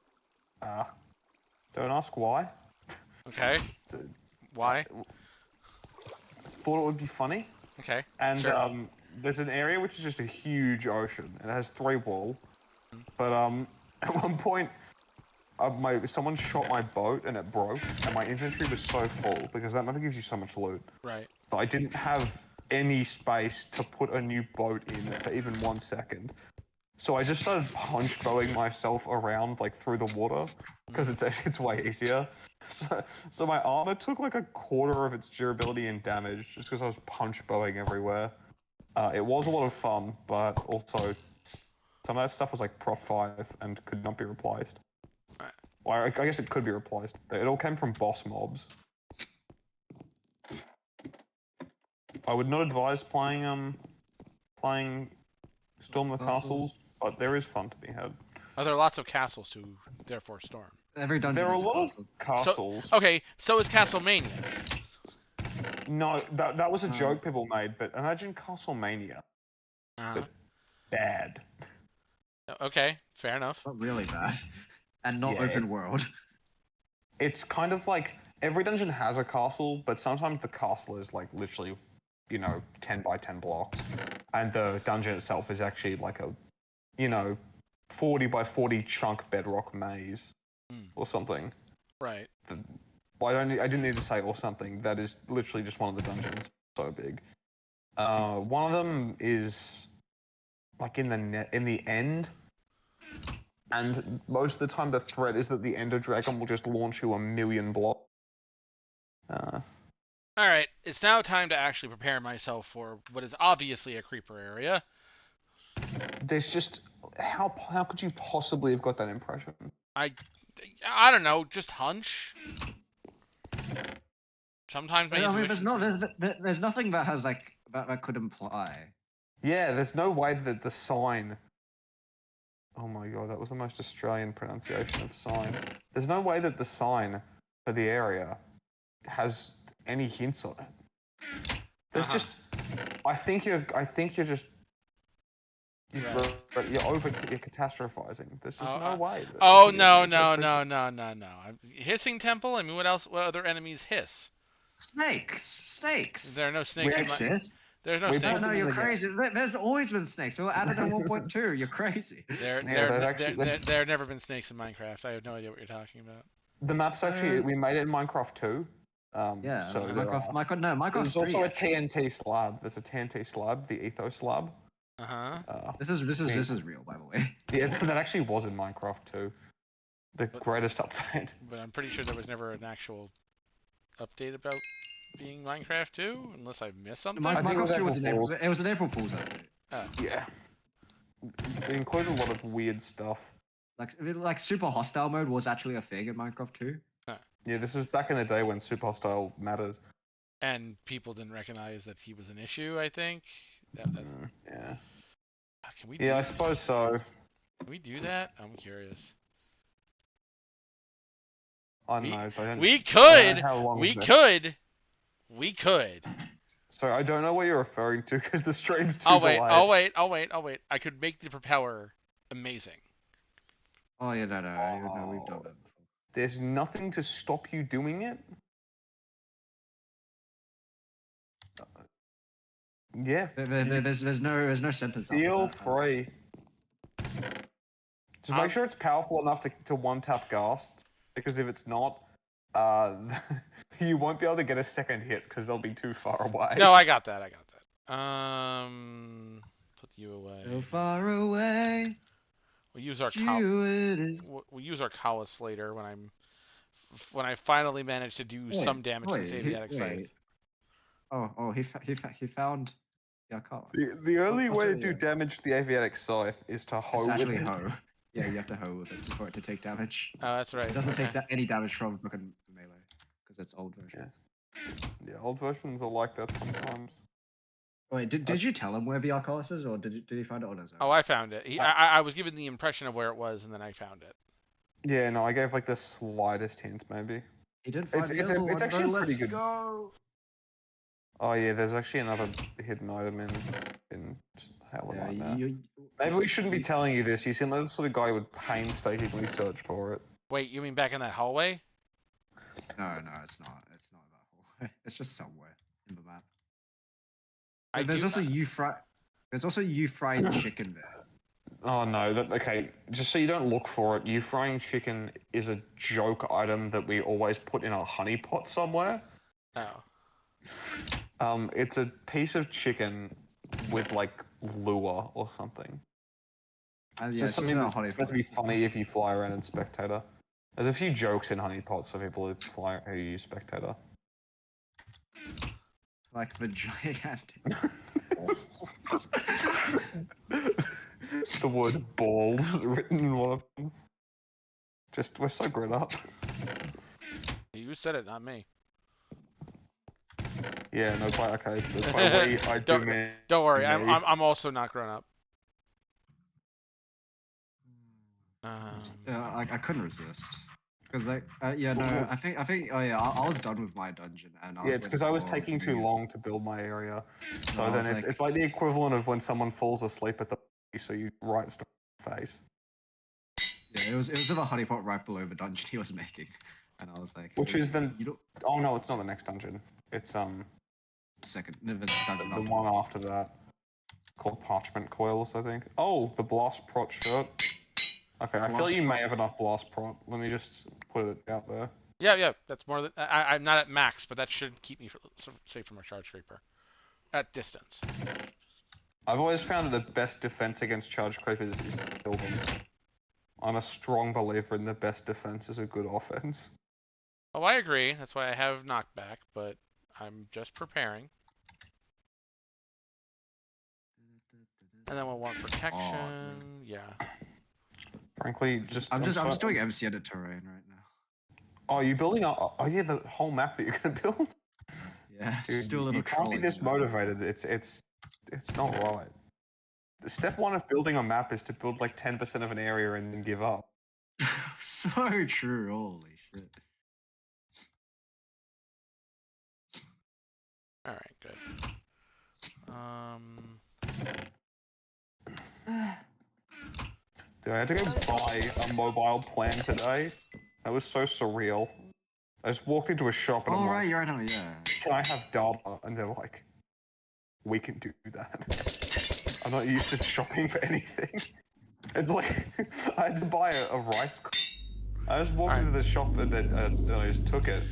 Don't ask why. Okay. Why? Thought it would be funny. Okay. And Sure. there's an area which is just a huge ocean. It has 3 walls. But at one point, someone shot my boat and it broke, and my inventory was so full because that map gives you so much loot. Right. But I didn't have any space to put a new boat in for even 1 second. So I just started punch bowing myself around like through the water because it's way easier. So my armor took like a quarter of its durability and damage just because I was punch bowing everywhere. It was a lot of fun, but also some of that stuff was like Prop 5 and could not be replaced. Right. Well, I guess it could be replaced. It all came from boss mobs. I would not advise playing Storm the Castles, but there is fun to be had. Are there lots of castles to therefore storm? Every dungeon There are a is lot of castle. castles. Okay, so is Castlemania. No, that was a joke people made, but imagine Castlemania. Uh-huh. Bad. Okay, fair enough. Not really bad. And not Yeah, open world. It's kind of like every dungeon has a castle, but sometimes the castle is like literally, 10 by 10 blocks. And the dungeon itself is actually like a, 40 by 40 chunk bedrock maze or something. Right. Well, I didn't need to say or something. That is literally just one of the dungeons. So big. One of them is like in the end, and most of the time the threat is that the Ender Dragon will just launch you a million blocks. All right, it's now time to actually prepare myself for what is obviously a creeper area. There's just how could you possibly have got that impression? I don't know, just hunch. Sometimes my I mean, intuition. there's nothing that has like that could imply. Yeah, there's no way that the sign. Oh my god, that was the most Australian pronunciation of sign. There's no way that the sign for the area has any hints on it. There's just. I think you're just. You're catastrophizing. There's just no way. Oh no. Hissing temple. I mean, what else? What other enemies hiss? Snakes. There are no snakes. Exist. There's no We snakes. No, basically you're get- crazy. There's always been snakes. We were added in 1.2. You're crazy. There have never been snakes in Minecraft. I have no idea what you're talking about. The map's actually we made it in Minecraft 2. Yeah, So there are. Minecraft There's 3. also a actually. TNT slab. There's a TNT slab, the Ethos slab. This is real, by the way. Yeah, that actually was in Minecraft 2. The But- greatest update. But I'm pretty sure there was never an actual update about being Minecraft 2, unless I missed something. I think it was Minecraft 2 was April it was an April Fool's update. Yeah. It included a lot of weird stuff. Like super hostile mode was actually a thing in Minecraft 2. Yeah, this was back in the day when Super Hostile mattered. And people didn't recognize that he was an issue. I think. Yeah. Can we? Yeah, I suppose so. Can we do that? I'm curious. I don't know. They don't- We I don't could. know how long We this- could. We could. Sorry, I don't know what you're referring to because the stream's too I'll wait. delayed. I'll wait. I could make the propeller amazing. Oh yeah, no, we've done that before. There's nothing to stop you doing it. Yeah, There's no sentence. after feel that. free. Just make sure it's powerful enough to one-tap Ghast, because if it's not, you won't be able to get a second hit because they'll be too far away. No, I got that. Put you away. So far away. We'll use our You it is. we'll use our Callus later when I finally manage to do some damage to the Aviatic Scythe. Oh, he found Yakala. The only way to Also, do yeah. damage to the Aviatic Scythe is to hoe It's with actually it. hoe. Yeah, you have to hoe with it for it to take damage. Oh, that's right. It doesn't take Okay. any damage from fucking melee because it's old version. Yeah, old versions are like that sometimes. Wait, did you tell him where Viarcalis is, or did he find it on his own? Oh, I found it. I was given the impression of where it was, and then I found it. Yeah, no, I gave like the slightest hint, maybe. He did find It's- the it's other a- it's one, actually bro. a pretty Let's good- go. Oh yeah, there's actually another hidden item in Halo Yeah, right now. you, Maybe we shouldn't be telling you this. You seem like the sort of guy who would painstakingly search for it. Wait, you mean back in that hallway? No, it's not. It's not that hole. It's just somewhere in the map. I There's do- also There's also you fried chicken there. Oh no, okay, just so you don't look for it, you frying chicken is a joke item that we always put in a honey pot somewhere. Oh. It's a piece of chicken with like lure or something. And It's yeah, just it's something just that's honey supposed to be funny if you fly around in Spectator. There's a few jokes in honey pots for people who use Spectator. like the gigantic. The word balls is written in one of them. Just, we're so grown up. You said it, not me. Yeah, no, okay. By we, I do mean. Don't worry, Me. I'm also not grown up. Yeah, I couldn't resist. Because like, yeah, no, I think, oh yeah, I was done with my dungeon, and Yeah, it's because I was waiting for taking too you. long to build my area. So I then was it's like the equivalent of when someone falls asleep at the so you right stuff in the face. Yeah, it was in a honeypot right below the dungeon he was making, and I was like, Which "Hey, is then- you don't Oh no, it's not the next dungeon. It's second, no, the the dungeon after. one after that. Called Parchment Coils, I think. Oh, the Blast Prot shirt. Okay, I feel Blast like you may Prot. have enough Blast Prot. Let me just put it out there. Yeah, that's more than I'm not at max, but that should keep me safe from a charge creeper at distance. I've always found that the best defense against charge creepers is to kill them. I'm a strong believer in the best defense is a good offense. Oh, I agree. That's why I have knockback, but I'm just preparing. And then we'll want protection. Yeah. Frankly, just I'm just so- doing MC edit terrain right now. Oh, you building a? Oh yeah, the whole map that you're gonna build. Yeah, Dude, just do a little you can't be trolling. this motivated. It's not right. The step one of building a map is to build like 10% of an area and then give up. So true. Holy shit. All right, good. Dude, I had to go buy a mobile plan today. That was so surreal. I just walked into a shop and Oh I'm right, like, you're right. Yeah. "Can I have data?" And they're like, "We can do that." I'm not used to shopping for anything. It's like I had to buy a rice. I just walked into the shop and then I just took it.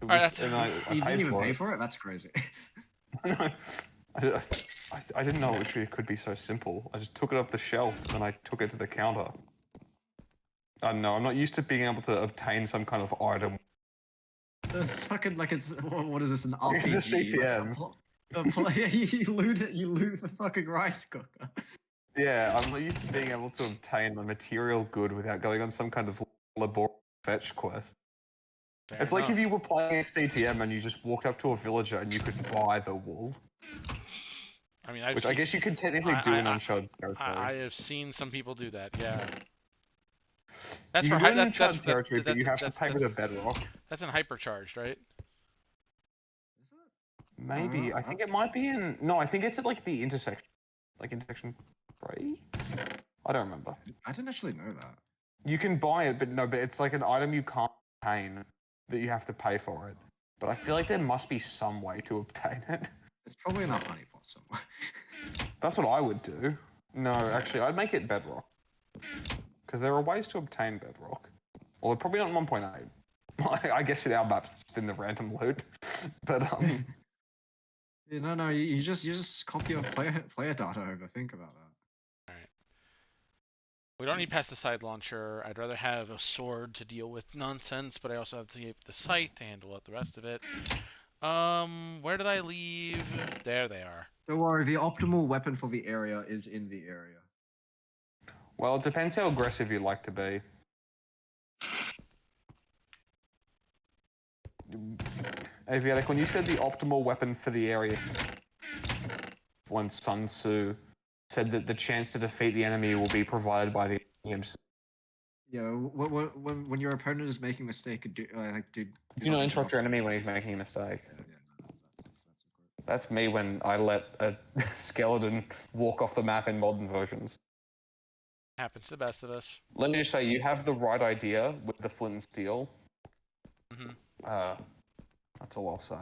Alright, And I You paid didn't even for pay it. for it? That's crazy. No, I didn't know it could be so simple. I just took it off the shelf and I took it to the counter. I don't know. I'm not used to being able to obtain some kind of item. It's fucking like it's what is this, an RPG? It's a CTM. You loot the fucking rice cooker. Yeah, I'm not used to being able to obtain a material good without going on some kind of laborious fetch quest. fair It's like enough. if you were playing a CTM and you just walked up to a villager and you could buy the wool, I mean, I've which seen, I guess you could technically do in Uncharted I territory. have seen some people do that. Yeah. That's You for can do it in that's Uncharted territory, but you have to that's pay with a bedrock. that's in hypercharged, right? Maybe. I think it might be in. No, I think it's at like the intersection. Like intersection 3? I don't remember. I didn't actually know that. You can buy it, but no, but it's like an item you can't obtain that you have to pay for it. But I feel like there must be some way to obtain it. It's probably in a honeypot somewhere. That's what I would do. No, actually, I'd make it bedrock. Because there are ways to obtain bedrock. Well, probably not in 1.8. I guess in our maps it's been the random loot. But Yeah, no, you just copy your player data over. Think about that. We don't need pesticide launcher. I'd rather have a sword to deal with nonsense, but I also have to get the sight to handle out the rest of it. Where did I leave? There they are. Don't worry, the optimal weapon for the area is in the area. well, it depends how aggressive you like to be. Aviatic, when you said the optimal weapon for the area, when Sun Tzu said that the chance to defeat the enemy will be provided by the EMC. Yeah, when your opponent is making a mistake, do Do not interrupt your enemy when he's making a mistake. That's me when I let a skeleton walk off the map in modern versions. Happens to the best of us. Let me just say, you have the right idea with the flint and steel. That's all I'll say.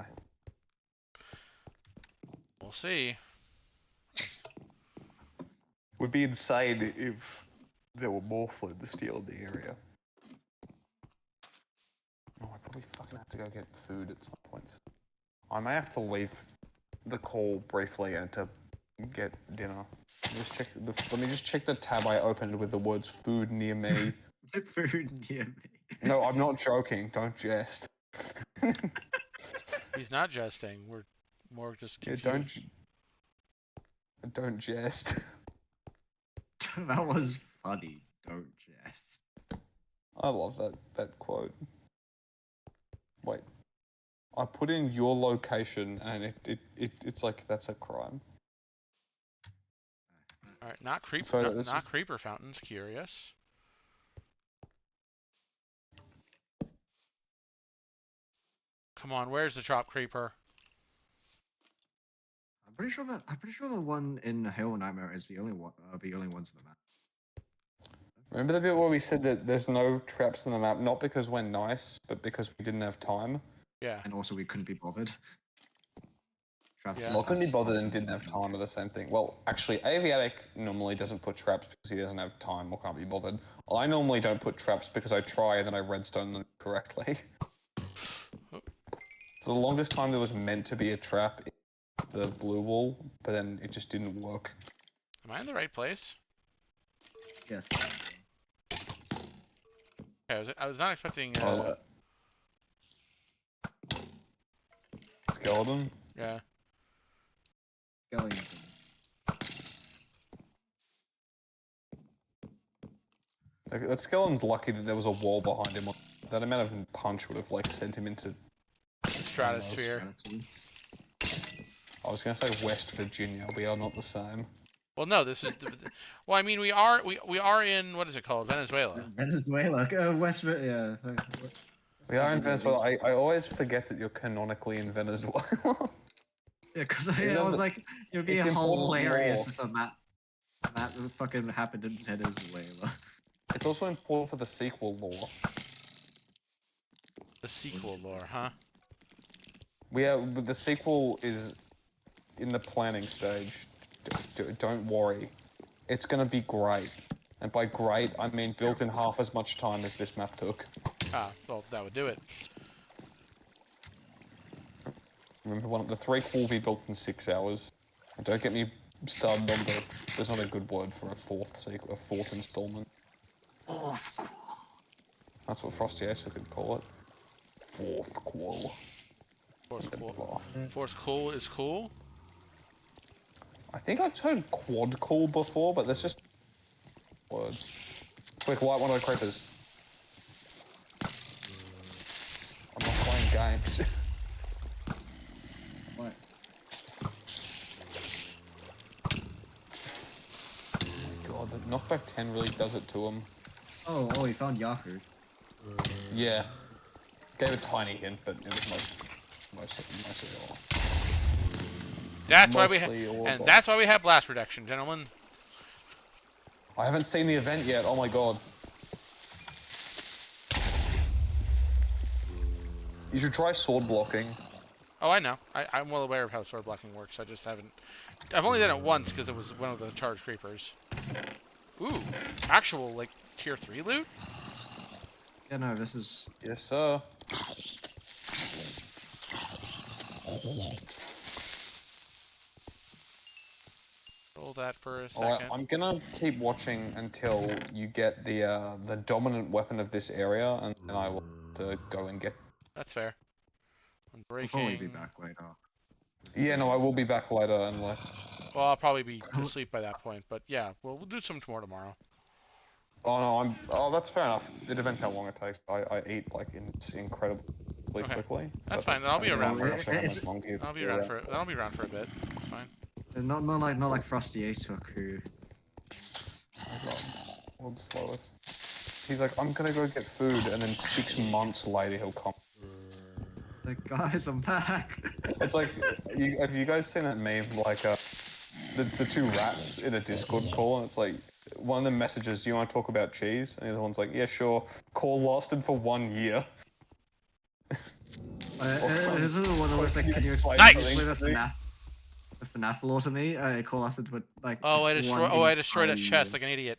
We'll see. Would be insane if there were more flint and steel in the area. Oh, I probably fucking have to go get food at some point. I may have to leave the call briefly and to get dinner. Let me just check the tab I opened with the words "food near me." Food near me. No, I'm not joking. Don't jest. He's not jesting. We're more just Yeah, confused. don't jest. That was funny. Don't jest. I love that quote. Wait, I put in your location and it's like that's a crime. All right, not creeper, So not, this not is- creeper fountains. Curious. Come on, where's the drop creeper? I'm pretty sure the one in Halo Nightmare is the only one. The only ones in the map. Remember the bit where we said that there's no traps on the map, not because we're nice, but because we didn't have time? Yeah. And also we couldn't be bothered. Travis Yeah. Well, couldn't be has bothered often and didn't have been time are the same thing. Well, actually, Aviatic normally doesn't put traps because he doesn't have time or can't be bothered. I normally don't put traps because I try and then I redstone them correctly. For the longest time, there was meant to be a trap in the blue wall, but then it just didn't work. Am I in the right place? Yes. Okay, I was not expecting. Skeleton. Yeah. Skeleton. Like, that skeleton's lucky that there was a wall behind him. That amount of punch would have like sent him into. Stratosphere. I was gonna say West Virginia. We are not the same. Well, no, this is well, I mean, we are in what is it called? Venezuela. Venezuela. Yeah. We are in Venezuela. I always forget that you're canonically in Venezuela. Yeah, because I was like, it would be it's important hilarious lore. if a map fucking happened in Venezuela. It's also important for the sequel lore. The sequel lore, huh? The sequel is in the planning stage. Don't worry, it's gonna be great. And by great, I mean built in half as much time as this map took. Ah, well, that would do it. Remember, the 3 will be built in 6 hours. And don't get me started on there's not a good word for a fourth installment. That's what Frosty Acer could call it. Fourth qual. Force cool. Force cool is cool. I think I've heard quad cool before, but that's just word. Quick, light one of the creepers. I'm not playing games. What? God, the knockback 10 really does it to him. Oh, we found Yahoo. Yeah. Gave a tiny hint, but it was mostly all. That's why that's why we have blast protection, gentlemen. I haven't seen the event yet. Oh my god. You should try sword blocking. Oh, I know. I'm well aware of how sword blocking works. I just haven't. I've only done it once because it was one of the charged creepers. Ooh, actual like tier 3 loot. Yeah, no, this is. Yes, sir. Hold that for a Alright, second. I'm gonna keep watching until you get the dominant weapon of this area, and then I will go and get. That's fair. I'm I'll breaking. probably be back later. Yeah, no, I will be back later and like. Well, I'll probably be asleep by that point, but yeah, we'll do some more tomorrow. Oh no, Oh, that's fair enough. It depends how long it takes. I eat like incredibly quickly. That's but fine. I'll be around I'm for not sure how much longer you- I'll be around for a bit. It's fine. Not like Frosty Ace Hook who. Oh god, world's slowest. He's like, I'm gonna go get food, and then 6 months later he'll come. Like, guys, I'm back. It's like, have you guys seen that meme? Like, the 2 rats in a Discord call, and it's like, one of the messages, do you want to talk about cheese? And the other one's like, yeah, sure. Call lasted for 1 year. This is the one that was like, can you explain Nice! the FNAF lore to me? Call us into like. Oh, I destroyed a entire chest year. like an idiot.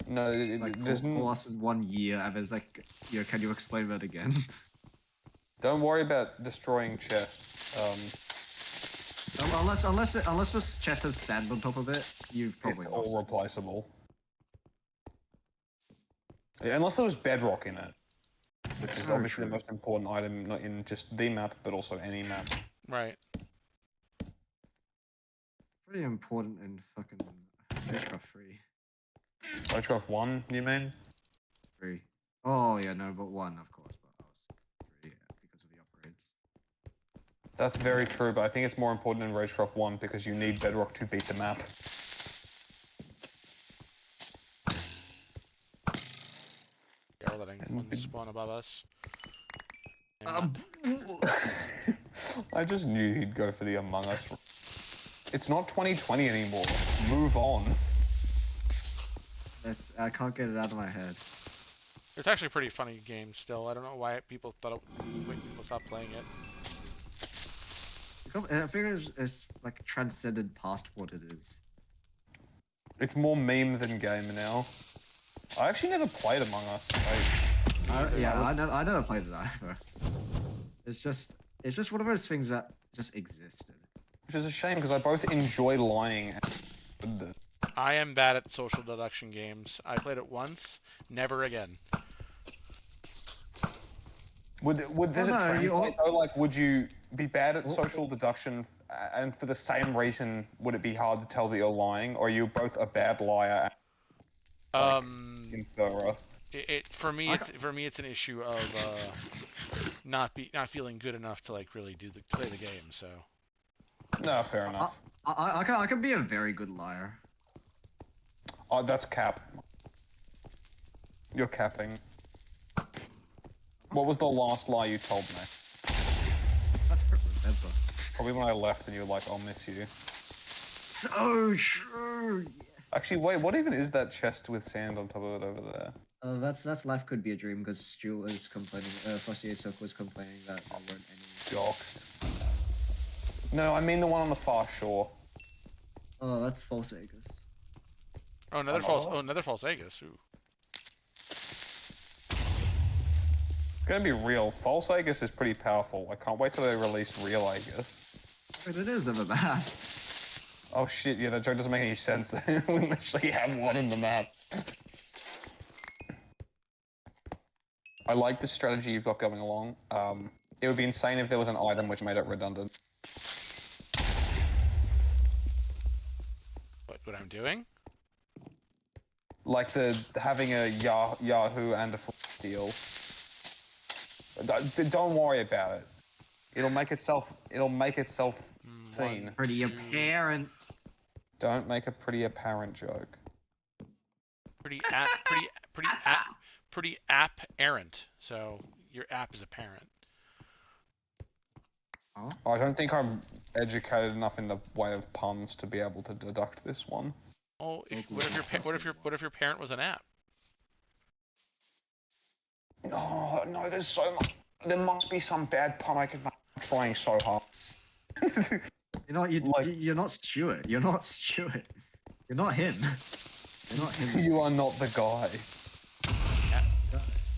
No, Like, there's call us in 1 year, and there's like, can you explain that again? Don't worry about destroying chests. Unless this chest has sand on top of it, you've It's probably all lost. replaceable. Yeah, unless there was bedrock in it, which is Very obviously the true. most important item, not in just the map, but also any map. Right. Pretty important in fucking Minecraft 3. Minecraft 1, you mean? 3. Oh yeah, no, but 1 of course, but I was 3 because of the upgrades. That's very true, but I think it's more important in Ragecraft 1 because you need bedrock to beat the map. Yeah, we're letting one spawn above us. I just knew he'd go for the Among Us. It's not 2020 anymore. Move on. I can't get it out of my head. It's actually a pretty funny game still. I don't know why people thought people stopped playing it. I figure it's like transcended past what it is. It's more meme than game now. I actually never played Among Us. I never played it either. It's just one of those things that just existed. Which is a shame because I both enjoy lying and good. I am bad at social deduction games. I played it once, never again. Does it no, translate though? Like, would you be bad at social deduction, and for the same reason, would it be hard to tell that you're lying, or are you both a bad liar and inferrer? For me it's an issue of not feeling good enough to like really play the game. So No, fair enough. I can be a very good liar. Oh, that's cap. You're capping. What was the last lie you told me? I don't remember. Probably when I left and you were like, I'll miss you. So true. Actually, wait, what even is that chest with sand on top of it over there? That's life could be a dream because Stu was complaining. Frosty Soak was complaining that there weren't any. Doxed. No, I mean the one on the far shore. Oh, that's false Aegis. oh another false Aegis. Ooh. Gonna be real. False Aegis is pretty powerful. I can't wait till they release real Aegis. But it is over that. Oh shit, yeah, that joke doesn't make any sense. We literally have one in the map. I like the strategy you've got going along. It would be insane if there was an item which made it redundant. What I'm doing? Like having a Yahoo and a full deal. Don't worry about it. It'll make itself seen. Pretty apparent. Don't make a pretty apparent joke. Pretty app errant. So your app is apparent. Oh. I don't think I'm educated enough in the way of puns to be able to deduct this one. Oh, what if your parent was an app? No, no, there's so much. There must be some bad pun I can make. I'm trying so hard. You're not Stuart. You're not Stuart. You're not him. You're not him. You are not the guy. Yeah.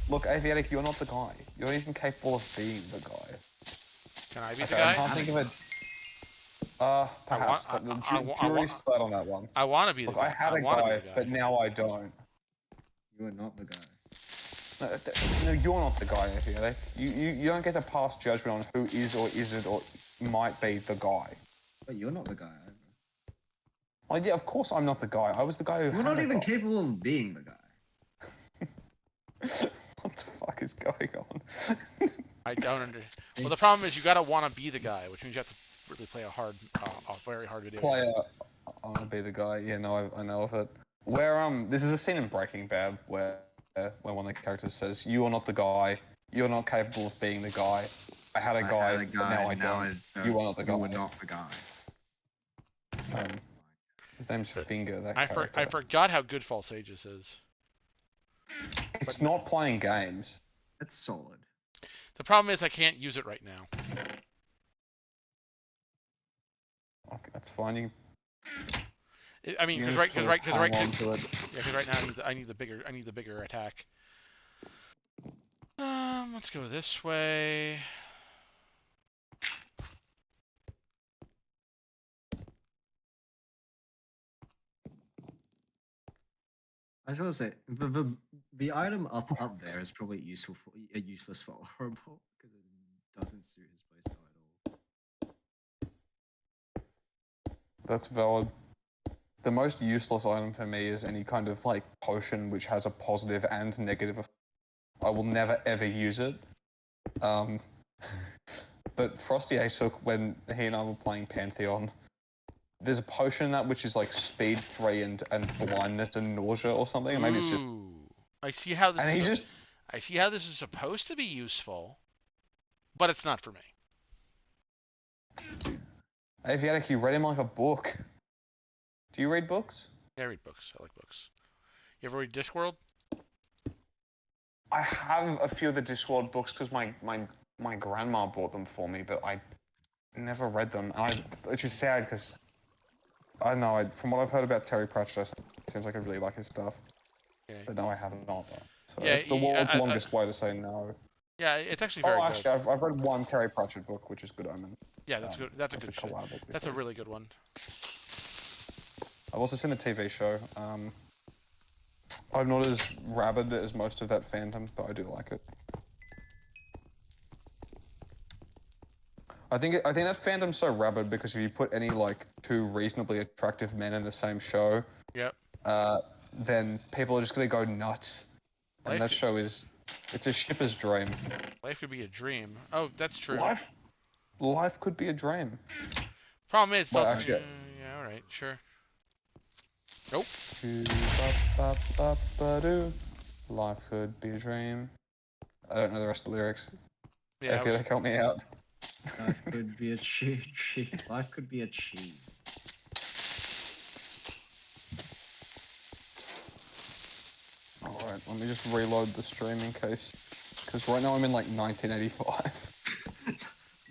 Look, Aviatic, you're not the guy. You're not even capable of being the guy. Can I be Okay, the I guy? can't think of it. Perhaps. Jury's still out on that one. I want to be the Look, guy. I had a guy, but now I don't. You are not the guy. No, you're not the guy, Aviatic. You don't get to pass judgment on who is or isn't or might be the guy. But you're not the guy either. Well, yeah, of course I'm not the guy. I was the guy who. You're not even capable of being the guy. What the fuck is going on? I don't understand. Well, the problem is you gotta want to be the guy, which means you have to really play a very hard video. I want to be the guy. Yeah, no, I know of it. Where this is a scene in Breaking Bad where one of the characters says, "You are not the guy. You're not capable of being the guy. I had a guy, but now I don't. You are not the guy." You are not the guy. His name's Finger. That I character. forgot how good False Aegis is. It's not playing games. That's solid. The problem is I can't use it right now. Okay, that's fine. I mean, because right now I need the bigger attack. Let's go this way. I was gonna say the item up there is probably useless for horrible because it doesn't suit his playstyle at all. That's valid. The most useless item for me is any kind of like potion which has a positive and negative effect. I will never ever use it. But Frosty Aesop, when he and I were playing Pantheon, there's a potion in that which is like speed 3 and blindness and nausea or something. Maybe it's just. I see how this. And he just. I see how this is supposed to be useful, but it's not for me. Dude, Aviatic, you read him like a book. Do you read books? Yeah, I read books. I like books. You ever read Discworld? I have a few of the Discworld books because my grandma bought them for me, but I never read them. Which is sad because I don't know. From what I've heard about Terry Pratchett, it seems like I really like his stuff. Okay. But no, I have not. So Yeah, it's the world's longest way to say no. yeah, it's actually Oh, very good. actually, I've read one Terry Pratchett book, which is Good Omen. Yeah, that's good. That's a good shit. collab, obviously. That's a really good one. I've also seen the TV show. I'm not as rabid as most of that fandom, but I do like it. I think that fandom's so rabid because if you put any like two reasonably attractive men in the same show, Yep. then people are just gonna go nuts. And Life that could, show it's a shipper's dream. life could be a dream. Oh, that's true. Life could be a dream. Problem is, it's Well, also actually, yeah. All right, sure. Nope. Life could be a dream. I don't know the rest of the lyrics. Yeah. If you like, help me out. Life could be a cheat. Life could be a cheat. Alright, let me just reload the stream in case. Because right now I'm in like 1985.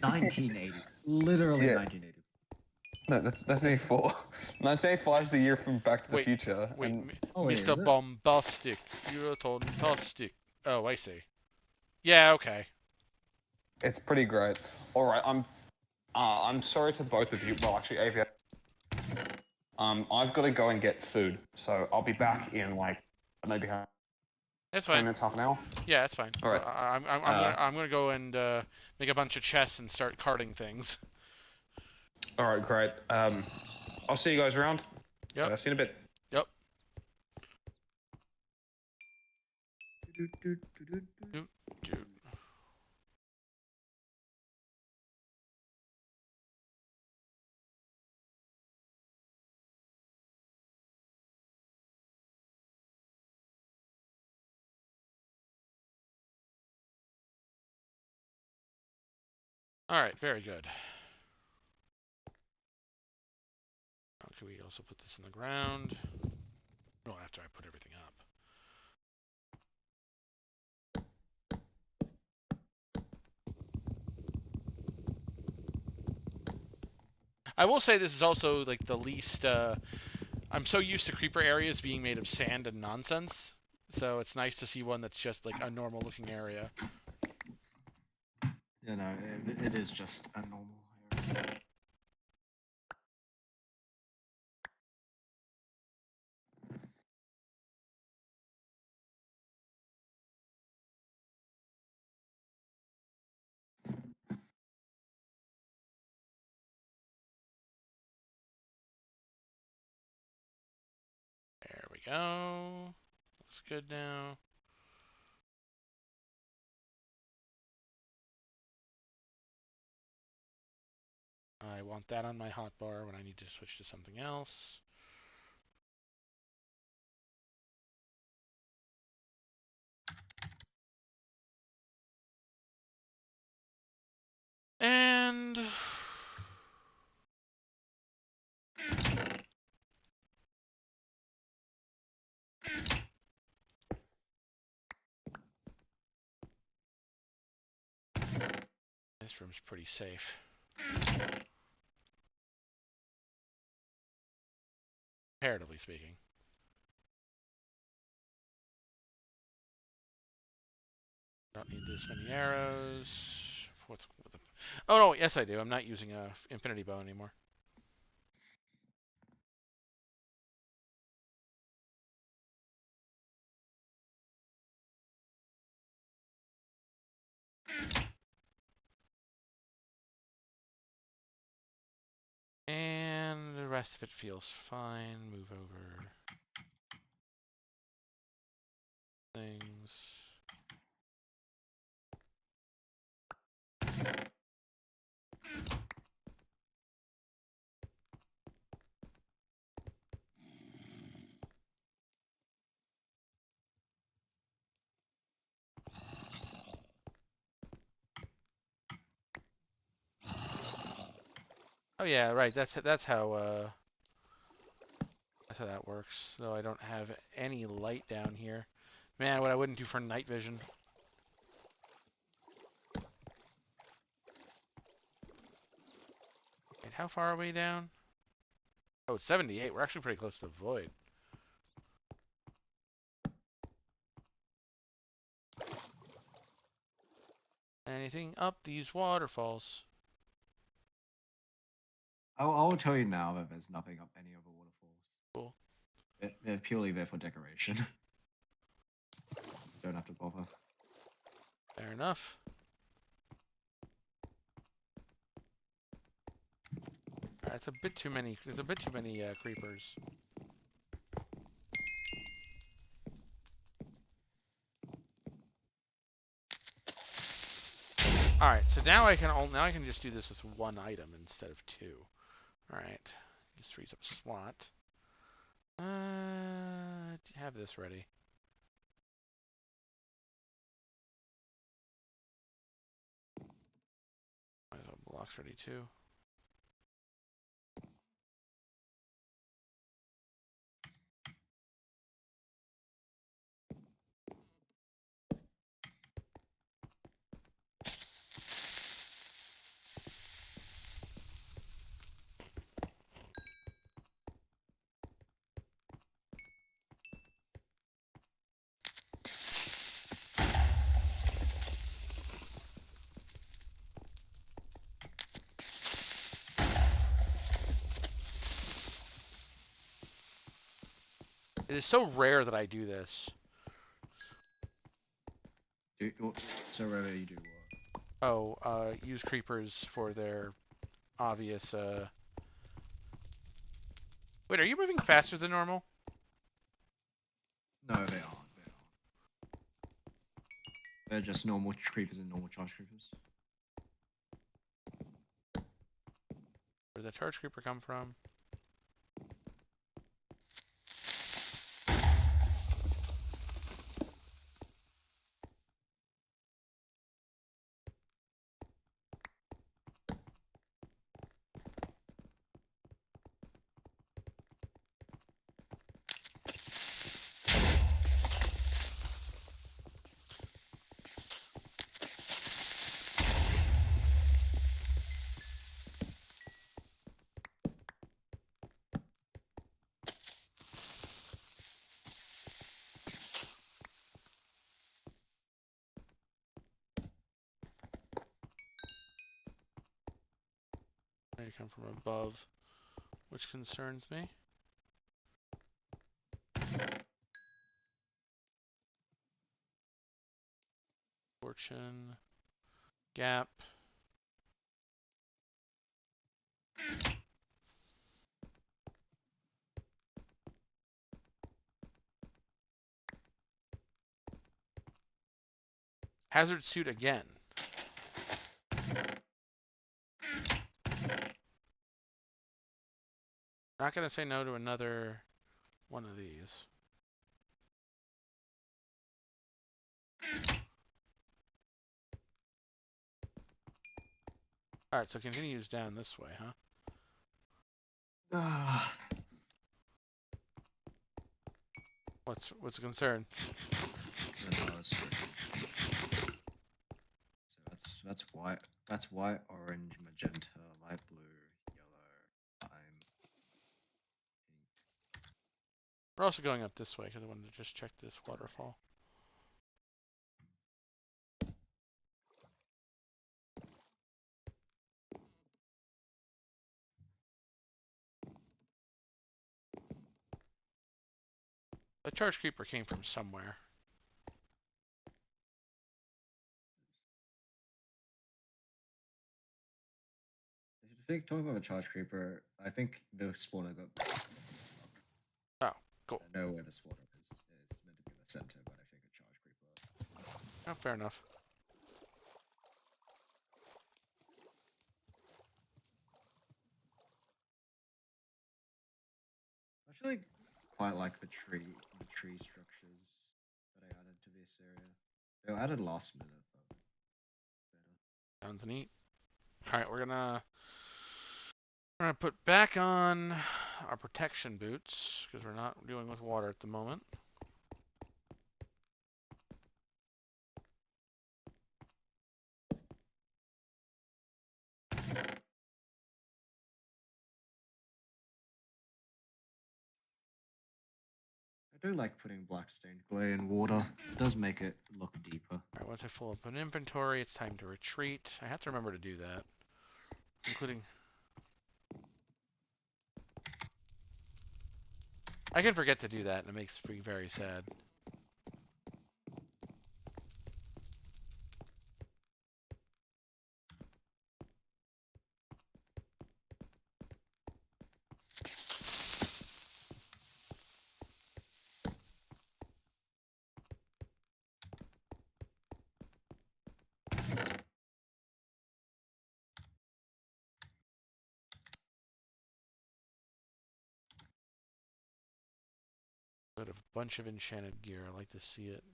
1980. Literally Yeah. 1980. No, that's 84. 1985 is the year from Back to the Wait, Future. Wait, and Oh, wait, Mr. is it? Bombastic, you're fantastic. Oh, I see. Yeah. Okay. it's pretty great. Alright, I'm sorry to both of you. Well, actually, Avi, I've got to go and get food. So I'll be back in like maybe That's 20 fine. minutes, half an hour. Yeah, that's fine. All right. I'm gonna go and make a bunch of chests and start carting things. Alright, great. I'll see you guys around. Yep. See you in a bit. Yep. Do, do, do, do. Dude. All right. Very good. Okay, we also put this in the ground. Well, after I put everything up. I will say this is also like the least. I'm so used to creeper areas being made of sand and nonsense, so it's nice to see one that's just like a normal looking area. You know, it is just a normal area. There we go. Looks good now. I want that on my hotbar when I need to switch to something else. And this room's pretty safe. Comparatively speaking. Don't need this many arrows. Oh no, yes I do. I'm not using a infinity bow anymore. And the rest of it feels fine. Move over things. Oh yeah, right. That's how that works. So I don't have any light down here. Man, what I wouldn't do for night vision. Wait, how far are we down? Oh, it's 78. We're actually pretty close to the void. Anything up these waterfalls? I will tell you now that there's nothing up any of the waterfalls. Cool. They're purely there for decoration. Don't have to bother. Fair enough. It's a bit too many. There's a bit too many creepers. All right, so now I can just do this with one item instead of two. All right, just frees up a slot. Have this ready. Might as well blocks ready too. It is so rare that I do this. So rarely you do what? Oh, use creepers for their obvious. Wait, are you moving faster than normal? No, they aren't. They aren't. They're just normal creepers and normal charge creepers. Where did the charge creeper come from? They come from above, which concerns me. Fortune, gap. Hazard suit again. Not gonna say no to another one of these. Alright, so continues down this way, huh? What's the concern? So that's white. That's white, orange, magenta, light blue, yellow, lime, pink. We're also going up this way because I wanted to just check this waterfall. The charge creeper came from somewhere. I think talking about a charge creeper, I think the spawner got. Oh, cool. I know where the spawner is. It's meant to be in the center, but I think a charge creeper. Oh, fair enough. I actually quite like the tree structures that I added to this area. They were added last minute, but better. Sounds neat. Alright, we're gonna put back on our protection boots because we're not dealing with water at the moment. I do like putting black stained clay in water. It does make it look deeper. Alright, once I fill up an inventory, it's time to retreat. I have to remember to do that. Including... I can forget to do that, and it makes me very sad. Got a bunch of enchanted gear. I like to see it.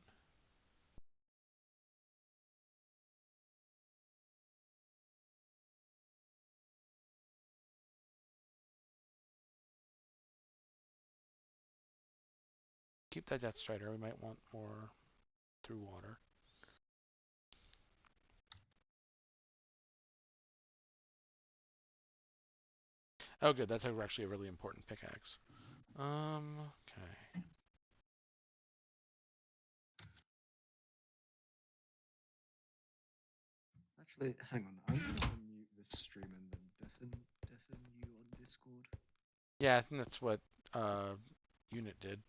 Keep that Death Strider. We might want more through water. Oh, good. That's actually a really important pickaxe. Okay. Actually, hang on. I'm gonna mute this stream and then deafen you on Discord. Yeah, I think that's what Unit did.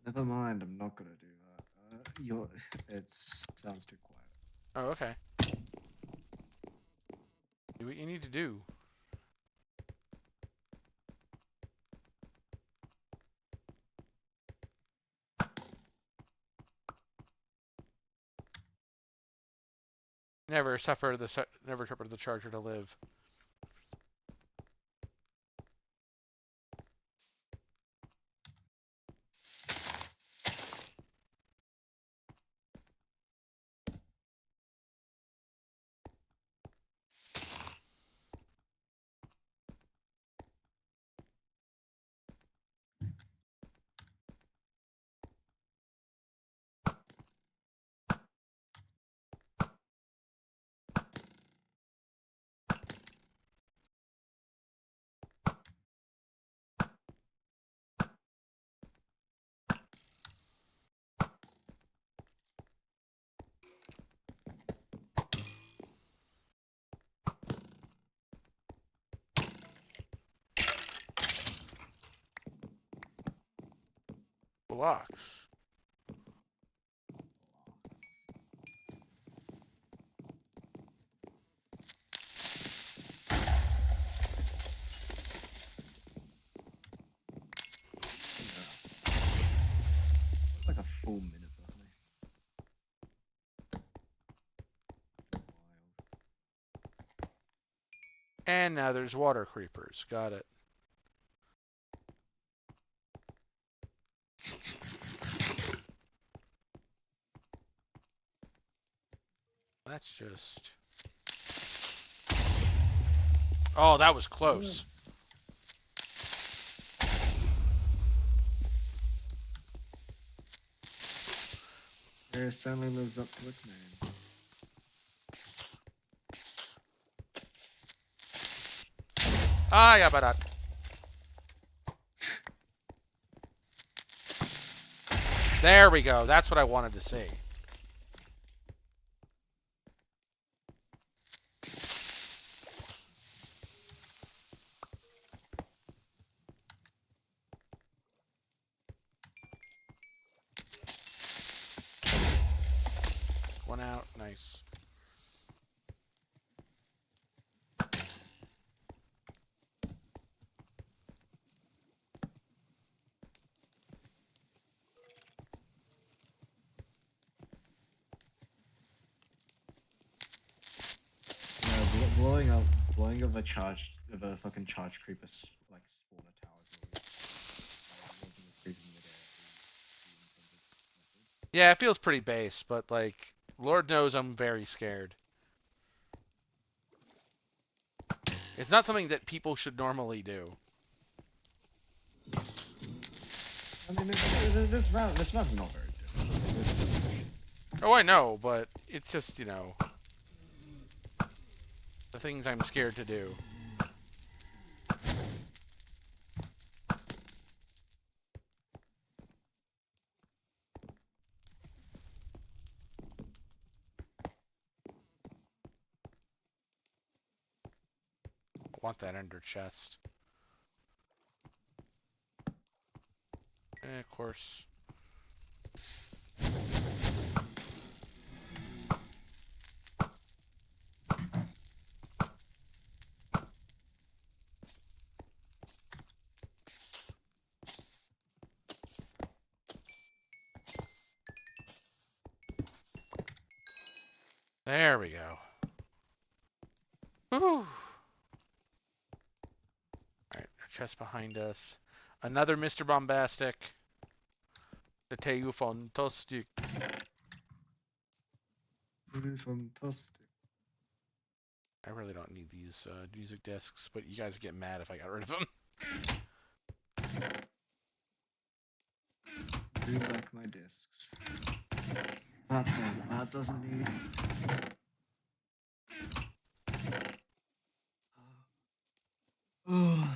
Never mind. I'm not gonna do that. It sounds too quiet. Oh, okay. Do what you need to do. Never suffer the charger to live. Blocks. Like a full minute behind. Wild. And now there's water creepers. Got it. That's just... Oh, that was close. It certainly lives up to its name. Ah, yeah, but there we go. That's what I wanted to see. One out. Nice. Yeah, blowing up a fucking charge creeper like spawner towers. Yeah, it feels pretty base, but like, Lord knows I'm very scared. It's not something that people should normally do. I mean, this map's not very difficult. Oh, I know, but it's just, you know, the things I'm scared to do. I want that ender chest. Of course. There we go. Whew. Alright, chest behind us. Another Mr. Bombastic. The Teu Fantastic. Really fantastic. I really don't need these music discs, but you guys would get mad if I got rid of them. Bring back my discs. That doesn't need. Oh.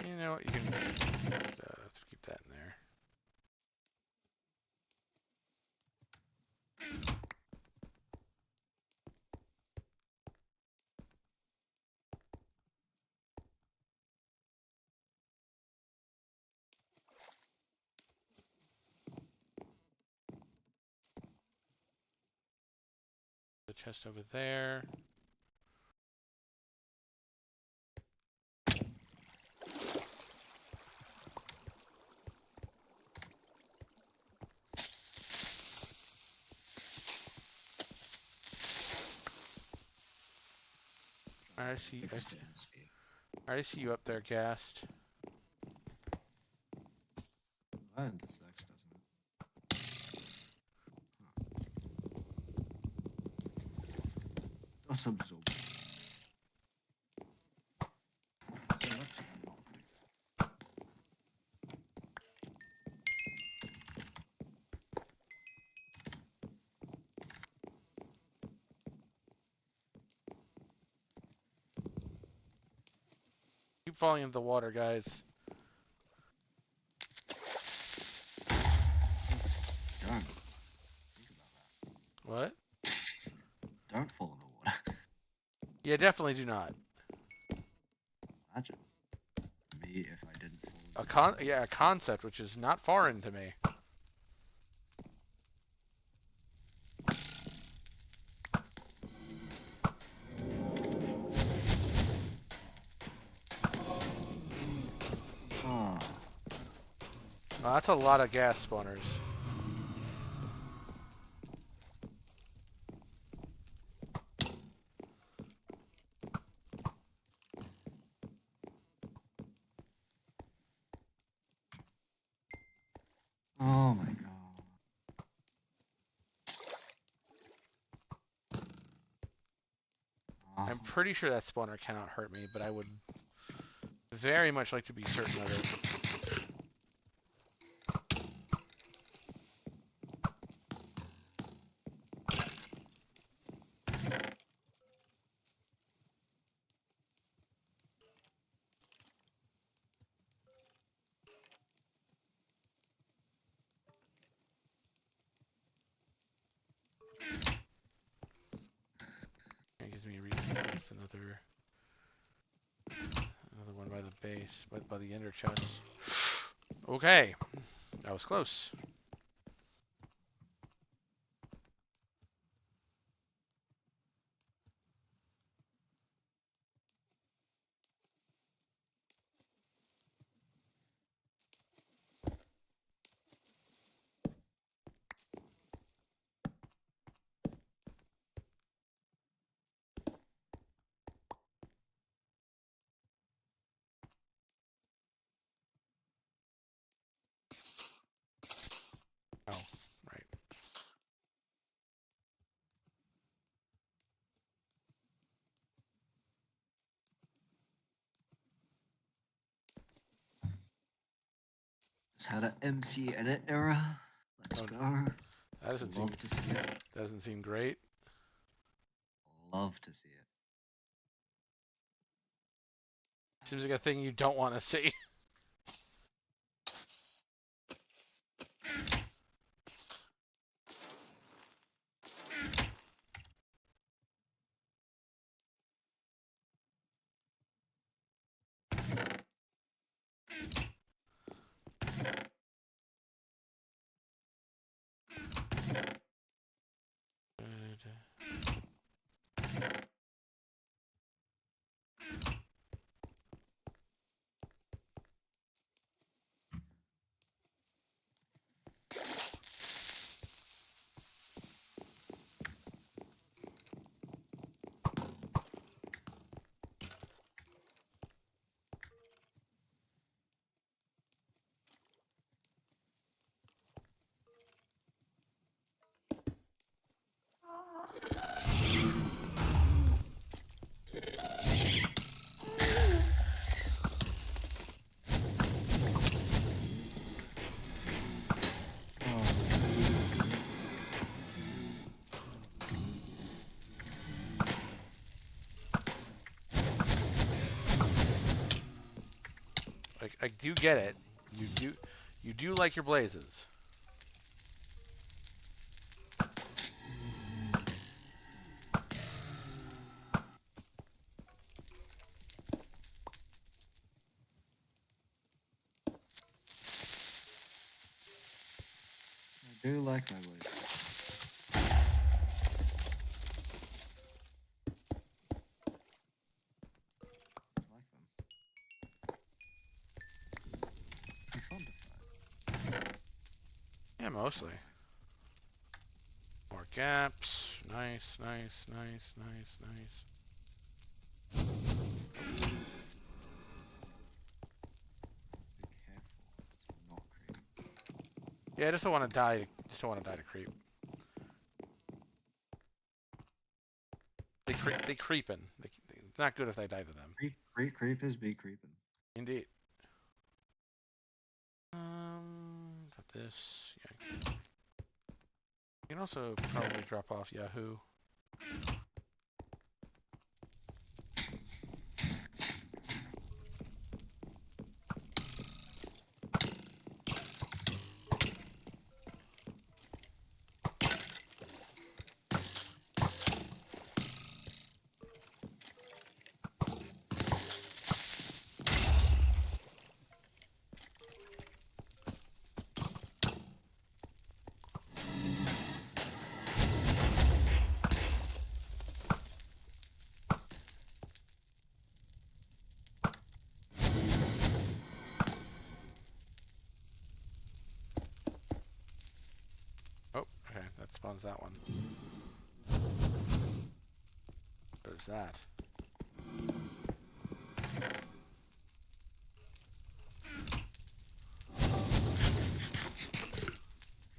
You know what? You can keep that in there. The chest over there. I see. I see you up there, Gast. And this X doesn't it? That's absorbed. Oh, that's not pretty. Keep falling into the water, guys. Don't think about that. What? Don't fall in the water. Yeah, definitely do not. Imagine me if I didn't fall. A concept which is not foreign to me. Oh. Well, that's a lot of gas spawners. Oh my god. I'm pretty sure that spawner cannot hurt me, but I would very much like to be certain of it. It gives me a reason to place another one by the base, by the ender chest. Okay, that was close. had an MC edit error. Let's Oh, go. That doesn't seem Love to see it. doesn't seem great. Love to see it. Seems like a thing you don't want to see. I do get it. You do like your blazes. I do like my blazes. I like them. I'm fond of that. Yeah, mostly. More gaps. Nice, nice, nice, nice, nice. Be careful to not creep. Yeah, I just don't want to die. Just don't want to die to creep. They creeping. It's not good if they die to them. Creepers be creeping. Indeed. Got this. Yeah. You can also probably drop off Yahoo. Oh, okay, that spawns that one. There's that.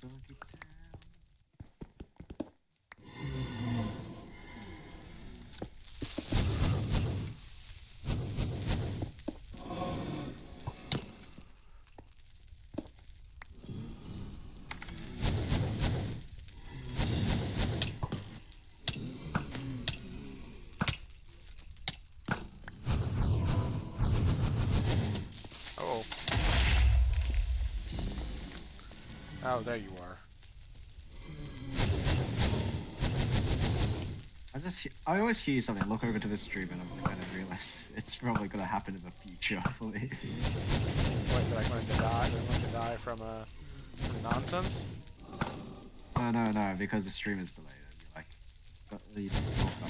Doggy down. Oh. Oh, there you are. I always hear something, look over to the stream and I'm kind of realize it's probably gonna happen in the future for me. What, that I'm going to die? That I'm going to die from nonsense? No, because the stream is delayed and you're like, you talk about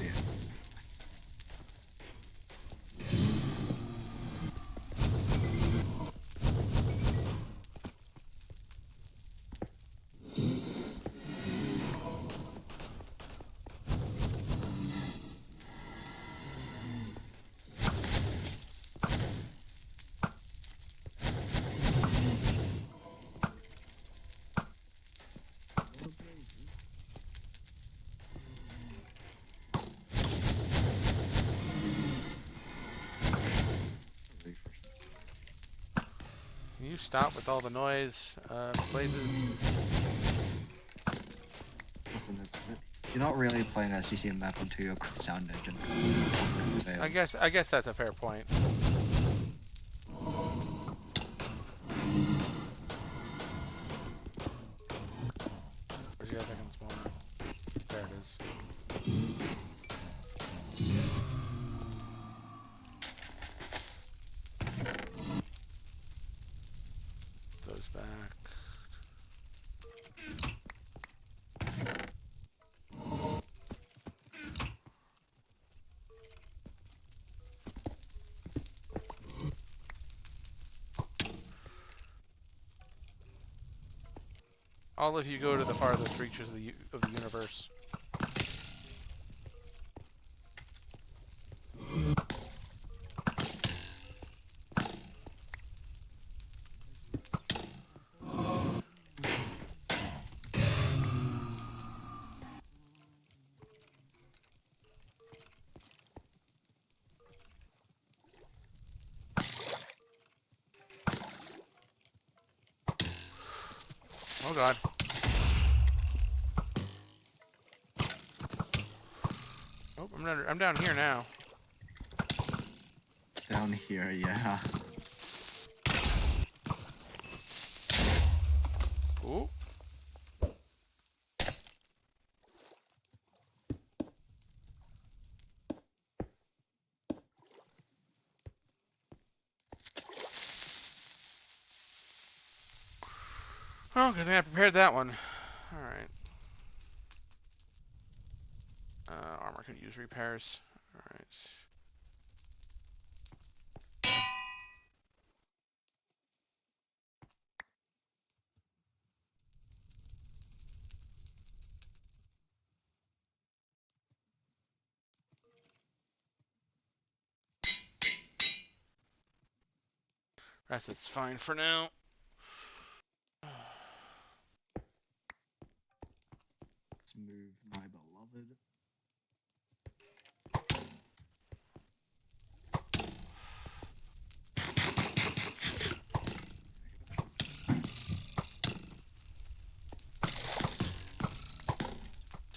yeah. Can you stop with all the noise, Blazes? Listen, you're not really playing a CTM map onto your sound engine. I guess that's a fair point. Where's the other second spawner? There it is. Those back. All of you go to the farthest reaches of the universe. Oh god. Oh, I'm down here now. Down here, yeah. Ooh. Oh, good thing I prepared that one. Alright. Armor could use repairs. Alright. It's fine for now. Let's move my beloved.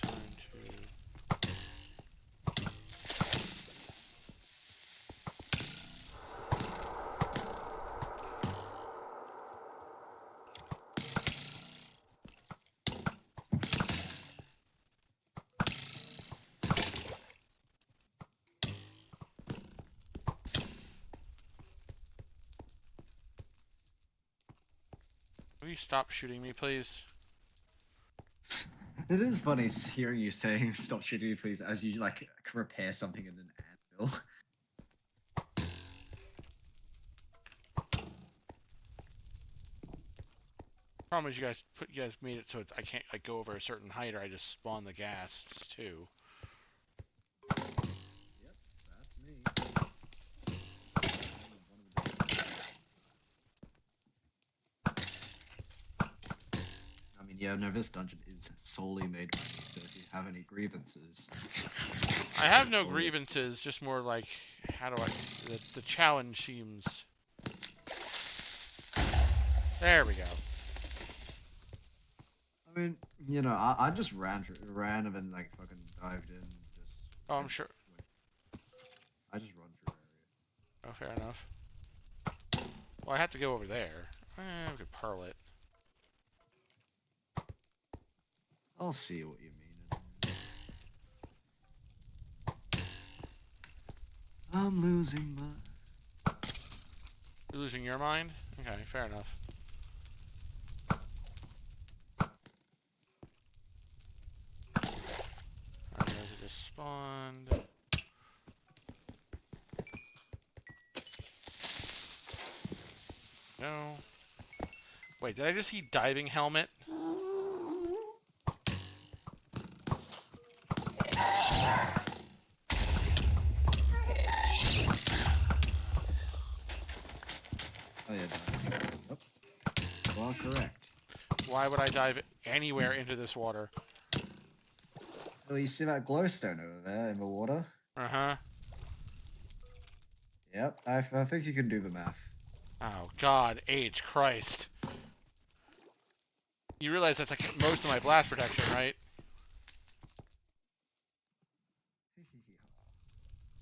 Time to... Will you stop shooting me, please? It is funny hearing you saying "stop shooting me, please" as you like repair something in an anvil. Problem is, you guys made it so it's I can't like go over a certain height, or I just spawn the gas too. Yep, that's me. I mean, yeah, no, this dungeon is solely made by me, so if you have any grievances... I have no grievances, just more like, how do I... The challenge seems... There we go. I mean, you know, I just ran and then like fucking dived in. Just. Oh, I'm sure. I just run through areas. Oh, fair enough. Well, I had to go over there. We could pearl it. I'll see what you mean. I'm losing my. You're losing your mind? Okay, fair enough. Alright, those are just spawned. No. Wait, did I just see diving helmet? Oh yeah. Yep. You are correct. Why would I dive anywhere into this water? Well, you see that glowstone over there in the water? Uh-huh. Yep. I think you can do the math. Oh God, Age Christ. You realize that's like most of my blast protection, right?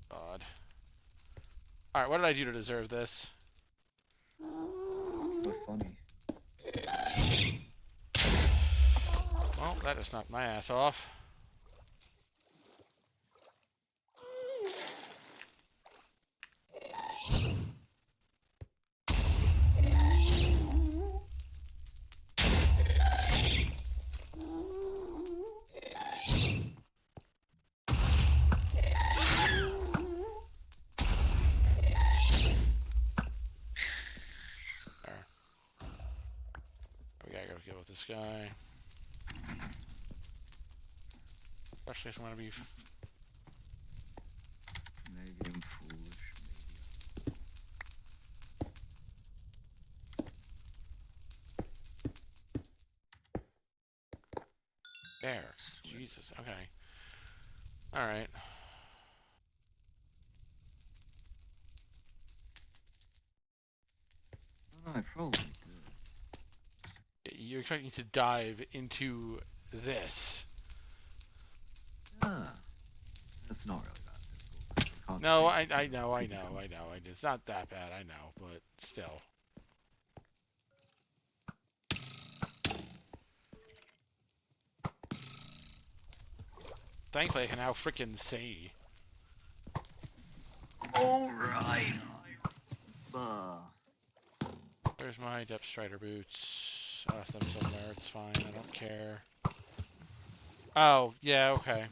God. Alright, what did I do to deserve this? So funny. Well, that just knocked my ass off. There. We gotta go kill with this guy. Especially if I'm gonna be. Maybe I'm foolish. There. Jesus. Okay. Alright. No, I probably did. You're expecting to dive into this. Ah, that's not really that difficult. Can't No, see I it. know. Pretty good. It's not that bad, I know, but still. Thankfully, I can now frickin' see. Alright. Where's my Depth Strider boots? I left them somewhere. It's fine. I don't care. Oh, yeah, okay.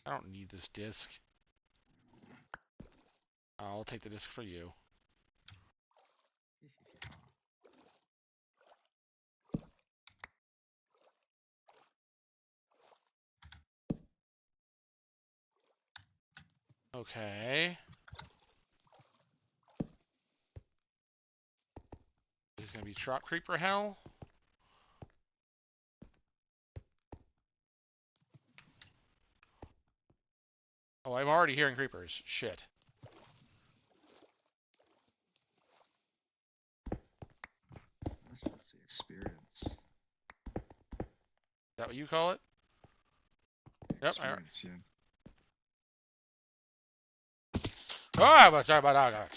I don't need this disc. I'll take the disc for you. Okay. This is gonna be Trop Creeper hell. Oh, I'm already hearing creepers. Shit. That's just the experience. Is that what you call it? Yep. Experience, yeah. Oh, but sorry about that.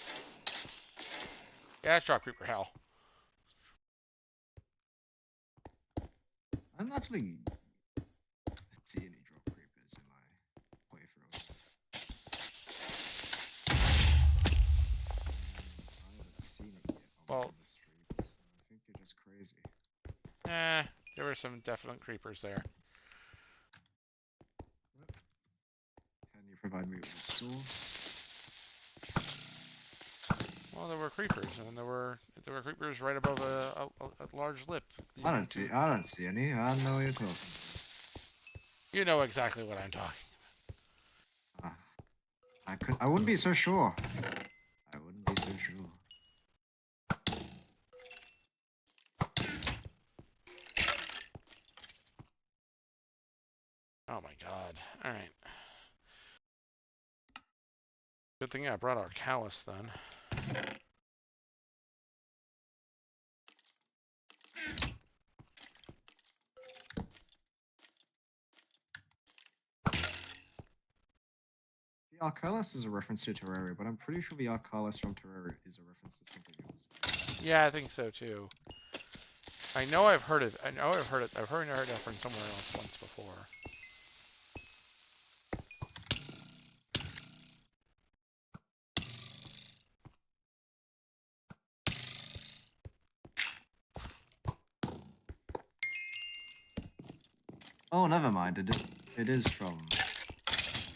Yeah, it's Trop Creeper hell. I'm not really see any drop creepers in my playthrough. I haven't seen it yet on Well- the streams. So I think you're just crazy. There were some definite creepers there. Can you provide me with a source? Well, there were creepers, and there were creepers right above a large lip. I don't see any. I don't know what you're talking You know exactly what I'm talking. about. I wouldn't be so sure. I wouldn't be so sure. Oh my god. All right. Good thing I brought our callus then. The Arcalis is a reference to Terraria, but I'm pretty sure the Arcalis from Terraria is a reference to something else. Yeah, I think so too. I know I've heard it. I've heard that from somewhere else once before. Oh, never mind. It is from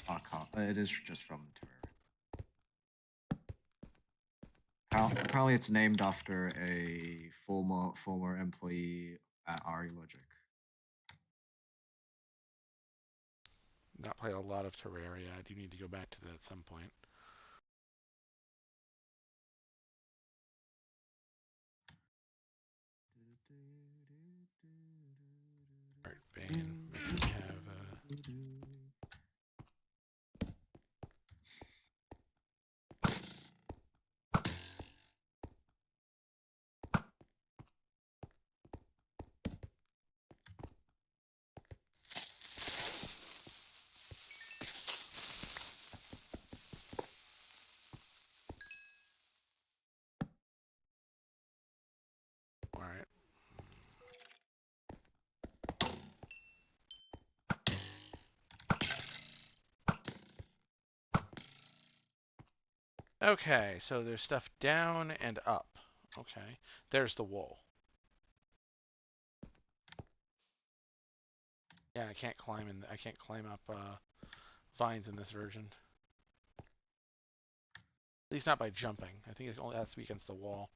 Arcalis. It is just from Terraria. Apparently, it's named after a former employee at RE Logic. not played a lot of Terraria. I do need to go back to that at some point. Alright, Bane, we have alright. Okay, so there's stuff down and up. Okay, there's the wool. Yeah, I can't climb in. I can't climb up vines in this version. At least not by jumping. I think it only has to be against the wall.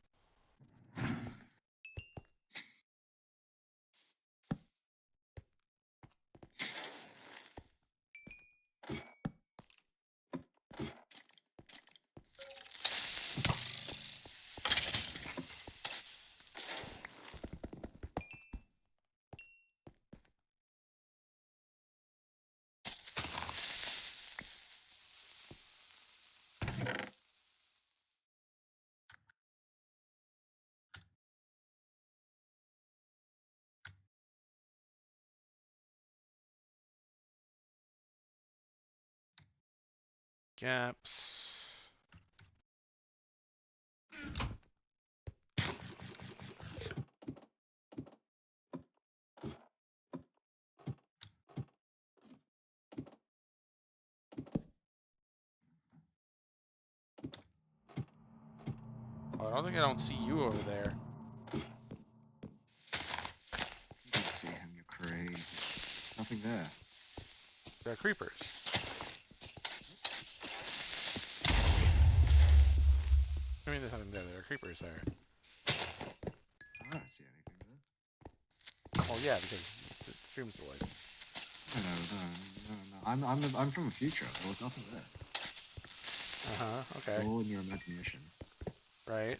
Gaps. Oh, I don't see you over there. You can see him, you're crazy. Nothing there. There are creepers. I mean, there's nothing there. There are creepers there. I don't see anything there. Well, yeah, because the stream's delayed. No. I'm from the future. There was nothing there. Okay. All in your imagination. Right.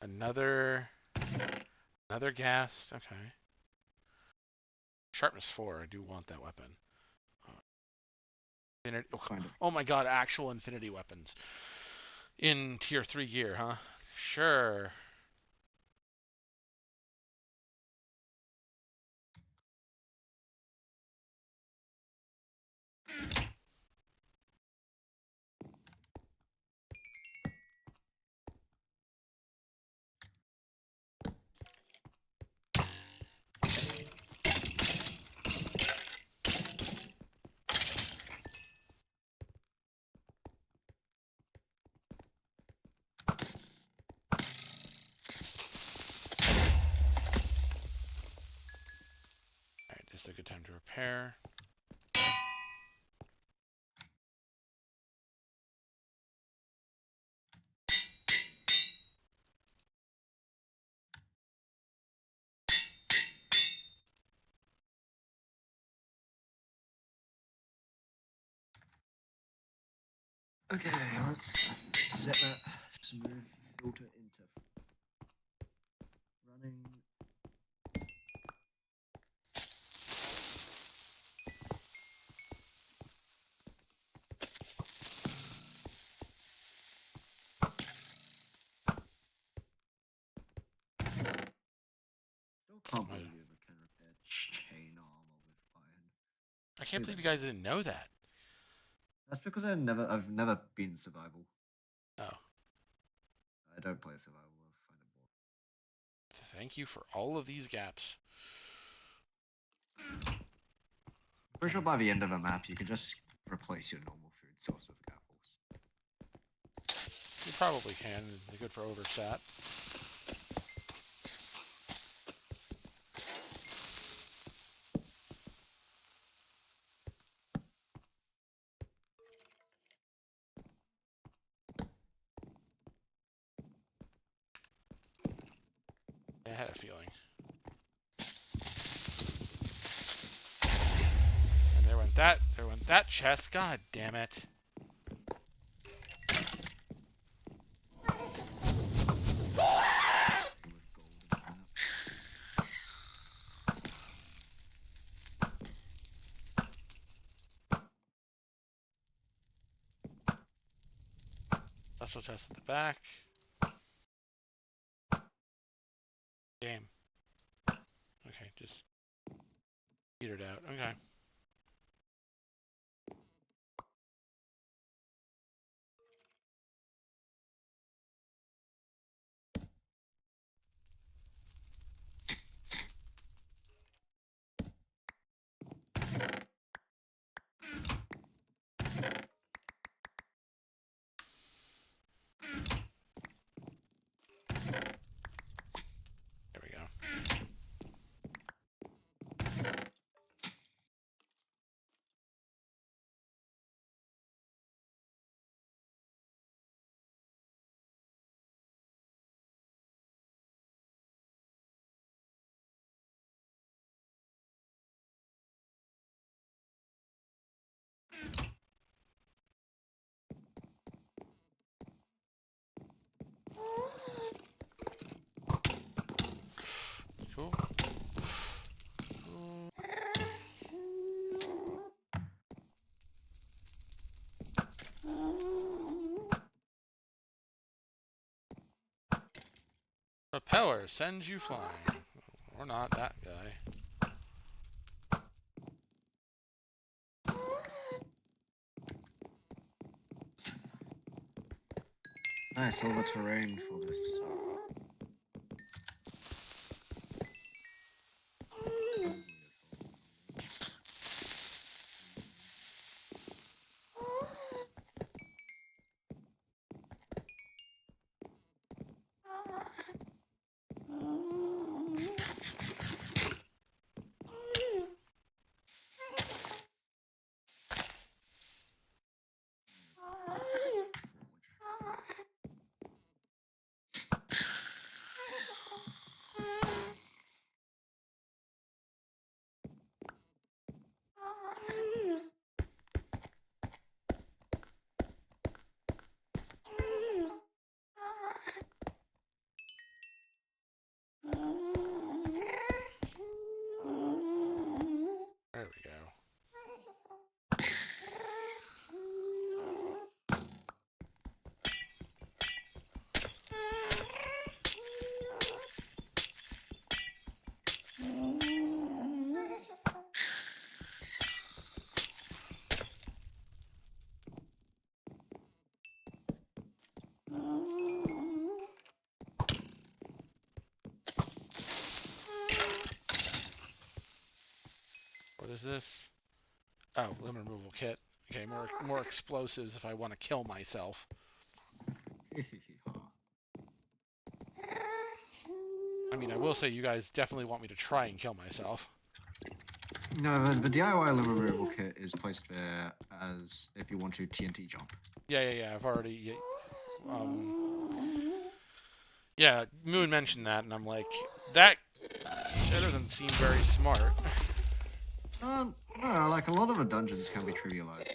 Another ghast. Okay. Sharpness 4. I do want that weapon. Kind of. Oh my god, actual infinity weapons. In tier 3 gear, huh? Sure. Alright, this is a good time to repair. Okay, let's set that smooth filter into running. Still can't believe I can repair chain armor with iron. I can't believe you guys didn't know that. That's because I've never been survival. Oh. I don't play survival. I find it boring. Thank you for all of these gaps. Pretty sure by the end of the map you can just replace your normal food source with apples. You probably can. They're good for overstat. had a feeling. And there went that chest. God damn it. Special chest at the back. Damn. Okay, just petered out. Okay. There we go. Cool. Propeller sends you flying. Or not that guy. Nice, all the terrain for this. There we go. What is this? Oh, limb removal kit. Okay, more explosives if I want to kill myself. I mean, I will say you guys definitely want me to try and kill myself. No, the DIY limb removal kit is placed there as if you want to TNT jump. Yeah. I've already. Yeah, Moon mentioned that, and I'm like, that doesn't seem very smart. No, like a lot of the dungeons can be trivialized.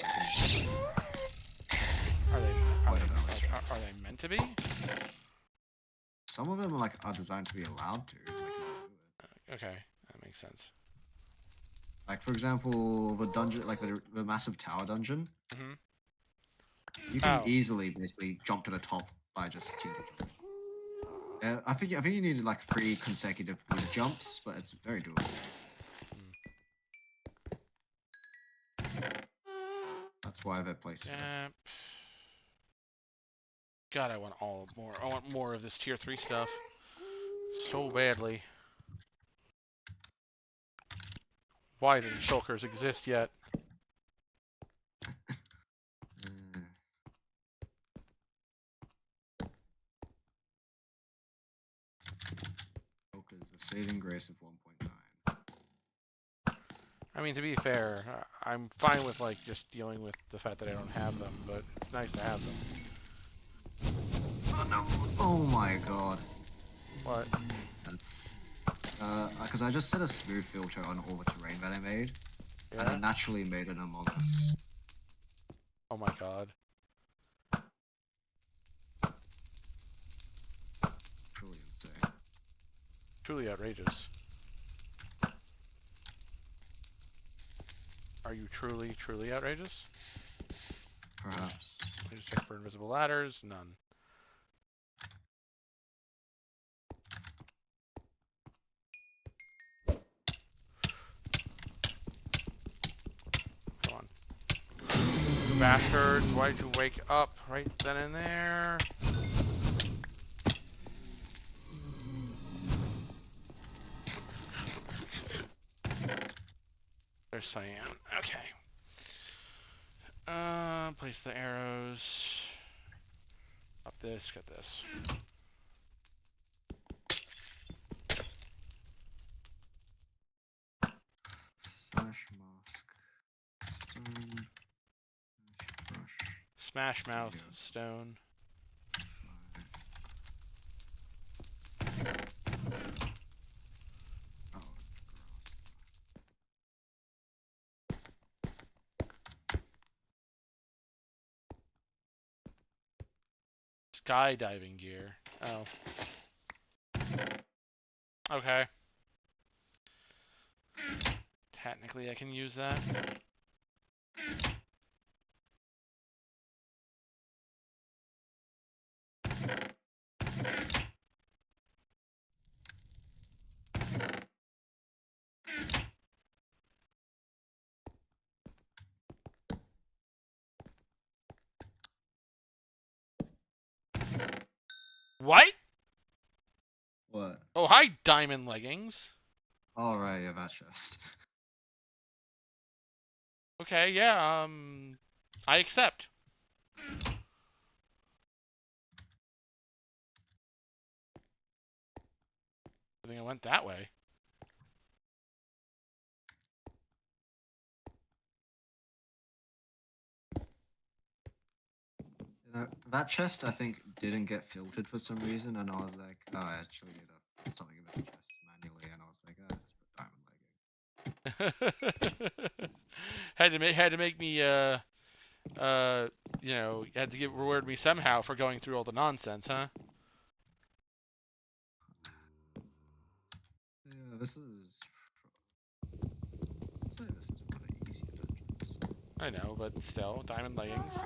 Are they meant to be? Some of them are designed to be allowed to. Okay, that makes sense. Like for example, the dungeon, like the massive tower dungeon. Mm-hmm. You can easily basically jump to the top by just TNT jumping. I think you needed like 3 consecutive good jumps, but it's very doable. That's why they're placed there. God, I want more. I want more of this tier 3 stuff so badly. Why didn't shulkers exist yet? Shulkers, the saving grace of 1.9. I mean, to be fair, I'm fine with like just dealing with the fact that I don't have them, but it's nice to have them. Oh no! Oh my god! What? That's because I just set a smooth filter on all the terrain that I made, and Yeah. it naturally made an Among Us. Oh my god. Truly insane. Truly outrageous. Are you truly, truly outrageous? Perhaps. I just check for invisible ladders. None. Come on. Bastards, why'd you wake up right then and there? There's cyan. Okay. Place the arrows. Up this, get this. Slash mask. Stone. Brush. Smash mouth, Yeah. stone. Oh, Skydiving gear. Oh. Okay. Technically, I can use that. What? what? Oh, hi, diamond leggings. All right, yeah, that chest. Okay, yeah, I accept. I think it went that way. You know, that chest I think didn't get filtered for some reason, and I was like, oh, I actually need to put something in the chest manually, and I was like, just put diamond legging. had to make me you know, you had to reward me somehow for going through all the nonsense, huh? Yeah, this is. I'd say this is one of the easier dungeons. I know, but still, diamond leggings.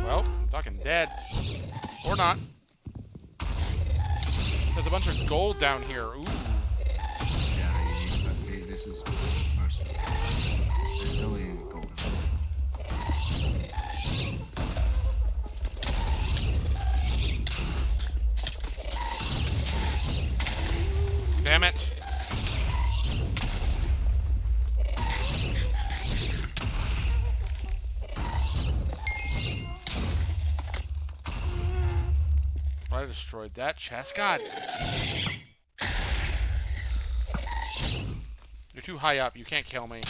Well, I'm talking dead. Or not. There's a bunch of gold down here. Ooh. Yeah, this is most of it. There's only golden. Damn it. I destroyed that chest. God. You're too high up. You can't kill me.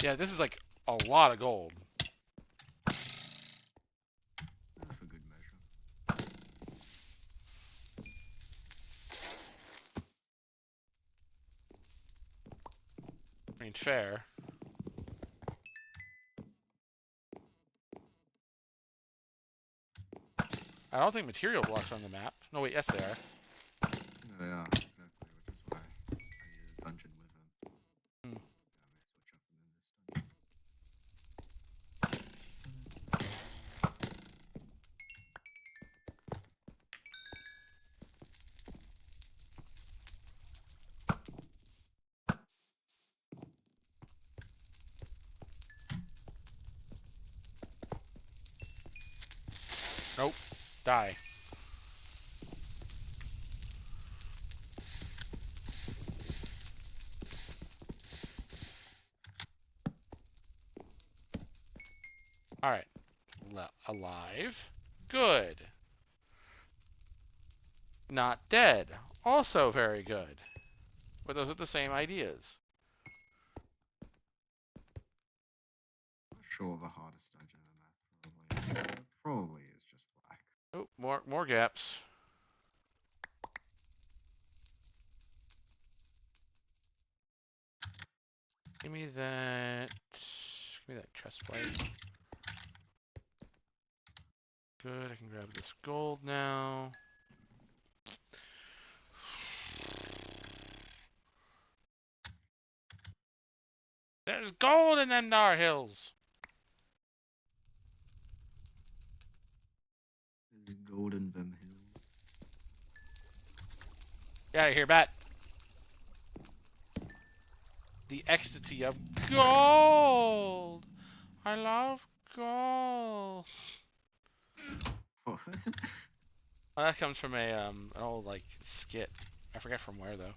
Yeah, this is like a lot of gold. For good measure. I mean, fair. I don't think material blocks are on the map. No, wait, yes, they are. Yeah, exactly, which is why I need a dungeon with them. Hmm. Damn it, switch up and then this dungeon. Nope. Die. alive. Good. Not dead. Also very good. But those are the same ideas. Not sure the hardest dungeon in that probably is just black. Oh, more gaps. Give me that. Give me that chest plate. Good. I can grab this gold now. There's gold in them Nar Hills. There's golden them hills. Get out of here, bat. The ecstasy of gold. I love gold. Oh, Oh, that comes from an old like skit. I forget from where though.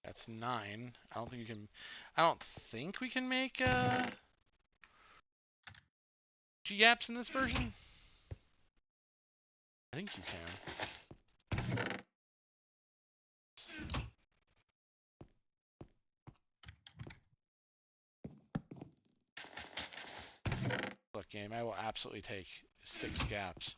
That's 9. I don't think you can. I don't think we can make G-apps in this version. I think you can. Look, game, I will absolutely take 6 gaps.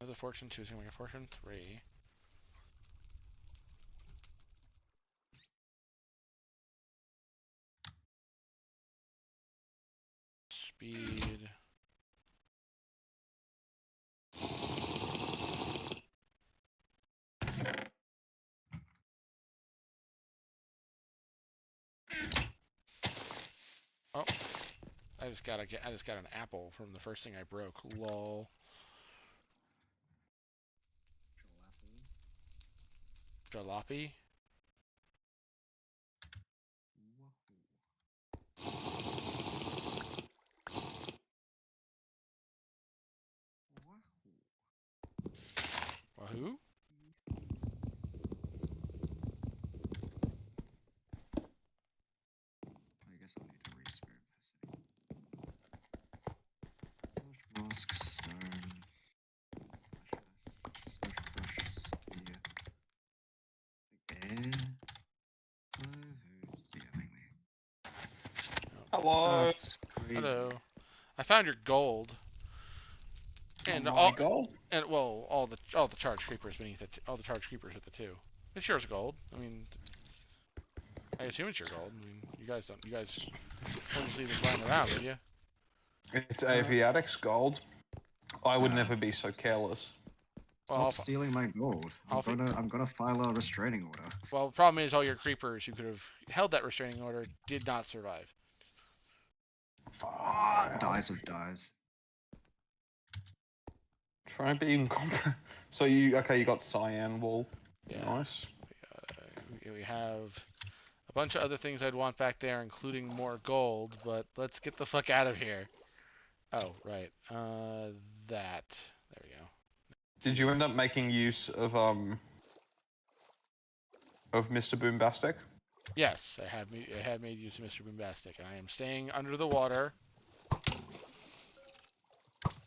Another fortune 2 is going to make a fortune 3. Speed. Oh, I just got an apple from the first thing I broke. Lol. Jalopy. Wahoo. I guess I'll need to re-spirit this. Mask, stone. Such precious spear. Air. Who's dealing me? Hello. That's great. Hello. I found your gold. And My all gold. and well, all the charge creepers beneath it. All the charge creepers with the 2. It's yours gold. I mean, I assume it's your gold. I mean, you guys wouldn't just leave this lying around, would you? It's Aviatic's gold. I would Yeah. never be so careless. Well, Stop stealing my gold. I'll I'm gonna file a restraining order. well, the problem is all your creepers who could have held that restraining order did not survive. Dies of dies. Try and be in So you got cyan wool. Yeah. Nice. We have a bunch of other things I'd want back there, including more gold. But let's get the fuck out of here. Oh, right. That. There we go. Did you end up making use of Mr. Boombastic? Yes, I had made use of Mr. Boombastic, and I am staying under the water.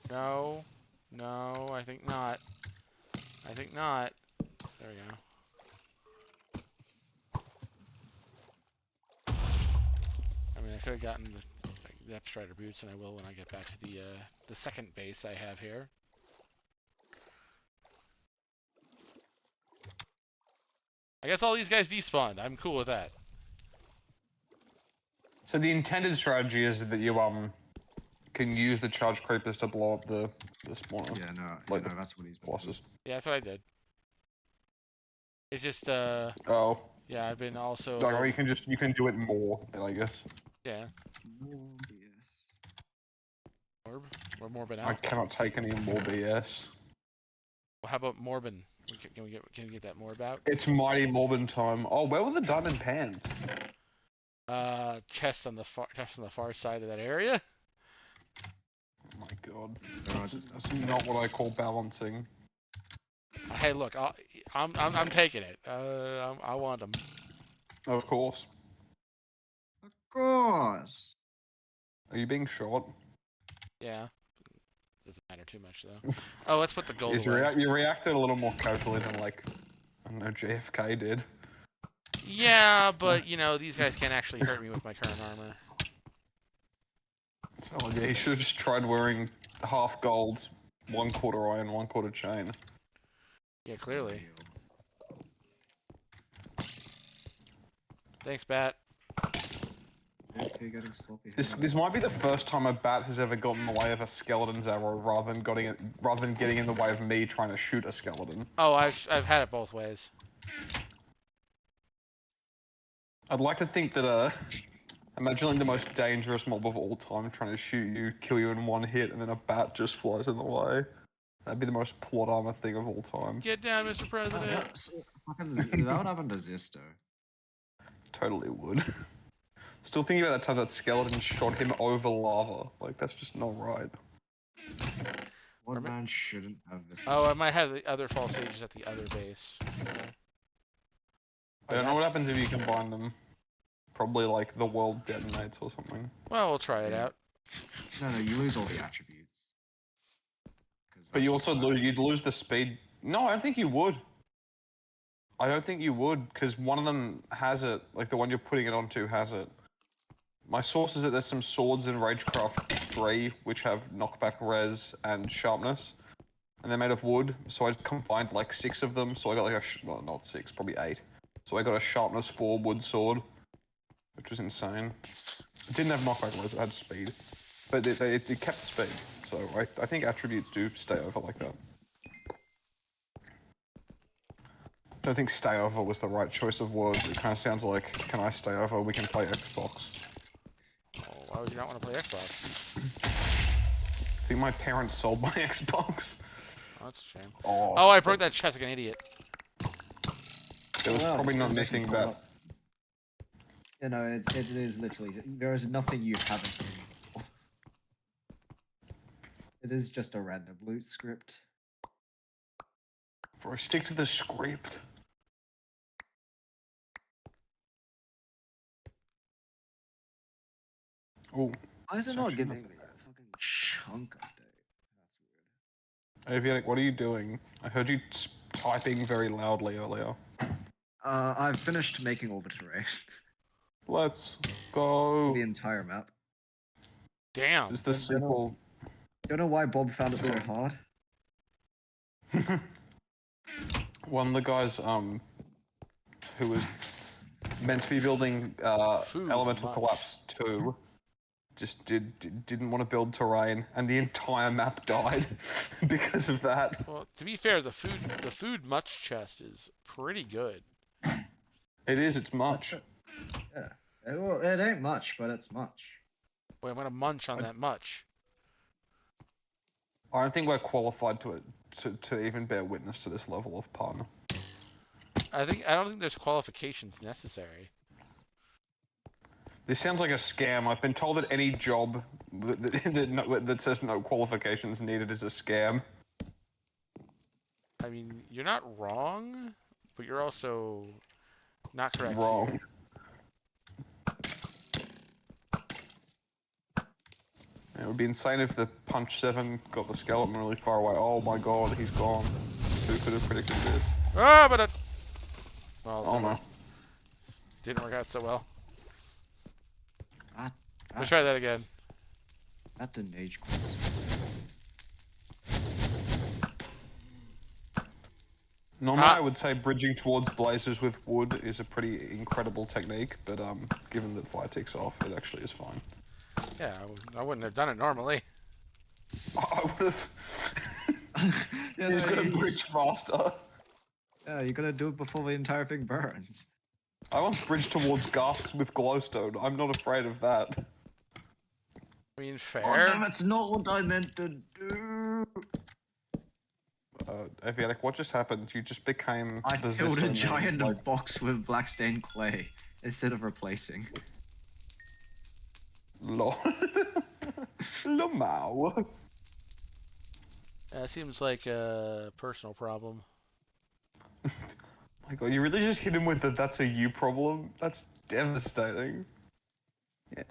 No, I think not. I think not. There we go. I mean, I could have gotten the Depth Strider boots, and I will when I get back to the second base I have here. I guess all these guys despawned. I'm cool with that. So the intended strategy is that you can use the charge creepers to blow up the spawner. Yeah, no, Like no, the that's what he's been doing. bosses. Yeah, that's what I did. It's just Oh, yeah, I've been also like, or you can do it more. I guess. yeah. More BS. Morb, we're Morbin I out. cannot take any more BS. Well, how about Morbin? Can we get that Morb out? It's mighty Morbin time. Oh, where were the diamond pans? Chest on the far side of that area. Oh my god. No, That's not what I call balancing. Hey, look, I'm taking it. I want them. Of course. Of course. Are you being shot? Yeah. Doesn't matter too much though. Oh, let's put the gold Yes, you, away. you reacted a little more casually than like, I don't know, JFK did. Yeah, but you know these guys can't actually hurt me with my current armor. So yeah, you should have just tried wearing half gold, 1/4 iron, 1/4 chain. Yeah, clearly. Thanks, Bat. Okay, getting sloppy. This might be the first time a bat has ever gotten in the way of a skeleton's arrow rather than getting in the way of me trying to shoot a skeleton. Oh, I've had it both ways. I'd like to think that imagine the most dangerous mob of all time trying to shoot you, kill you in one hit, and then a bat just flies in the way. That'd be the most plot armor thing of all time. Get down, Mr. President. That would happen to Zisto. Totally would. Still thinking about that time that skeleton shot him over lava. Like, that's just not right. One man shouldn't have this. Oh, I might have the other false sages at the other base. I don't know what happens if you combine them. Probably like the world detonates or something. Well, we'll try it Yeah. out. No, you lose all the attributes. 'Cause But you that's also what you'd lose the speed. No, I don't think you would. I don't think you would, because one of them has it. Like the one you're putting it onto has it. My source is that there's some swords in Ragecraft 3 which have knockback res and sharpness, and they're made of wood. So I combined like 6 of them. So I got like well, not 6, probably 8. So I got a sharpness 4 wood sword, which was insane. It didn't have knockback res; it had speed, but it kept speed. So I think attributes do stay over like that. I don't think stay over was the right choice of words. It kind of sounds like, can I stay over? We can play Xbox. Oh, why would you not want to play Xbox? I think my parents sold my Xbox. Oh, that's a shame. Oh, Oh, I broke that chest like an idiot. there was Well, probably not it's anything actually that. You know, it is literally, there is nothing you haven't seen before. It is just a random loot script. Bro, stick to the script. Oh, Why is it It's not actually giving me a fucking chunk update? That's weird. Avianic, what are you doing? I heard you typing very loudly earlier. I've finished making all the terrain. Let's go. The entire map. Damn. Just the simple. Don't know why Bob found it so hard. One of the guys, who was meant to be building Food Elemental much. Collapse 2, just didn't want to build terrain, and the entire map died because of that. Well, to be fair, the food much chest is pretty good. It is, it's much. Yeah. Well, it ain't much, but it's much. Wait, I'm gonna munch on that much. I don't think we're qualified to even bear witness to this level of pun. I don't think there's qualifications necessary. This sounds like a scam. I've been told that any job that says no qualifications needed is a scam. I mean, you're not wrong, but you're also not correct. Wrong. Here. It would be insane if the Punch 7 got the skeleton really far away. Oh my god, he's gone. Who could have predicted this? Ah, but well, Oh no. didn't work out so well. Ah, Let's try that again. That didn't age quite. Normally, Ah. I would say bridging towards blazes with wood is a pretty incredible technique, but given that fire ticks off, it actually is fine. Yeah, I wouldn't have done it normally. I would have. Yeah, He's no, gonna bridge faster. yeah, you gotta do it before the entire thing burns. I once bridged towards ghasts with glowstone. I'm not afraid of that. I mean, Oh fair. no, that's not what I meant to do. Aviatic, what just happened? You just became I the filled a Zisto giant meme, like, box with black stained clay instead of replacing. lol. Lomao. Seems like a personal problem. My god, you really just hit him with the "that's a you" problem? That's devastating. Yeah.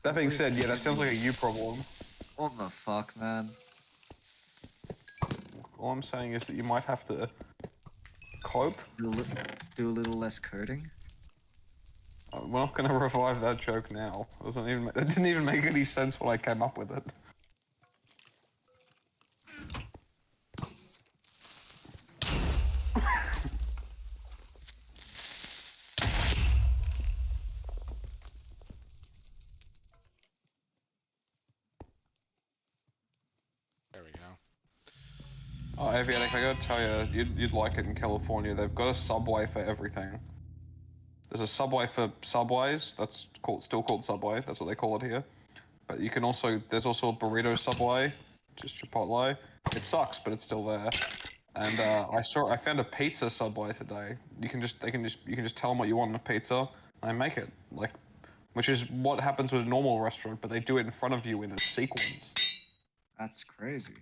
That being said, yeah, that sounds like a you problem. What the fuck, man? All I'm saying is that you might have to cope. Do a little less coding. We're not going to revive that joke now. It didn't even make any sense when I came up with it. There we go. Oh, Aviatic, I gotta tell you, you'd like it in California. They've got a Subway for everything. There's a Subway for Subways. That's still called Subway. That's what they call it here. But you can also, there's also a burrito Subway, just Chipotle. It sucks, but it's still there. And I found a pizza Subway today. You can just tell them what you want in a pizza, and they make it. Like, which is what happens with a normal restaurant, but they do it in front of you in a sequence. That's crazy.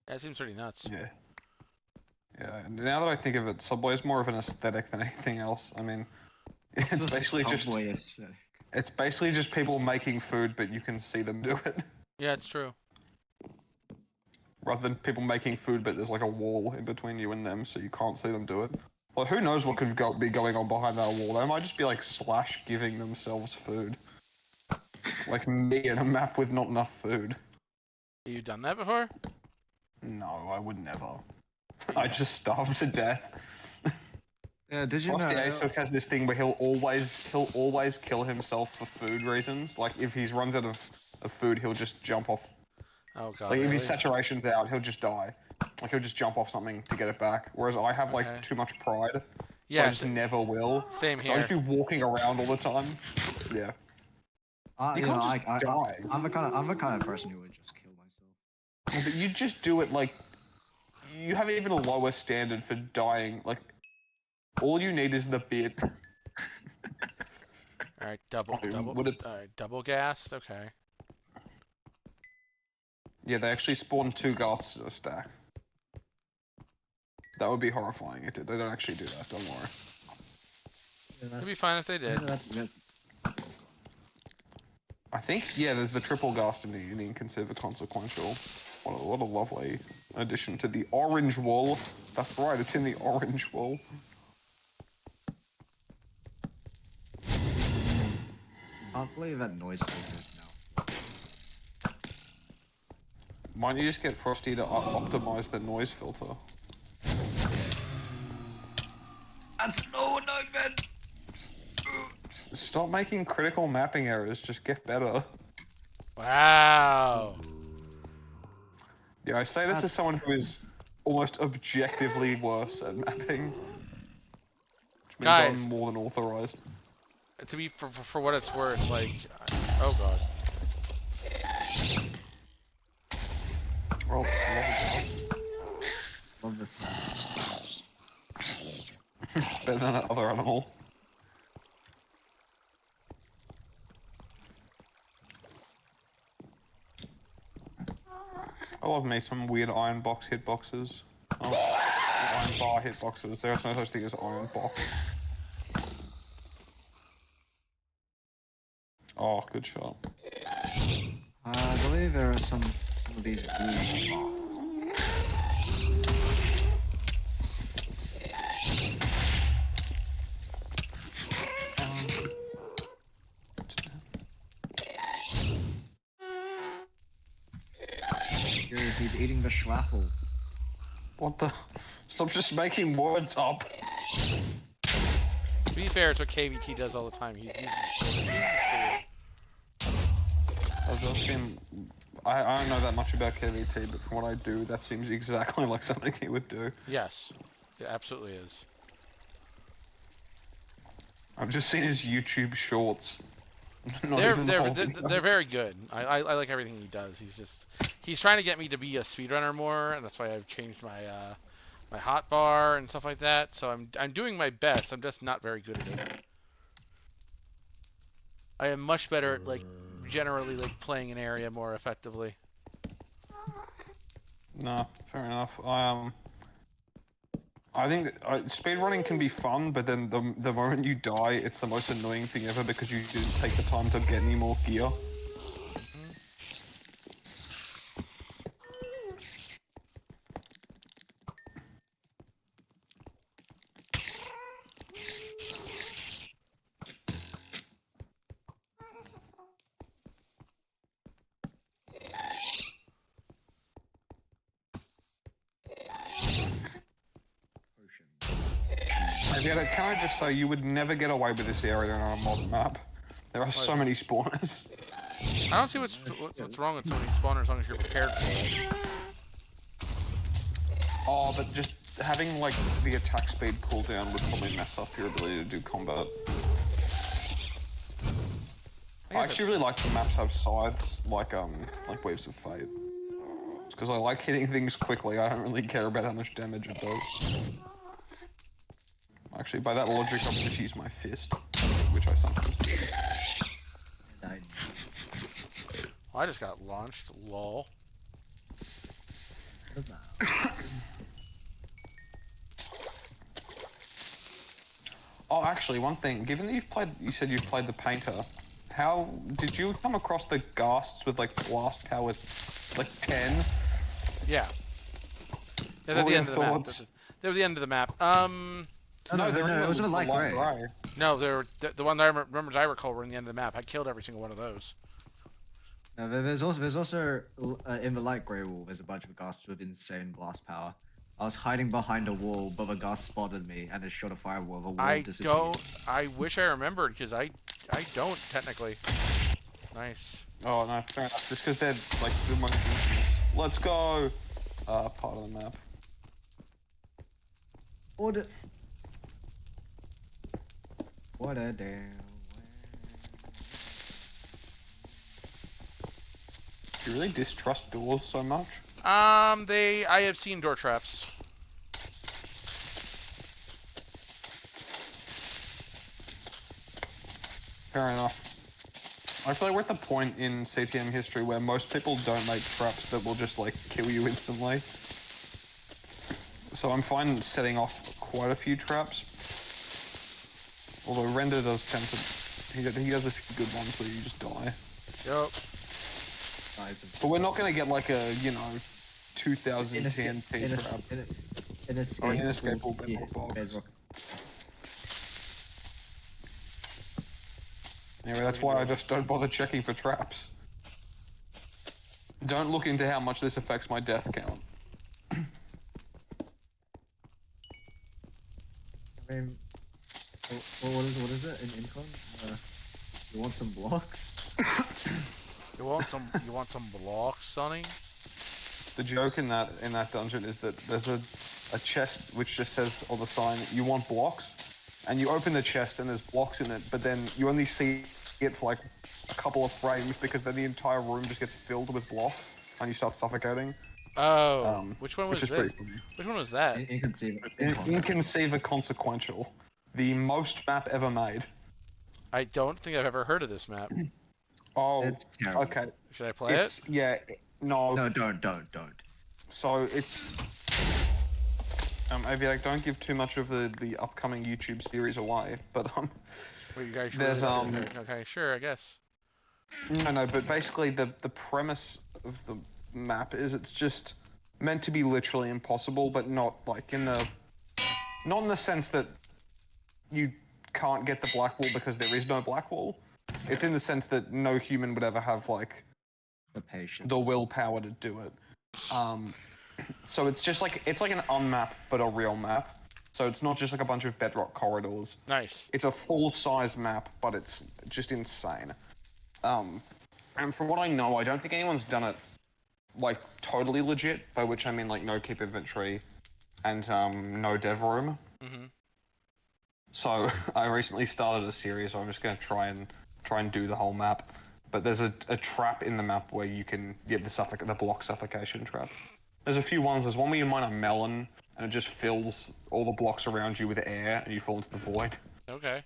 That seems pretty nuts. Yeah. Yeah, and now that I think of it, Subway is more of an aesthetic than anything else. I mean, it's basically just Subway aesthetic. it's basically just people making food, but you can see them do it. Yeah, it's true. Rather than people making food, but there's like a wall in between you and them, so you can't see them do it. Well, who knows what could be going on behind that wall? They might just be like Slash giving themselves food. Like me in a map with not enough food. Have you done that before? No, I would never. I just starve to death. Yeah, did you Frosty know? Aesop has this thing where he'll always kill himself for food reasons. Like if he runs out of food, he'll just jump off. Oh god. Like if really? his saturation's out, he'll just die. Like he'll just jump off something to get it back. Whereas I have like Okay. too much pride. So Yeah, I just never will. same So I just here. be walking around all the time. Yeah. You You know, can't just die. I'm the kind of person who would just kill myself. But you just do it like you have even a lower standard for dying. Like all you need is the bit. All right, double. Would it- All right, double gassed. Okay. Yeah, they actually spawn 2 ghasts in a stack. That would be horrifying. They don't actually do that. Don't worry. It'd be fine if they did. I think there's the triple ghast in the Union consider consequential. What a lovely addition to the orange wall. That's right, it's in the orange wall. Can't believe that noise filter is now. Why don't you just get Frosty to optimize the noise filter? That's not what I meant. Stop making critical mapping errors, just get better. Wow. Yeah, I say this as someone who is almost objectively worse at mapping. Which means Guys. I'm more than authorized. To be for what it's worth, like, oh god. Well, Love this sound. better than that other animal. I love me some weird iron box hitboxes. Oh, iron bar hitboxes. There's no such thing as iron box. Oh, good shot. I believe there are some of these blue Dude, he's eating the schlaffle. What the? Stop just making words up. To be fair, it's what KVT does all the time. He uses shortages. That does seem. I don't know that much about KVT, but from what I do, that seems exactly like something he would do. Yes, it absolutely is. I've just seen his YouTube shorts. Not They're even the they're whole they're, video. they're very good. I like everything he does. He's trying to get me to be a speedrunner more, and that's why I've changed my my hotbar and stuff like that. So I'm doing my best. I'm just not very good at it. I am much better at like generally like playing an area more effectively. No, fair enough. I think speedrunning can be fun, but then the moment you die, it's the most annoying thing ever because you didn't take the time to get any more gear. Yeah, can I just say, you would never get away with this area on a modern map. There are so many spawners. I don't see what's wrong with so many spawners as long as you're prepared for it. Oh, but just having like the attack speed cooldown would probably mess up your ability to do combat. I actually really like the maps have sides, like Waves of Fate. It's because I like hitting things quickly. I don't really care about how much damage it does. Actually, by that logic, I'll just use my fist, which I sometimes do. I just got launched. Lol. Oh, actually, one thing. Given that you said you've played the Painter, how did you come across the ghasts with like blast power, like 10? Yeah. They're What at were the end your of the map. thoughts? They're at the end of the map. No, it was a light gray. No, they're the ones I remember as I recall were in the end of the map. I killed every single one of those. No, there's also in the light grey wall. There's a bunch of ghasts with insane blast power. I was hiding behind a wall, but the ghast spotted me and it shot a fireball. The wall disappeared. I wish I remembered because I don't technically. Nice. Oh no, fair enough. Just because they're like the most infamous. Let's go. Part of the map. What a damn. Do you really distrust doors so much? I have seen door traps. Fair enough. I feel like we're at the point in CTM history where most people don't make traps that will just like kill you instantly. So I'm fine setting off quite a few traps. Although Render does tend to... He does a few good ones where you just die. Yup. But we're not going to get like a, 2000 TNT trap. Inescapable bedrock box. Anyway, that's why I just don't bother checking for traps. Don't look into how much this affects my death count. I mean, what is it in Incon? You want some blocks? You want some blocks, Sonny? The joke in that dungeon is that there's a chest which just says on the sign, you want blocks? And you open the chest and there's blocks in it, but then you only see it for like a couple of frames because then the entire room just gets filled with blocks and you start suffocating. Oh, which one was which is this? pretty funny. Which one was that? Inconceivable. The most map ever made. I don't think I've ever heard of this map. Oh, It's terrible. okay. Should I play it? Yeah, no. No, don't. So it's... Aviac, don't give too much of the upcoming YouTube series away, but Wait, you guys there's okay, sure, I guess. No, but basically the premise of the map is it's just meant to be literally impossible, but not like not in the sense that you can't get the black wall because there is no black wall. It's in the sense that no human would ever have like The patience. the willpower to do it. So it's just like it's like an unmap but a real map. So it's not just like a bunch of bedrock corridors. Nice. It's a full-size map, but it's just insane. And from what I know, I don't think anyone's done it like totally legit. By which I mean like no keep inventory and no dev room. Mm-hmm. So I recently started a series. So I'm just gonna try and do the whole map. But there's a trap in the map where you can get the block suffocation trap. There's a few ones. There's one where you mine a melon and it just fills all the blocks around you with air and you fall into the void. Okay.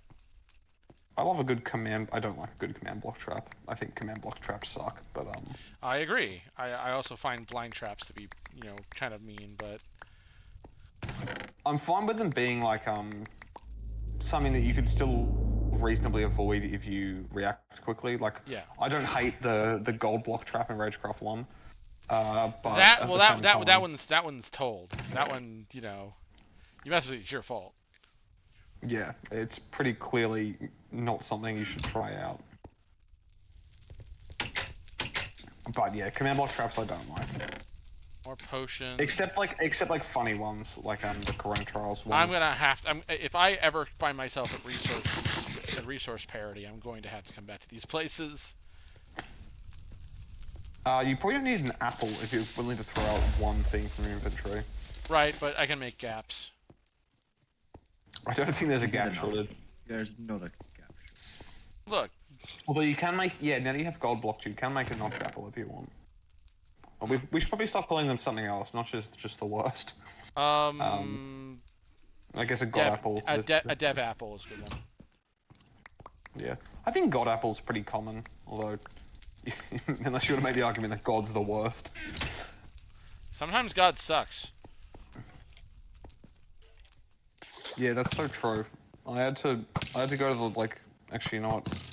I love a good command. I don't like a good command block trap. I think command block traps suck. But I agree. I also find blind traps to be, kind of mean, but I'm fine with them being like something that you could still reasonably avoid if you react quickly. Like yeah. I don't hate the gold block trap in Ragecraft 1. But that one's told. That one, you mess with it, it's your fault. Yeah, it's pretty clearly not something you should try out. But yeah, command block traps I don't like. More potions. Except like funny ones, like the Corona Trials one. I'm gonna have to. If I ever find myself at resource parity, I'm going to have to come back to these places. You probably don't need an apple if you're willing to throw out one thing from your inventory. Right, but I can make gaps. I don't think there's a gap Enough. shortage. There's not a gap. Look, Although you can make, yeah, now that you have gold blocked, you can make a notch apple if you want. Well, we should probably start calling them something else, not just the worst. I guess a god apple. a dev apple is a good one. Yeah, I think god apple's pretty common, although unless you want to make the argument that god's the worst. Sometimes God sucks. Yeah, that's so true. I had to go to the Actually, you know what?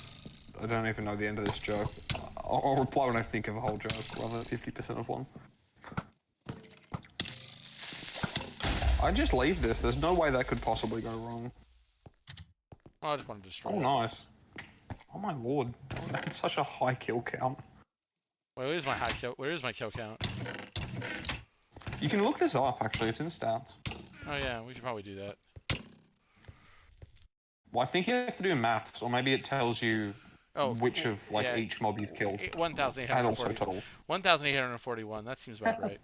I don't even know the end of this joke. I'll reply when I think of a whole joke rather than 50% of one. I just leave this. There's no way that could possibly go wrong. Well, I just want to destroy Oh, it. nice. Oh my lord, that's such a high kill count. Wait, where's my high kill? Where is my kill count? You can look this up. Actually, it's in stats. Oh yeah, we should probably do that. Well, I think you have to do maths, or maybe it tells you which of yeah. each mob you've killed. 1,840. And also total. 1,841. That seems about right.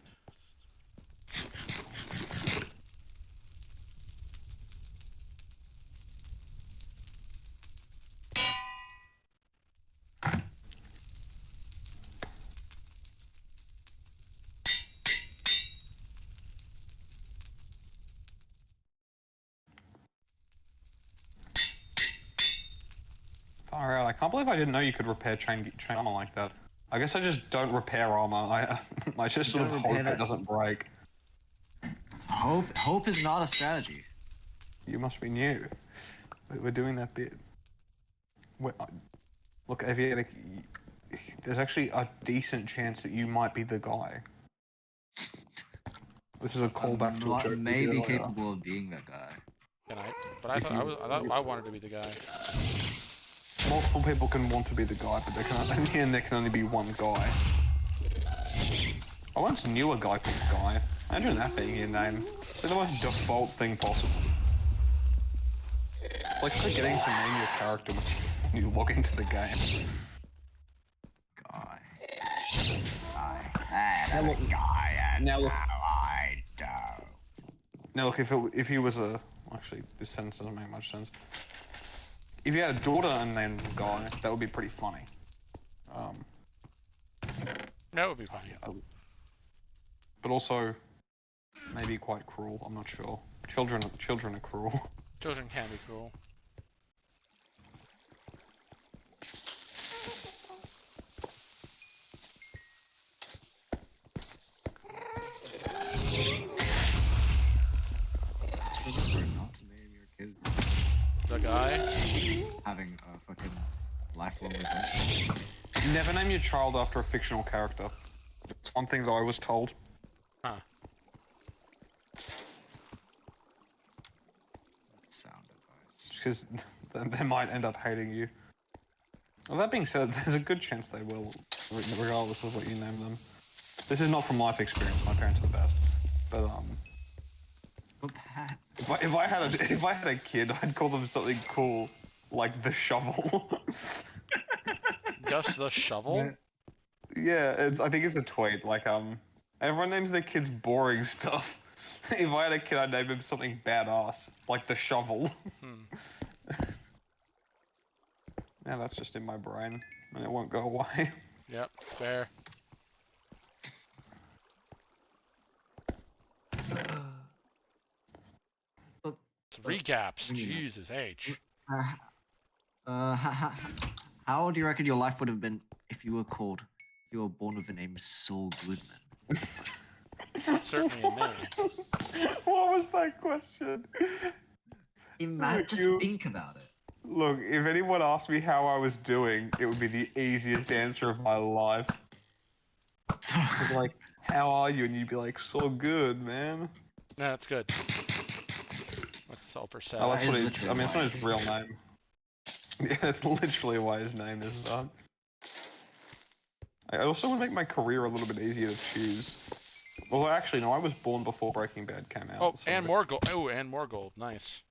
Far out. I can't believe I didn't know you could repair chain armor like that. I guess I just don't repair armor. I just sort of hope it doesn't break. Hope is not a strategy. You must be new. We're doing that bit. Look, Aviatic, there's actually a decent chance that you might be the guy. This is a callback to a joke. May be capable of being that guy. Can I? But I thought I wanted to be the guy. Multiple people can want to be the guy, but in the end there can only be one guy. I once knew a guy called Guy. Imagine that being your name. It's the most default thing possible. It's like forgetting to name your character when you log into the game. Guy. Now look, guy. Now look. I do. Now look, if he was a... Actually, this sentence doesn't make much sense. If you had a daughter and named Guy, that would be pretty funny. That would be funny. But also, maybe quite cruel. I'm not sure. Children are cruel. Children can be cruel. Not to name your kids The guy. having a fucking lifelong resentment. Never name your child after a fictional character. It's one thing that I was told. Huh. Sound advice. Because they might end up hating you. Well, that being said, there's a good chance they will, regardless of what you name them. This is not from life experience. My parents are the best. But But Pat, if I had a kid, I'd call them something cool, like the shovel. Just the shovel? Man. Yeah, I think it's a tweet. Like everyone names their kids boring stuff. If I had a kid, I'd name him something badass, like the shovel. Now that's just in my brain, and it won't go away. Yep, fair. But, 3 gaps. Yeah. Jesus H. how do you reckon your life would have been if you were born with the name Saul Goodman? That's certainly a name. What was that question? Just You- think about it. Look, if anyone asked me how I was doing, it would be the easiest answer of my life. So, It'd be like, how are you? And you'd be like, so good, man. No, that's good. What's sulfur cell? Oh, that's is what literally I mean, it's why. not his real name. Yeah, that's literally why his name is that. I also would make my career a little bit easier to choose. Well, actually, no, I was born before Breaking Bad came out. Oh, so and more gold. Oh, and more gold. Nice.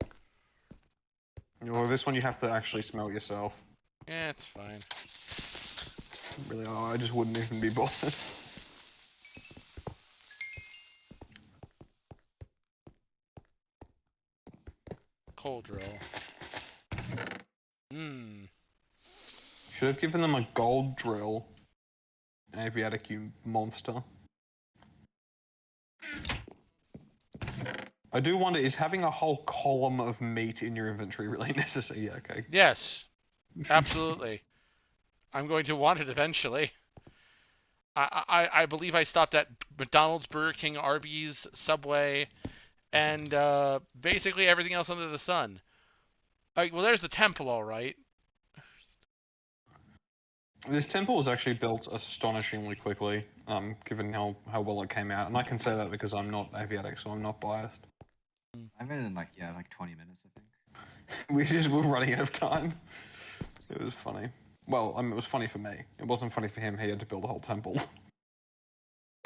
Well, this one you have to actually smell yourself. Yeah, it's fine. Really, I just wouldn't even be bothered. Coal drill. Hmm. Should have given them a gold drill. Aviatic, you monster. I do wonder, is having a whole column of meat in your inventory really necessary? Yeah, okay. Yes. Absolutely. I'm going to want it eventually. I believe I stopped at McDonald's, Burger King, Arby's, Subway, and basically everything else under the sun. Well, there's the temple, all right. This temple was actually built astonishingly quickly, given how well it came out. And I can say that because I'm not Aviatic, so I'm not biased. I made it in like 20 minutes, I think. We just were running out of time. It was funny. Well, I mean, it was funny for me. It wasn't funny for him. He had to build a whole temple.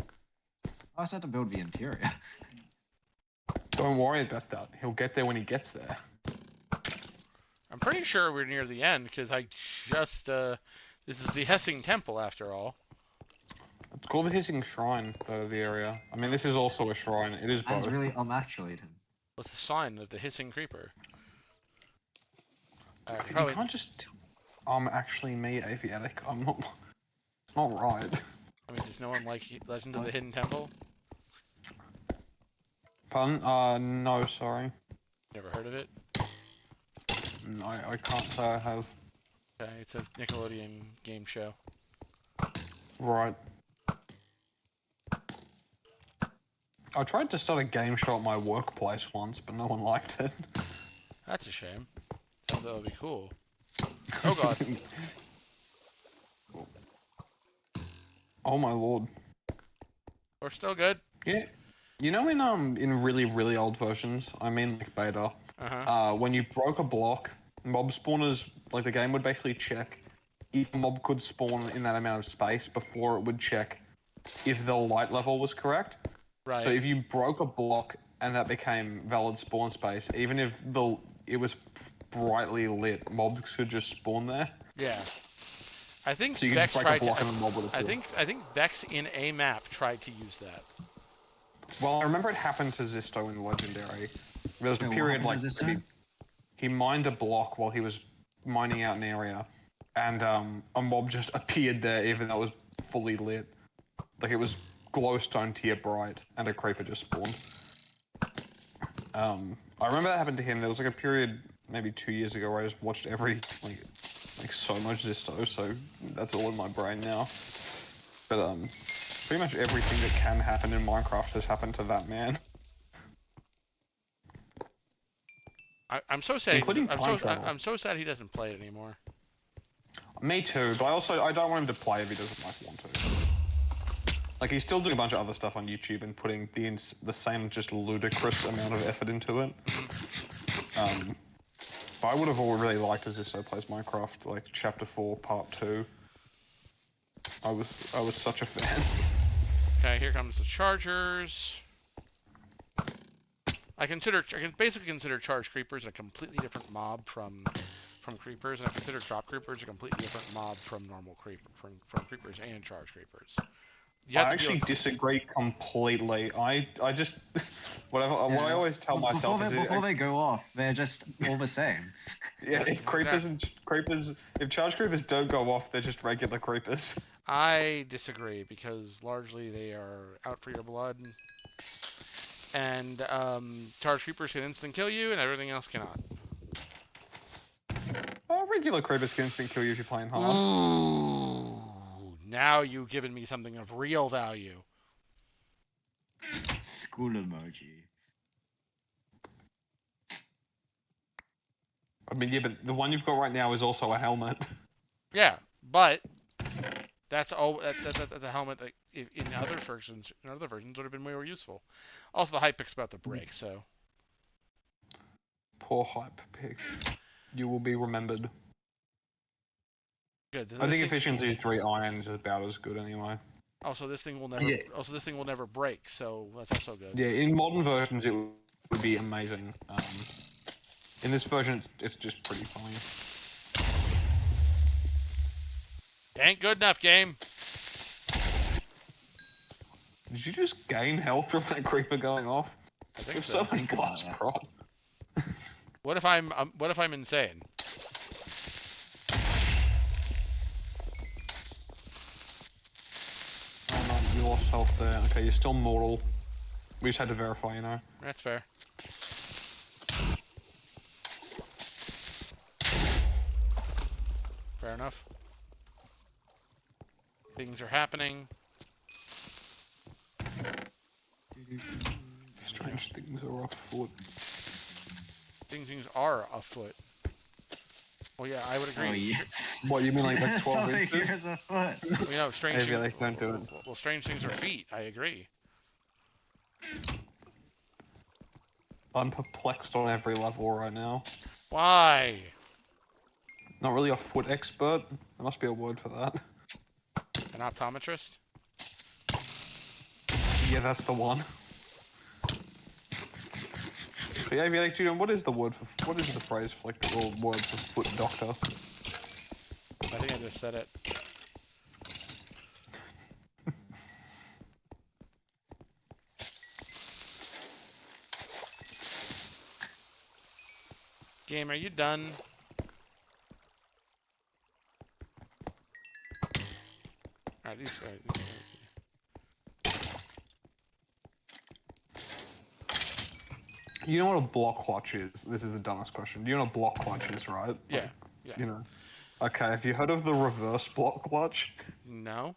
I also had to build the interior. Don't worry about that. He'll get there when he gets there. I'm pretty sure we're near the end because I just this is the Hessing Temple after all. It's called the Hissing Shrine, though, the area. I mean, this is also a shrine. It is That's both. really actually. What's the sign of the hissing creeper? You Probably. can't just... I'm actually me, Aviatic. I'm not... It's not right. I mean, does no one like Legend of the Hidden Temple? Pardon? No, sorry. Never heard of it? No, I can't say I have. Okay, it's a Nickelodeon game show. Right. I tried to start a game show at my workplace once, but no one liked it. That's a shame. Sounds that would be cool. Oh god. Oh my lord. We're still good. Yeah. You know in really, really old versions, I mean like beta, Uh-huh. when you broke a block, mob spawners, like the game would basically check if a mob could spawn in that amount of space before it would check if the light level was correct. Right. So if you broke a block and that became valid spawn space, even if it was brightly lit, mobs could just spawn there. Yeah. I think So you can Vex just break a tried block to. and a mob would I appear. think Vex in a map tried to use that. Well, I remember it happened to Zisto in Legendary. There was a Wait, what period happened like to Zisto? maybe he mined a block while he was mining out an area, and a mob just appeared there even though it was fully lit. Like it was glowstone tier bright, and a creeper just spawned. I remember that happened to him. There was like a period maybe 2 years ago where I just watched every like so much Zisto, so that's all in my brain now. But pretty much everything that can happen in Minecraft has happened to that man. I'm so sad. Including time travel. I'm so sad he doesn't play it anymore. Me too, but I don't want him to play if he doesn't want to. Like he's still doing a bunch of other stuff on YouTube and putting the same just ludicrous amount of effort into it. But I would have all really liked as Zisto plays Minecraft, like Chapter 4, Part 2. I was such a fan. Okay, here comes the chargers. I can basically consider charge creepers a completely different mob from creepers, and I consider drop creepers a completely different mob from normal from creepers and charge creepers. You have I to deal actually with- disagree completely. I just what I always tell myself is before they go off, they're just all the same. yeah, if charge creepers don't go off, they're just regular creepers. I disagree because largely they are out for your blood, and charge creepers can instant kill you, and everything else cannot. Oh, regular creepers can instant kill you if you're playing hard. Ooh, now you've given me something of real value. School emoji. I mean, yeah, but the one you've got right now is also a helmet. Yeah, but that's all. That's a helmet that in other versions would have been way more useful. Also, the hype pick's about to break, so Poor hype pick. You will be remembered. good. I think efficiency 3 irons is about as good anyway. Also, this thing will never. Yeah. Also, this thing will never break, so that's also good. Yeah, in modern versions it would be amazing. In this version, it's just pretty funny. Ain't good enough, game. Did you just gain health from that creeper going off? I think There's so. so much Think about blast that. prod. What if I'm insane? Oh no, you lost health there. Okay, you're still mortal. We just had to verify, you know. That's fair. Fair enough. Things are happening. Strange things are afoot. Things are afoot. Well, yeah, I would agree. Oh yeah. What, you mean like 12 Something inches? here's a foot. Well, you know, strange Maybe things. they don't do it. Well, strange things are feet. I agree. I'm perplexed on every level right now. Why? Not really a foot expert. There must be a word for that. An optometrist? Yeah, that's the one. But yeah, if you like, Julian, what is the phrase for like the little word for foot doctor? I think I just said it. Game, are you done? Alright, these You know what a block clutch is? This is the dumbest question. Do you know what a block clutch is, right? Yeah, Like, yeah. You know. Okay, have you heard of the reverse block clutch? No?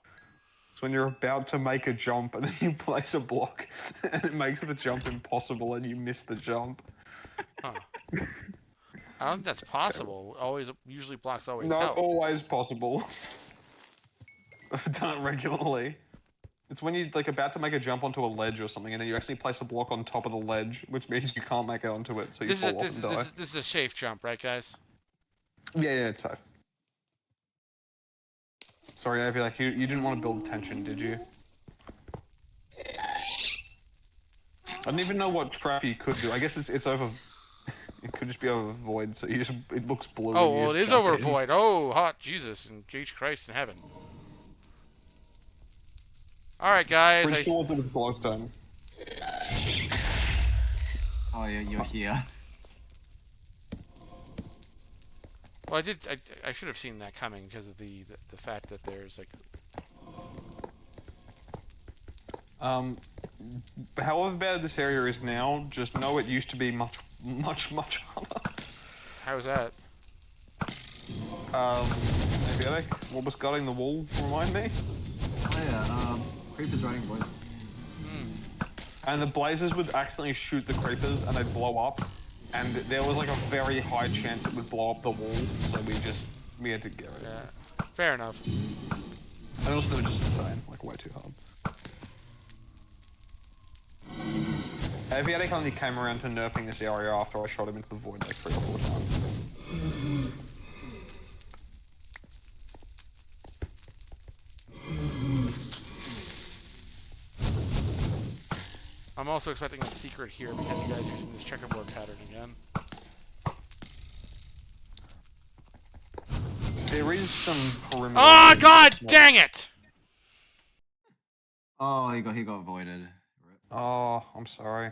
It's when you're about to make a jump and then you place a block and it makes the jump impossible and you miss the jump. Huh. I don't think that's possible. Usually blocks always Not help. always possible. I've done it regularly. It's when you're like about to make a jump onto a ledge or something, and then you actually place a block on top of the ledge, which means you can't make it onto it, so you fall off and die. This is a safe jump, right, guys? Yeah, it's safe. Sorry, Avi, like you didn't want to build tension, did you? I didn't even know what trap you could do. I guess it's over. It could just be over void, so it looks blue. Oh, and you well, it just is jump over in. void. Oh, hot Jesus and Jesus Christ in heaven. All right, guys. Pretty sure it was glowstone. Oh yeah, you're here. Well, I should have seen that coming because of the fact that there's like. However bad this area is now, just know it used to be much harder. How's that? Maybe Eric, what was guarding the wall? Remind me. Oh yeah, creepers running wood. And the blazers would accidentally shoot the creepers and they'd blow up. And there was like a very high chance it would blow up the wall, so we had to get rid of it. Yeah, fair enough. And also they were just insane, like way too hard. Aviatic only came around to nerfing this area after I shot him into the void like 3 or 4 times. I'm also expecting a secret here because you guys using this checkerboard pattern again. There is some perimeter. Oh walls, god but it's not- dang it! Oh, he got voided. Rip. Oh, I'm sorry.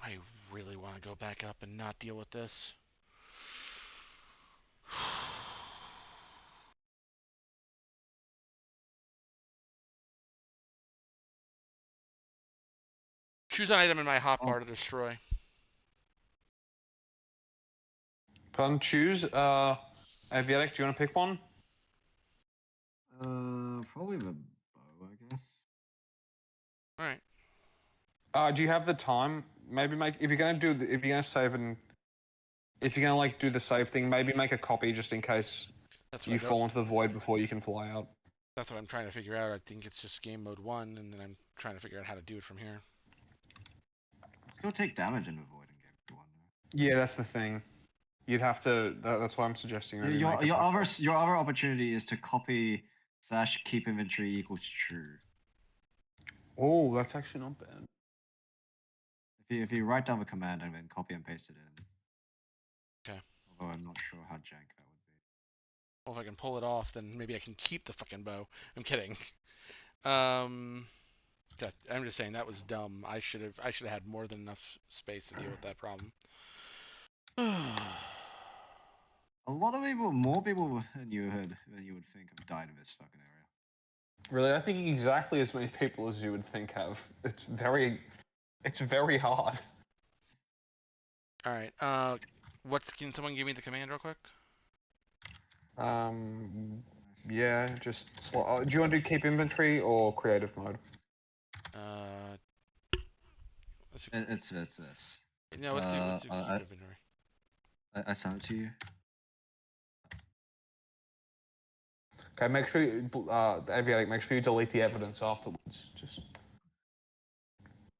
I really want to go back up and not deal with this. Choose an item in my hotbar to destroy. Pardon, choose. Aviatic, do you want to pick one? Probably the bow, I guess. Alright. Do you have the time? Maybe make if you're gonna if you're gonna save and if you're gonna like do the save thing, maybe make a copy just in case That's what you I don't. fall into the void before you can fly out. That's what I'm trying to figure out. I think it's just game mode 1, and then I'm trying to figure out how to do it from here. Still take damage in the void in game 1. Yeah, that's the thing. You'd have to. That's why I'm suggesting. maybe Your make a your copy. other opportunity is to copy / keep inventory equals true. Oh, that's actually not bad. If you write down the command and then copy and paste it in. Okay. Although I'm not sure how jank that would be. Well, if I can pull it off, then maybe I can keep the fucking bow. I'm kidding. I'm just saying that was dumb. I should have had more than enough space to deal with that problem. A lot of people, more people than you would think have died in this fucking area. Really, I think exactly as many people as you would think have. It's very hard. All right. Can someone give me the command real quick? Yeah, just. Do you want to do keep inventory or creative mode? It's this. No, let's do keep I- inventory. I sent it to you. Okay, make sure you, Aviatic, make sure you delete the evidence afterwards. Just.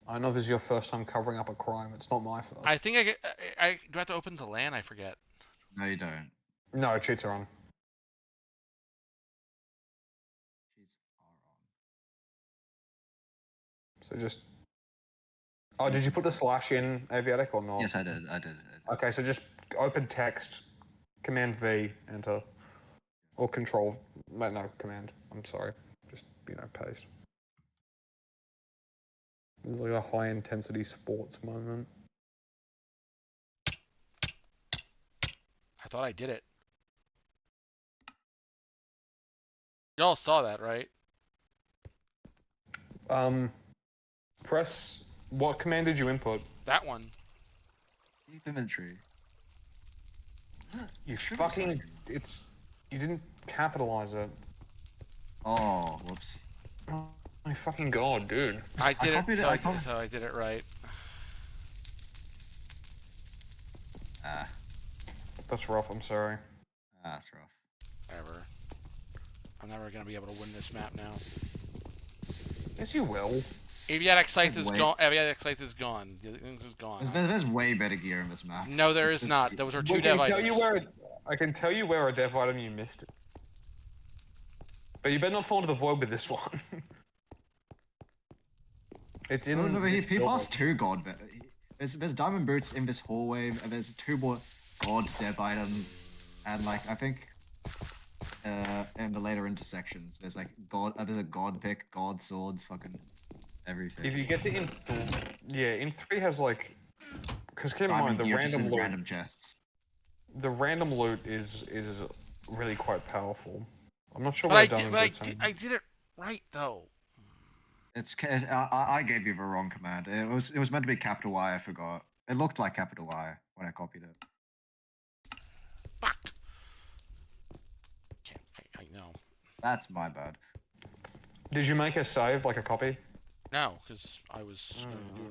I know this is your first time covering up a crime. It's not my fault. I think I get. I do I have to open the LAN? I forget. No, you don't. No, cheats are on. Cheats are So on. just. Oh, did you put the slash in Aviatic or not? Yes, I did. I did. Okay, so just open text, Command V, enter, or Control. No, Command. I'm sorry. Just paste. There's like a high intensity sports moment. I thought I did it. Y'all saw that, right? Press. What command did you input? That one. Keep inventory. You Should be fucking. something. It's. You didn't capitalize it. Oh, whoops. Oh my fucking god, dude. I did copied it. it, So I I, copied- so I did it right. That's rough. I'm sorry. That's rough. Whatever. I'm never gonna be able to win this map now. Yes, you will. Aviatic Scythe is Wait. gone. Aviatic Scythe is gone. The thing is gone. There's way better gear in this map. No, there is It's not. just- Those are Well, two dev I items. can tell you where a dev item you missed it. But you better not fall into the void with this one. It's in. No, no, this he building. lost 2 god. There's diamond boots in this hallway, and there's 2 more god dev items, and like I think, in the later intersections, there's like there's a god pick, god swords, fucking everything. If you get to in 3 has like, because keep in mind Diamond the gear just random in loot. random chests. The random loot is really quite powerful. I'm not sure But what I a diamond did. boot's in. I did it right though. I gave you the wrong command. It was meant to be capital Y. I forgot. It looked like capital Y when I copied it. Fuck. I know. That's my bad. Did you make a save, like a copy? No, because I was gonna do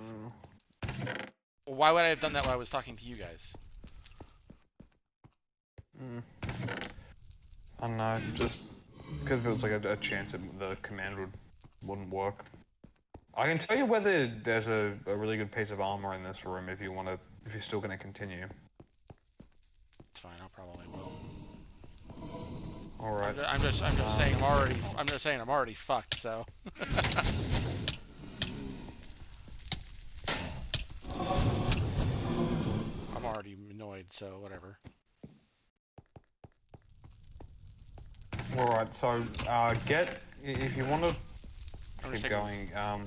it. Why would I have done that while I was talking to you guys? I don't know, just because there was like a chance that the command wouldn't work. I can tell you whether there's a really good piece of armor in this room if you're still gonna continue. It's fine. I'll probably will. All right. I'm just saying I'm already fucked. So. void, so whatever. Alright, so if you want to I'm keep just taking going, I'm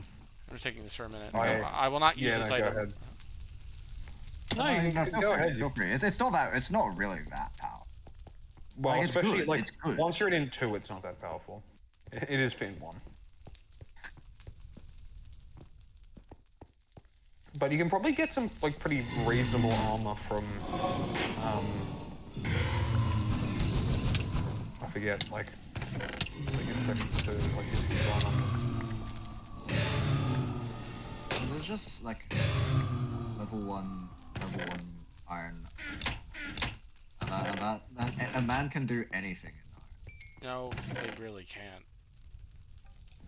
just taking this for a minute. I- I will not use yeah, this no, go item. ahead. No, No, you no, can feel go free, ahead. Feel free. It's not that. It's not really that powerful. Well, Like, it's especially good, like it's good. once you're in 2, it's not that powerful. It is in 1. But you can probably get some like pretty reasonable armor from I forget, like I think it's section 2, like if you run on. There's just like level one iron. And a man can do anything in iron. No, they really can't.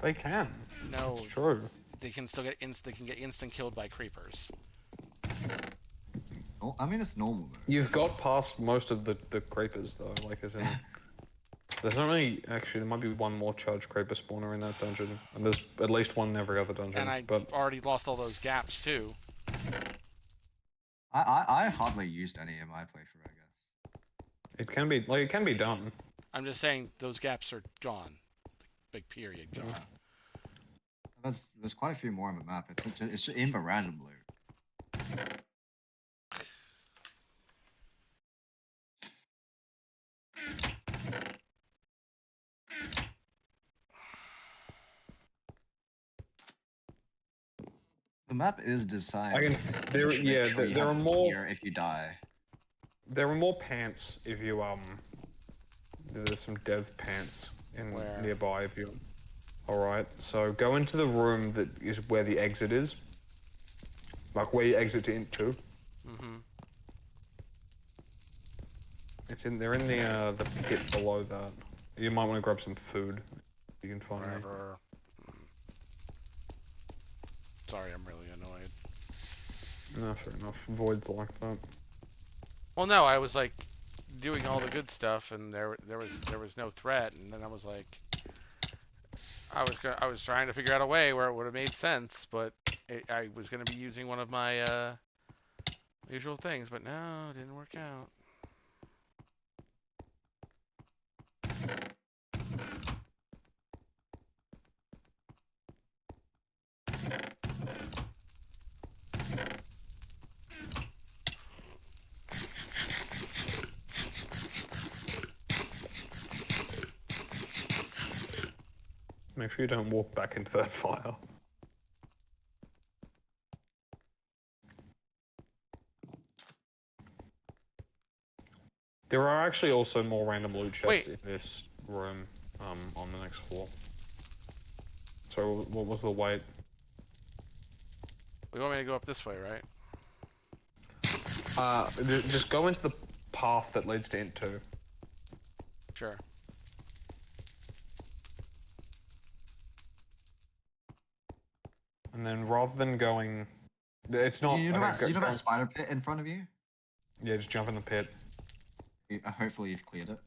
They can. No, It's true. they can still get instant killed by creepers. Oh, I mean, it's normal though. You've got past most of the creepers though, like as in there's only actually there might be one more charge creeper spawner in that dungeon. And there's at least one in every other dungeon. And I but already lost all those gaps too. I hardly used any in my playthrough, I guess. it can be done. I'm just saying those gaps are gone. Big period gone. There's quite a few more on the map. It's in the random loot. The map is designed. There are more here if you die. There are more pants if you there's some dev pants in Where? nearby if you. Alright, so go into the room that is where the exit is. Like where you exit into. Mm-hmm. They're in the pit below that. You might want to grab some food. You can find any. Whatever. Sorry, I'm really annoyed. No, fair enough. Void's like that. Well, no, I was like doing all the good stuff, and there was no threat, and then I was like, I was trying to figure out a way where it would have made sense, but I was gonna be using one of my usual things, but no, it didn't work out. Make sure you don't walk back into that fire. There are actually also more random loot chests Wait. in this room, on the next floor. So what was the wait? You want me to go up this way, right? Just go into the path that leads to Int 2. Sure. And then rather than going, it's not. You know okay, that spider pit in front of you? yeah, just jump in the pit. Hopefully you've cleared it.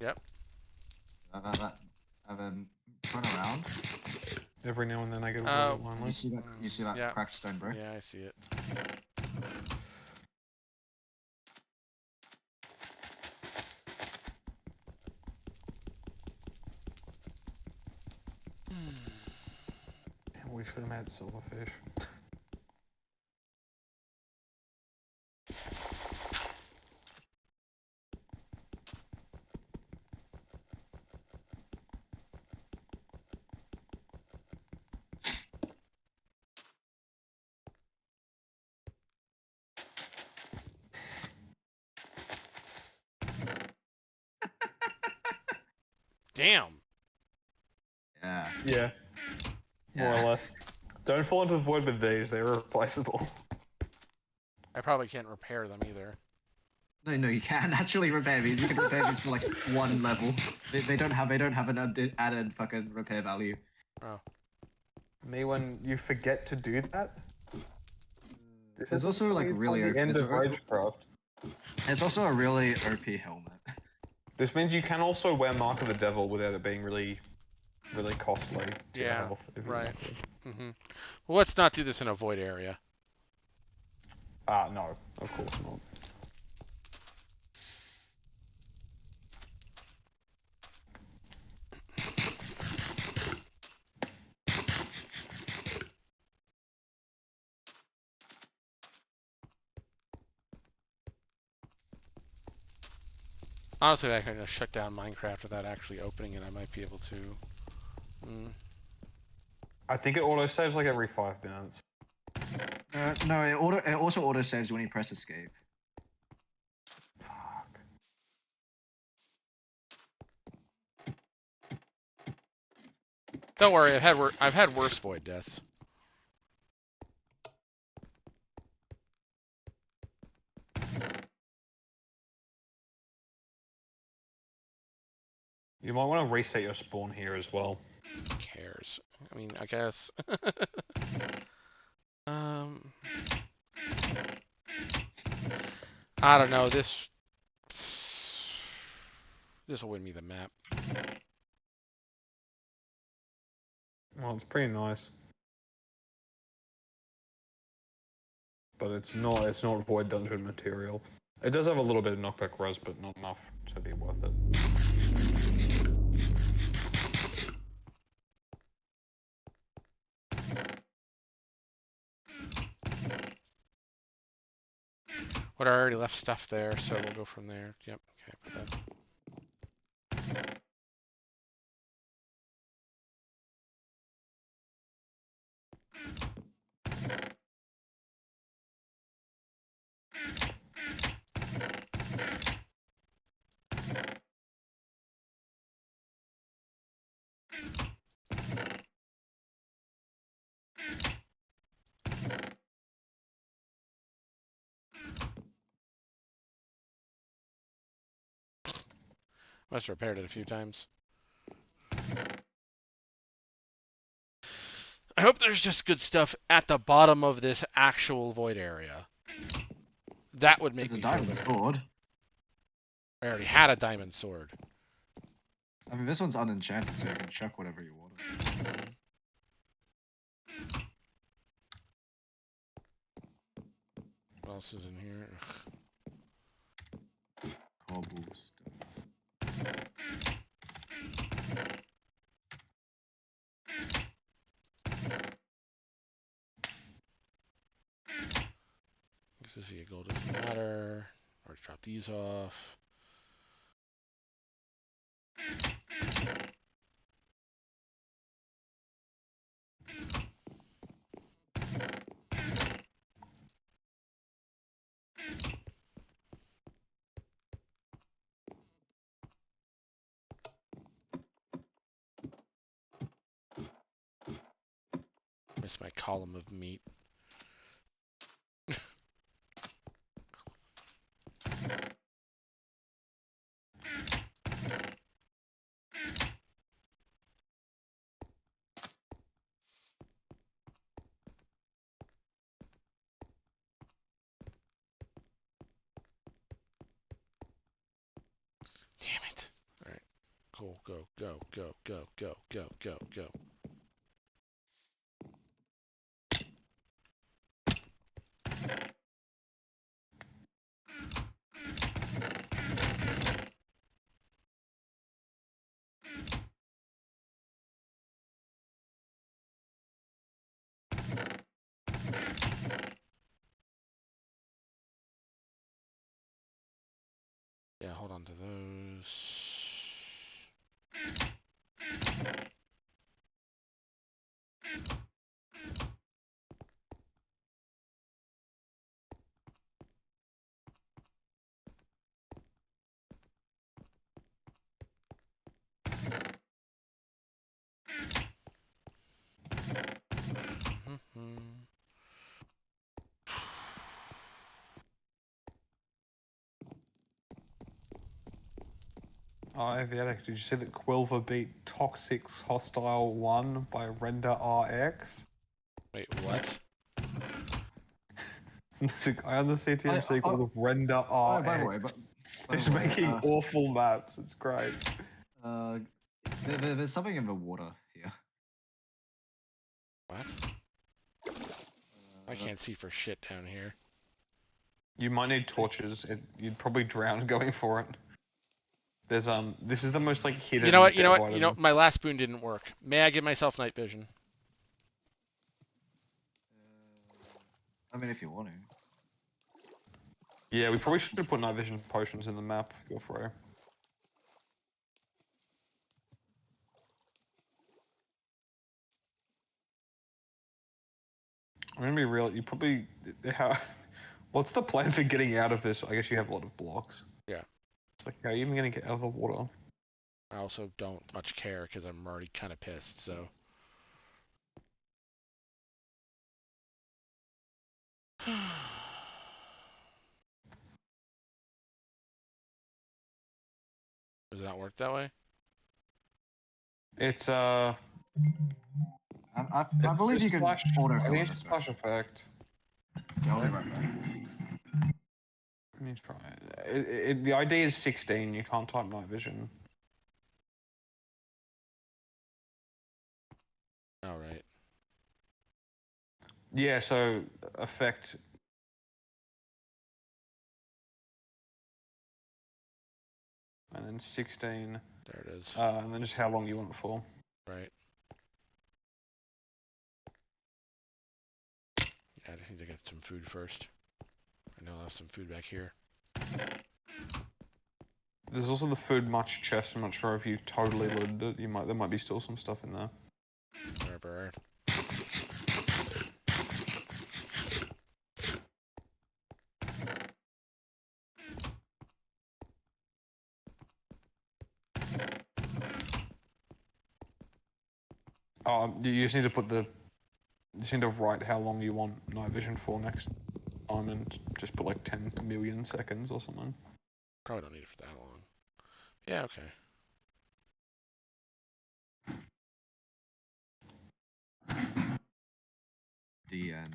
Yep. And then turn around. Every now and then I get a Oh. little lonely. You see that Yeah. cracked stone brick? Yeah, I see it. Damn, we should have had silverfish. Damn. Yeah. Yeah, more or less. Don't fall into the void with these; they're irreplaceable. I probably can't repair them either. No, you can actually repair these. You can repair these for like one level. They don't have an added fucking repair value. Oh. Me, when you forget to do that. This There's is also, like, really the end there's of a- Ragecraft. It's also a really OP helmet. This means you can also wear Mark of the Devil without it being really costly to your Yeah, health. If you right. want to. Mm-hmm. Well, let's not do this in a void area. No, of course not. Honestly, I can just shut down Minecraft without actually opening it. I might be able to. I think it auto saves like every 5 minutes. No, it also auto saves when you press escape. Fuck. Don't worry, I've had worse void deaths. You might want to reset your spawn here as well. Who cares? I mean, I guess. I don't know. This will win me the map. Well, it's pretty nice. But it's not void dungeon material. It does have a little bit of knockback res, but not enough to be worth it. But I already left stuff there, so we'll go from there. Yep. Okay. Put that. Must have repaired it a few times. I hope there's just good stuff at the bottom of this actual void area. That would make There's me a feel diamond better. sword. I already had a diamond sword. I mean, this one's unenchanted, so you can chuck whatever you want. What else is in here? Cobblestone. This is the gold doesn't matter. Already dropped these off. Miss my column of meat. Damn it. Alright. Cool. Go, go, go, go, go, go, go, go. Yeah, hold on to those. Mm-hmm. Oh, Aviatic, did you see that Quilver beat Toxic's Hostile 1 by Render RX? Wait, what? There's a guy on the CTMC called Render RX. Oh, by the way, He's making awful maps. It's great. There's something in the water here. What? I can't see for shit down here. You might need torches. You'd probably drown going for it. There's this is the most like hidden. You know what? item. My last spoon didn't work. May I give myself night vision? I mean, if you want to. Yeah, we probably should have put night vision potions in the map. Feel free. I'm gonna be real. You probably how. What's the plan for getting out of this? I guess you have a lot of blocks. Yeah. It's like, how are you even gonna get out of the water? I also don't much care because I'm already kind of pissed. So. Does it not work that way? It's I believe you can splash. autofill I think this it's a way. splash effect. Yeah, I'll be right back. Let me try it. The ID is 16. You can't type night vision. All right. Yeah. So effect. And then 16. There it is. And then just how long you want it for. Right. Yeah, I just need to get some food first. I know I'll have some food back here. There's also the food much chest. I'm not sure if you totally loaded it. There might be still some stuff in there. Whatever. You just need to put the. You just need to write how long you want night vision for next time, and just put like 10 million seconds or something. Probably don't need it for that long. Yeah. Okay. DN.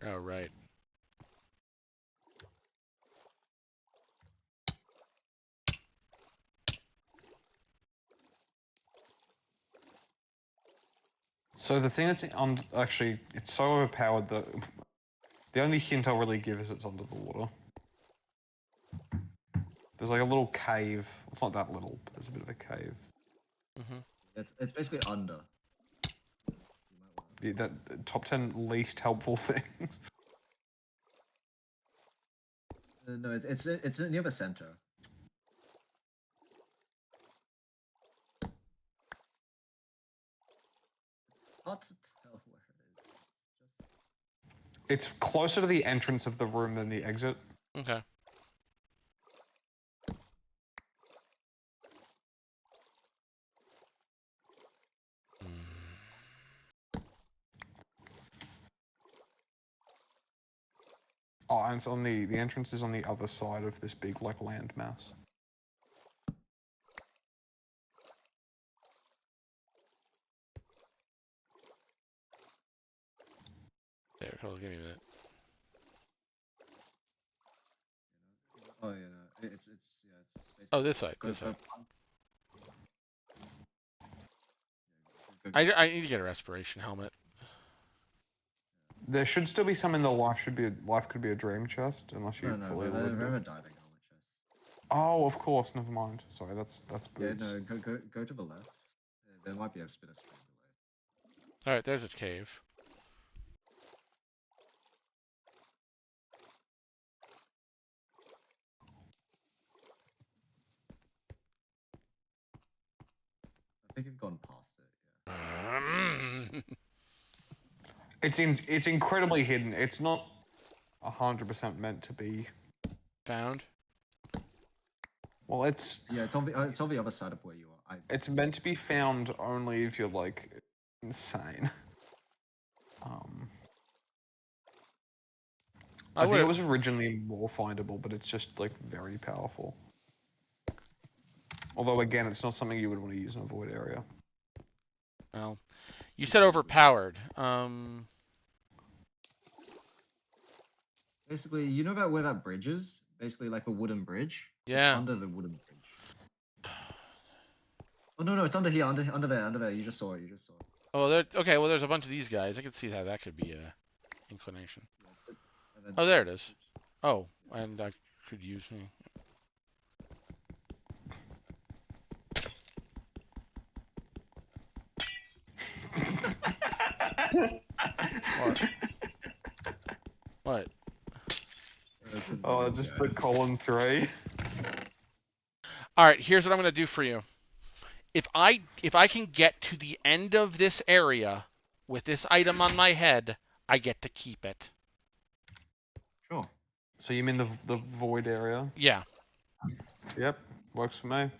Oh right. So the thing that's actually, it's so overpowered that the only hint I'll really give is it's under the water. There's like a little cave. It's not that little, but there's a bit of a cave. It's basically under. Yeah, that top 10 least helpful things. No, it's near the center. Hard to tell where it is. It's closer to the entrance of the room than the exit. Okay. Oh, and it's on the entrance is on the other side of this big like land mass. There. Hold on, give me a minute. Oh yeah, no, it's basically. Oh, this side. go- This side. go- I need to get a respiration helmet. There should still be some in the life could be a dream chest unless you No, fully remember loaded it. diving helmet chest. Oh, of course. Never mind. Sorry, that's Yeah, boots. no, go to the left. There might be a bit of stream delay. All right. There's a cave. I think you've gone past it. Yeah. It's incredibly hidden. It's not 100% meant to be. Found. Well, it's Yeah, it's on the other side of where you are. it's meant to be found only if you're like insane. I think it was originally more findable, but it's just like very powerful. Although again, it's not something you would want to use in a void area. Well, you said overpowered. Basically, you know about where that bridge is? Basically, like a wooden bridge. Yeah. It's under the wooden bridge. Oh no, it's under here, under there. You just saw it. Oh, there. Okay. Well, there's a bunch of these guys. I can see how that could be a inclination. Oh, there it is. Oh, and I could use me. for? What? That's a Oh, really just good. the column 3. All right, here's what I'm gonna do for you. If I can get to the end of this area with this item on my head, I get to keep it. Sure. So you mean the void area? Yeah. Yep, works for me.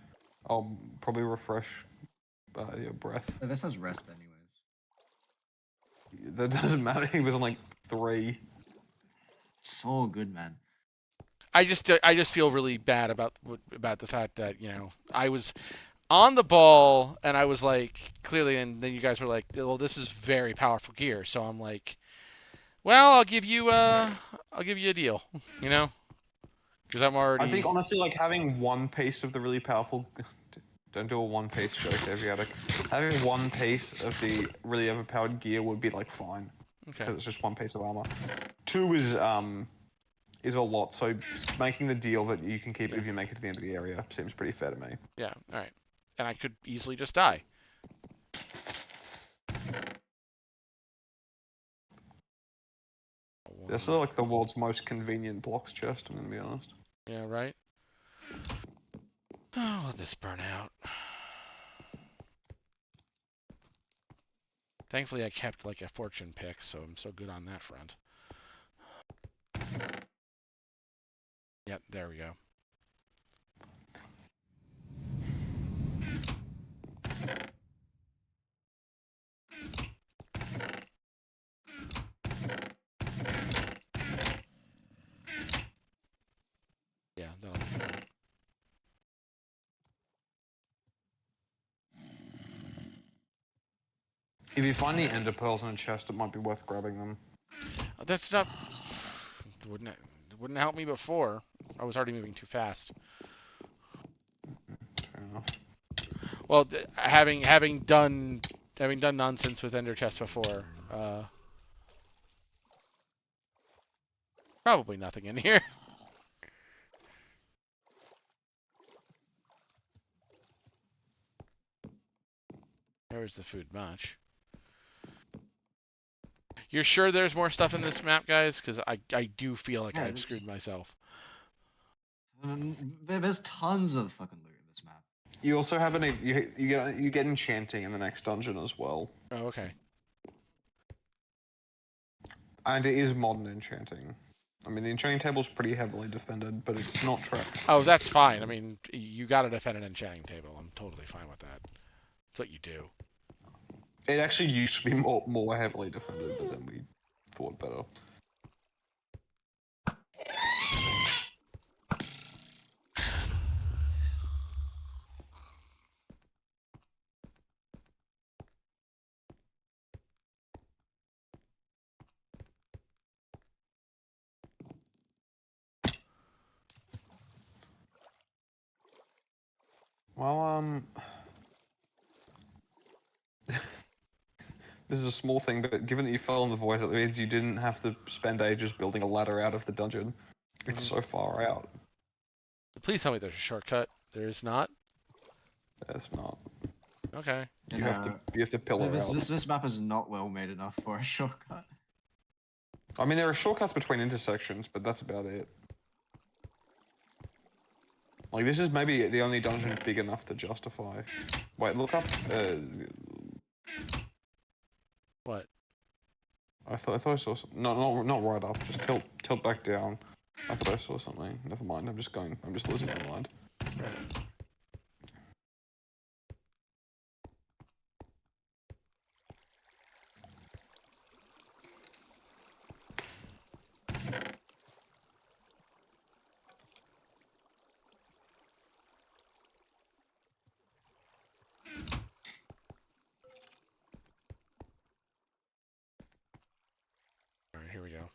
I'll probably refresh your breath. This has rest anyways. That doesn't matter. He was on like 3. So good, man. I just feel really bad about the fact that, you know, I was on the ball and I was like, clearly, and then you guys were like, well, this is very powerful gear. So I'm like, well, I'll give you a deal, you know, because I'm already. I think honestly, like having one piece of the really powerful. Don't do a one piece joke, Aviatic. Having one piece of the really overpowered gear would be like fine. Okay. Because it's just one piece of armor. 2 is a lot, so making the deal that you can keep it if you make it to the end of the area seems pretty fair to me. Yeah. All right. And I could easily just die. This is like the world's most convenient blocks chest, I'm gonna be honest. Yeah. Right. Oh, let this burn out. Thankfully, I kept like a fortune pick, so I'm so good on that front. Yep, there we go. Yeah, that'll be fine. If you find the ender pearls in a chest, it might be worth grabbing them. That's not. Wouldn't help me before. I was already moving too fast. Fair enough. Well, having done nonsense with ender chests before, probably nothing in here. There's the food much. You're sure there's more stuff in this map, guys? Because I do feel like Yeah, I've screwed myself. There's tons of fucking loot in this map. You also have you get enchanting in the next dungeon as well. Oh, okay. And it is modern enchanting. I mean, the enchanting table's pretty heavily defended, but it's not trapped. Oh, that's fine. I mean, you got to defend an enchanting table. I'm totally fine with that. That's what you do. It actually used to be more heavily defended, but then we thought better. Well, this is a small thing, but given that you fell in the void, it means you didn't have to spend ages building a ladder out of the dungeon. It's so far out. Please tell me there's a shortcut. There is not. It's not. Okay. You have to pillar out. This map is not well made enough for a shortcut. I mean, there are shortcuts between intersections, but that's about it. Like, this is maybe the only dungeon big enough to justify. Wait, look up. What? I thought I saw something. No, not right up. Just tilt back down. I thought I saw something. Never mind. I'm just losing my mind. All right, here we go.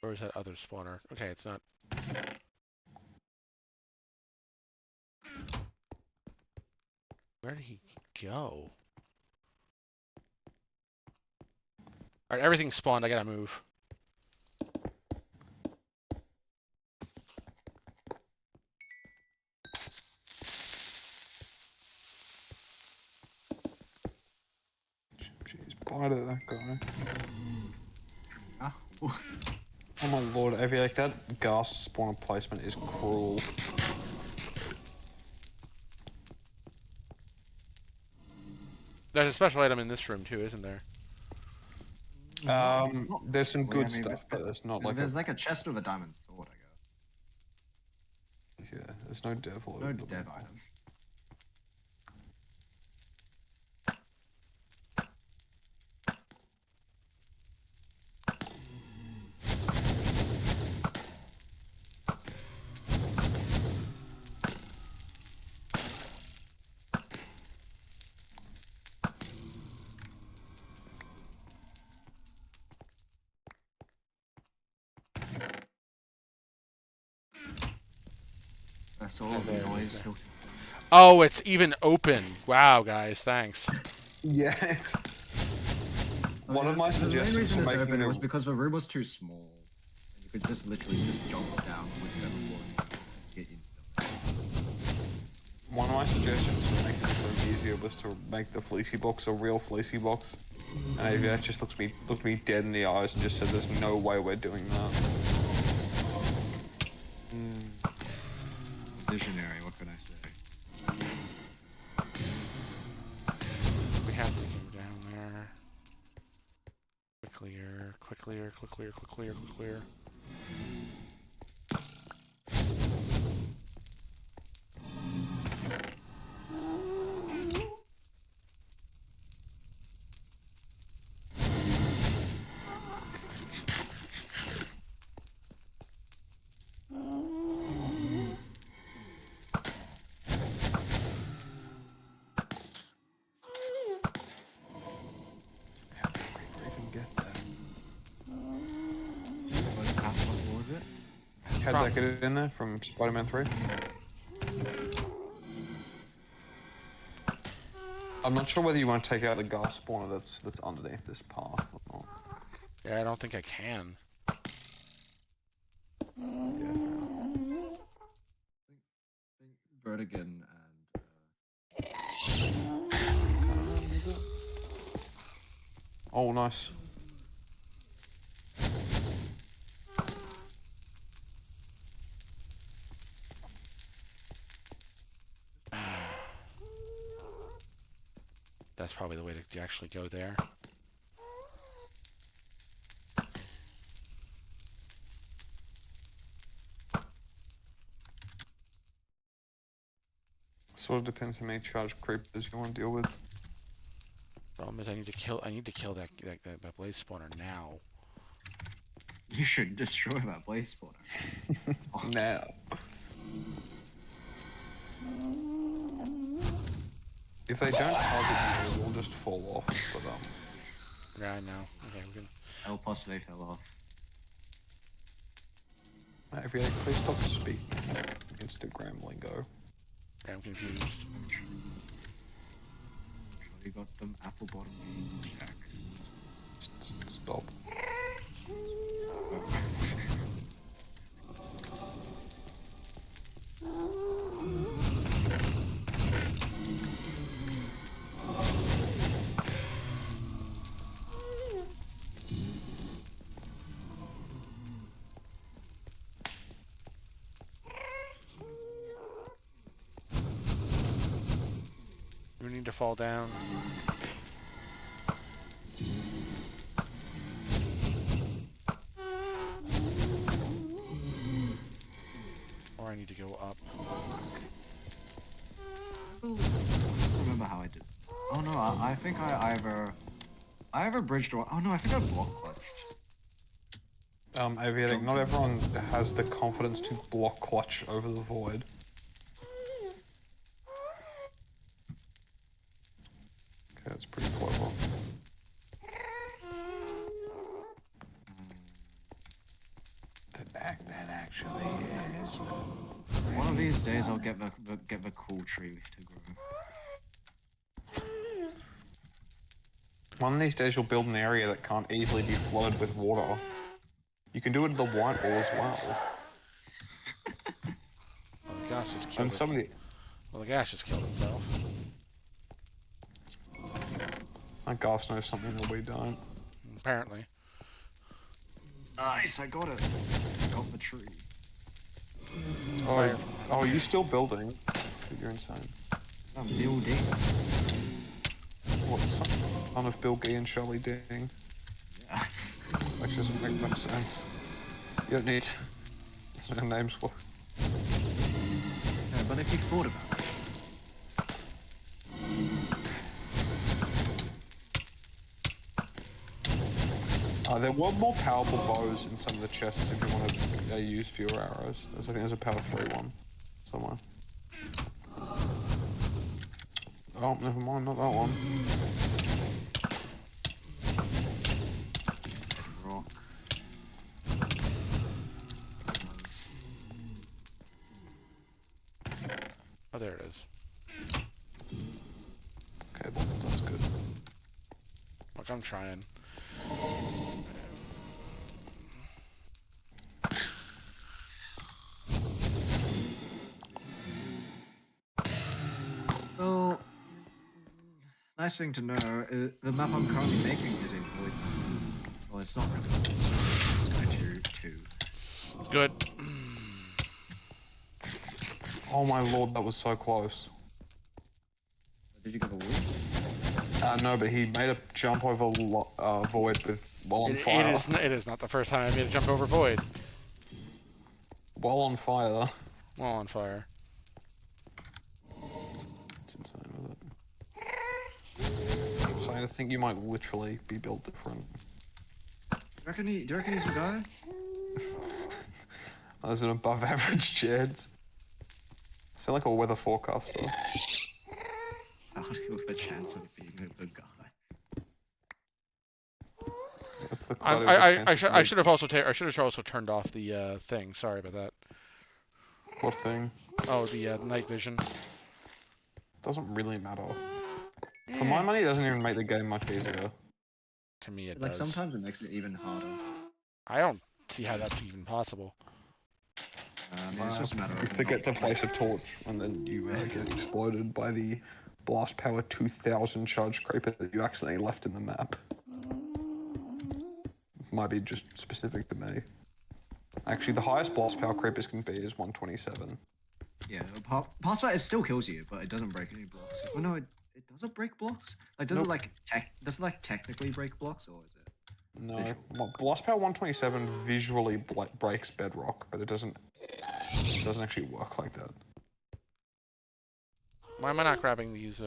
Where was that other spawner? Okay, it's not. Where did he go? Alright, everything's spawned. I gotta move. spider, that guy. Ah, Oh my lord, Aviac, that ghast spawner placement is cruel. There's a special item in this room too, isn't there? There's some really, good stuff, but there's not like there's like a chest with a diamond sword, I guess. yeah, there's no devil. No dev item. I saw And the there it noise is. filter. Oh, it's even open. Wow, guys, thanks. Yeah. One of my The main suggestions reason for it's making open the was because the room was too small. And you could just literally just jump down with whatever floor you get instantly. one of my suggestions for making the room easier was to make the fleecy box a real fleecy box. And Aviac just looked me dead in the eyes and just said, "There's no way we're doing that." Visionary, what can I say? We have to go down there. Quicklier, quicklier, quicklier, quicklier, quicklier. How did Creeper even get there? What was it? How'd that get in there from Spider-Man 3? I'm not sure whether you want to take out the ghast spawner that's underneath this path or not. Yeah, I don't think I can. Yeah, Vertigan and oh, nice. That's probably the way to actually go there. Sort of depends how many charged creepers you want to deal with. Problem is, I need to kill that blaze spawner now. you should destroy that blaze spawner. Now. If they don't target you, they'll just fall off. But Yeah, I know. Okay, we can. El possibly fell off. if you please stop speaking Instagram lingo. I'm confused. You got them apple bottom games, Jack. Stop. We need to fall down. Or I need to go up. I don't remember how I did. Oh no, I think I either bridged or oh no, I think I block clutched. Aviatic, not everyone has the confidence to block clutch over the void. Okay, that's pretty clever. That actually is. One of these days I'll get the cool tree to grow. One of these days you'll build an area that can't easily be flooded with water. You can do it in the white wall as well. Well, the gas just killed And somebody, Well, the gas just killed itself. Garth knows something that we don't. Apparently. Nice, I got it. Got the tree. Oh, Fire. are you still building? You're insane. I'm building. What son of Bill Gee and Shirley Ding? Yeah. Which doesn't make much sense. You don't need. There's no names for. Yeah, but if you thought about it. There were more powerful bows in some of the chests if you want to use fewer arrows. I think there's a power 3 one somewhere. Oh, never mind, not that one. Rock. Oh, there it is. Okay, well, that's good. Look, I'm trying. Well, nice thing to know, the map I'm currently making is in void. Well, it's not really. It's going to 2. Good. Oh my lord, that was so close. Did you get a wood? No, but he made a jump over void with while on fire. It is not the first time I made a jump over void. While on fire. While on fire. It's insane with it. So I think you might literally be built different. Do you reckon he's a guy? There's an above average chance. I sound like a weather forecaster. How do you have a chance of being a guy? That's the I should have also turned off the thing. Sorry about that. What thing? Oh, the night vision. Doesn't really matter. For my money, it doesn't even make the game much easier. To me, it Like does. sometimes it makes it even harder. I don't see how that's even possible. I mean, it's just a matter of You forget to not- place a torch, and then you get exploded by the Blast Power 2000 charge creeper that you accidentally left in the map. Might be just specific to me. Actually, the highest Blast Power creepers can be is 127. Yeah, past that it still kills you, but it doesn't break any blocks. Oh no, it doesn't break blocks. Like does Nope. does it like technically break blocks, or is it? No, Visual. Blast Power 127 visually breaks bedrock, but it doesn't actually work like that. Why am I not grabbing these?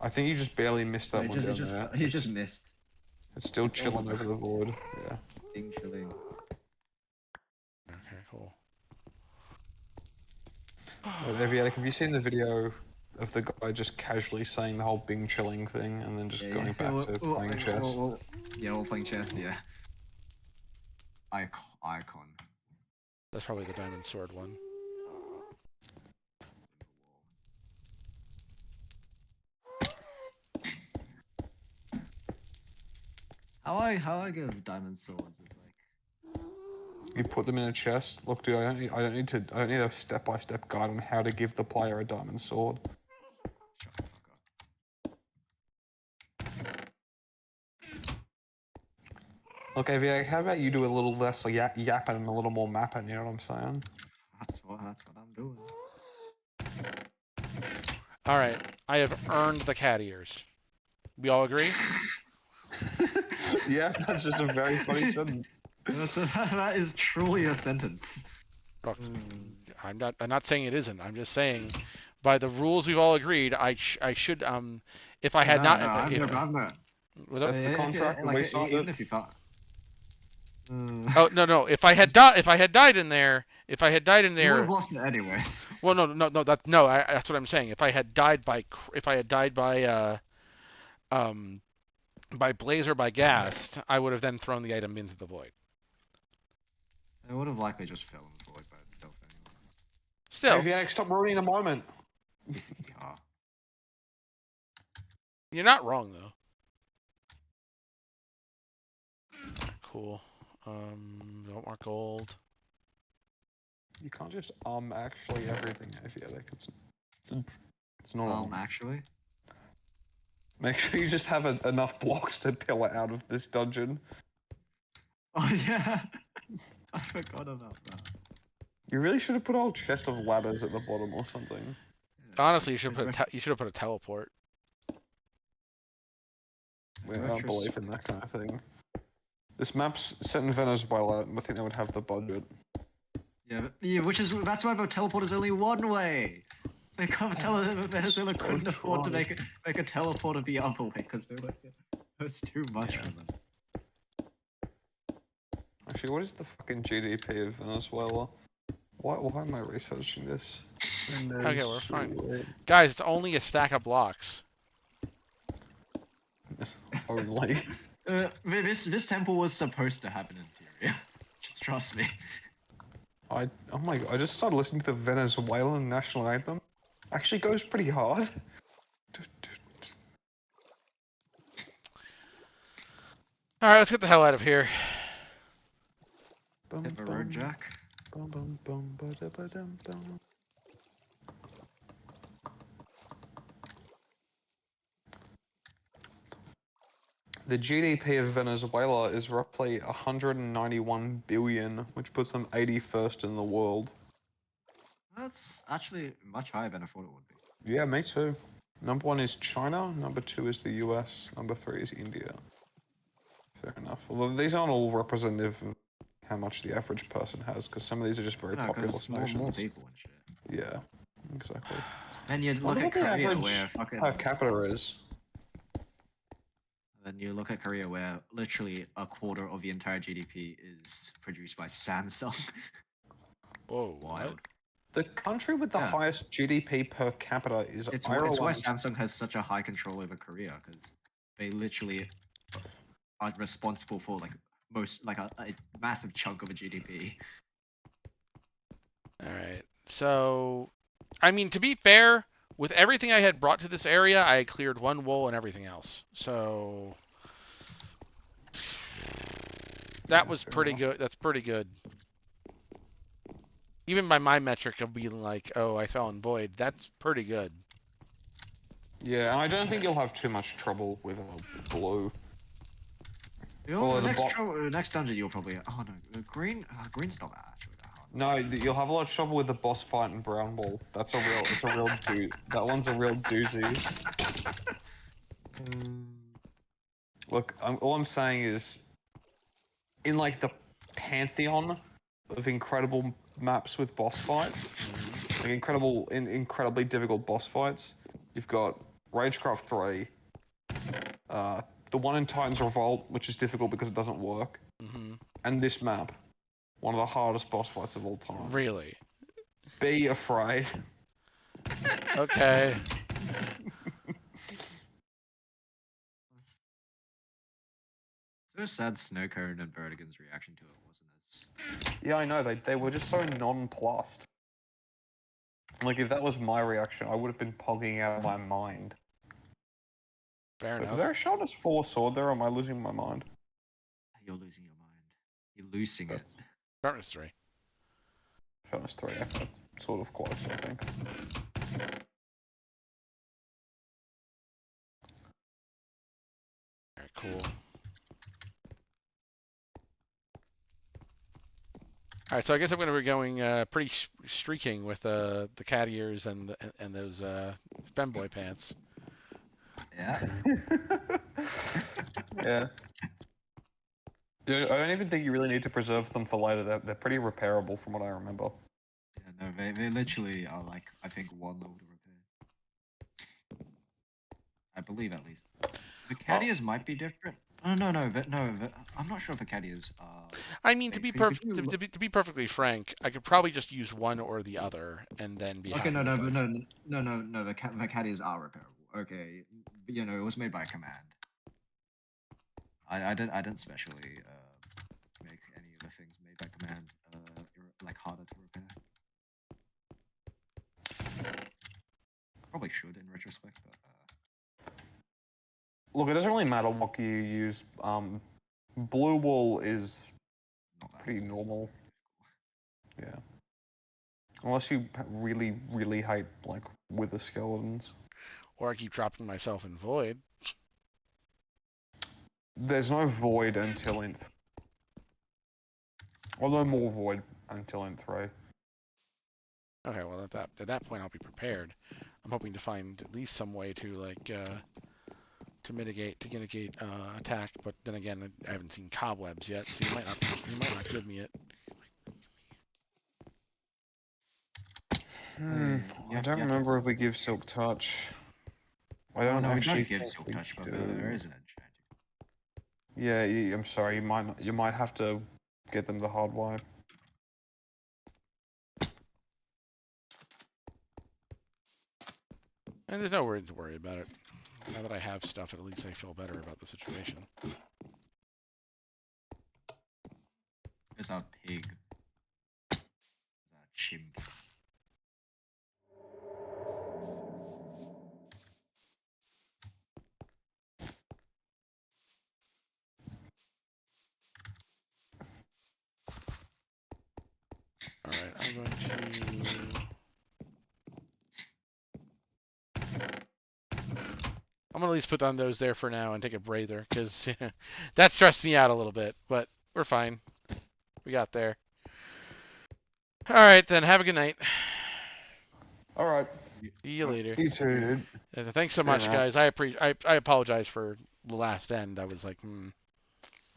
I think you just barely missed that one down there. He just missed. It's still chilling over the void. Yeah. Ding chilling. Okay, cool. Have you seen the video of the guy just casually saying the whole Bing chilling thing and then just going back to playing chess? Yeah, we're playing chess. Yeah. Icon. That's probably the diamond sword one. How I give diamond swords is like. You put them in a chest. Look, dude, I don't need a step-by-step guide on how to give the player a diamond sword. Shut the fuck up. Look, AVA, how about you do a little less yapping and a little more mapping? You know what I'm saying? That's what I'm doing. All right, I have earned the cat ears. We all agree? Yeah, that's just a very funny sentence. That is truly a sentence. Look, I'm not saying it isn't. I'm just saying, by the rules we've all agreed, I should if I had not. I'm not. Was that, The contract we signed even it. if you thought. oh no! If I had died in there, you would there. have lost it anyways. Well, no. That's what I'm saying. If I had died by by blaze or by ghast, I would have then thrown the item into the void. It would have likely just fell in the void by itself anyway. Still, AVA, stop ruining the moment. Yeah. you're not wrong though. Cool. Don't want gold. You can't just actually everything, AVA. It's not on. Actually. Make sure you just have enough blocks to pillar out of this dungeon. Oh yeah, I forgot about that. You really should have put a whole chest of ladders at the bottom or something. Honestly, you should you should have put a teleport. I don't believe in that kind of thing. This map's set in Venezuela. I think they would have the budget. Yeah, that's why the teleport is only one way. They can't Venezuela couldn't afford to make a teleport the other way because it's too much for them. Actually, what is the fucking GDP of Venezuela? Why am I researching this? Okay, we're fine. Guys, it's only a stack of blocks. Only. This temple was supposed to have an interior. Just trust me. Oh my god! I just started listening to the Venezuelan national anthem. Actually, goes pretty hard. All right, let's get the hell out of here. Hit the road, Jack. The GDP of Venezuela is roughly 191 billion, which puts them 81st in the world. That's actually much higher than I thought it would be. Yeah, me too. Number 1 is China, number 2 is the US, number 3 is India. Fair enough. Although these aren't all representative of how much the average person has, because some of these are just very populous nations. More people and shit. Yeah, exactly. And you look Wonder at what the Korea average where fucking. per capita is. Then you look at Korea where literally a quarter of the entire GDP is produced by Samsung. Whoa, Wild. The country with the Yeah. highest GDP per capita is It's Ireland. why Samsung has such a high control over Korea because they literally are responsible for like a massive chunk of a GDP. All right. So, I mean, to be fair, with everything I had brought to this area, I had cleared one wool and everything else. So that was pretty good. That's pretty good. Even by my metric of being like, oh, I fell in void, that's pretty good. Yeah, and I don't think you'll have too much trouble with blue. The next dungeon you'll probably green's not actually that hard. No, you'll have a lot of trouble with the boss fight in Brown Ball. It's a real that one's a real doozy. Look, all I'm saying is, in like the pantheon of incredible maps with boss fights, like incredibly difficult boss fights, you've got Ragecraft 3, the one in Titan's Revolt, which is difficult because it doesn't work, and this map, one of the hardest boss fights of all time. Really? Be afraid. Okay. So sad Snowcone and Vertigan's reaction to it wasn't as. Yeah, I know, they were just so nonplussed. Like, if that was my reaction, I would have been pogging out of my mind. Fair enough. Is there a Sharpness 4 sword there, or am I losing my mind? You're losing your mind. You're losing it. Sharpness 3. Sharpness 3, yeah, that's sort of close, I think. Alright, cool. Alright, so I guess I'm going to be going pretty streaking with the cat ears and those femboy pants. Yeah. Yeah. Dude, I don't even think you really need to preserve them for later. They're pretty repairable from what I remember. Yeah, no, they literally are like, I think, one level to repair. I believe at least. The cat ears might be different. No, I'm not sure if the cat ears are. I mean, to be perfectly frank, I could probably just use one or the other and then be Okay, happy no. with both. The cat ears are repairable. Okay, you know, it was made by command. I didn't specially make any of the things made by command like harder to repair. Probably should in retrospect, but. Look, it doesn't really matter what gear you use. Blue wool is pretty normal. Yeah. Unless you really, really hate, like, wither skeletons. Or I keep dropping myself in void. There's no void until Nth. Or no more void until N3. Okay, well at that point I'll be prepared. I'm hoping to find at least some way to like to mitigate attack, but then again I haven't seen cobwebs yet, so you might not give me it. I you don't have to remember if we give Silk Touch. I Oh don't no, we actually don't give think Silk we Touch, but do. there is an enchanting. Yeah, I'm sorry. You might have to get them the hard way. And there's no reason to worry about it. Now that I have stuff, at least I feel better about the situation. There's our pig. There's our chimp. Alright, I'm going to... I'm gonna at least put on those there for now and take a breather, because that stressed me out a little bit, but we're fine. We got there. Alright then, have a good night. Alright. See you later. You too, dude. Thanks so See you, much, man. guys. I apologize for the last end. I was like,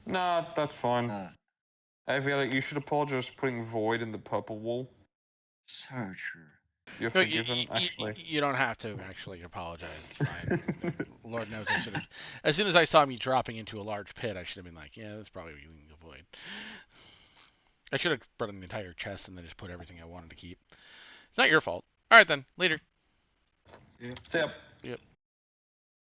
Nah, that's fine. Aviator, you should apologize for putting void in the purple wall. So true. You're No, forgiven, actually. you don't have to actually apologize. It's fine. Lord knows I should have. As soon as I saw me dropping into a large pit, I should have been like, yeah, that's probably what you can avoid. I should have brought an entire chest and then just put everything I wanted to keep. It's not your fault. All right then. Later. See ya. See ya. Yep.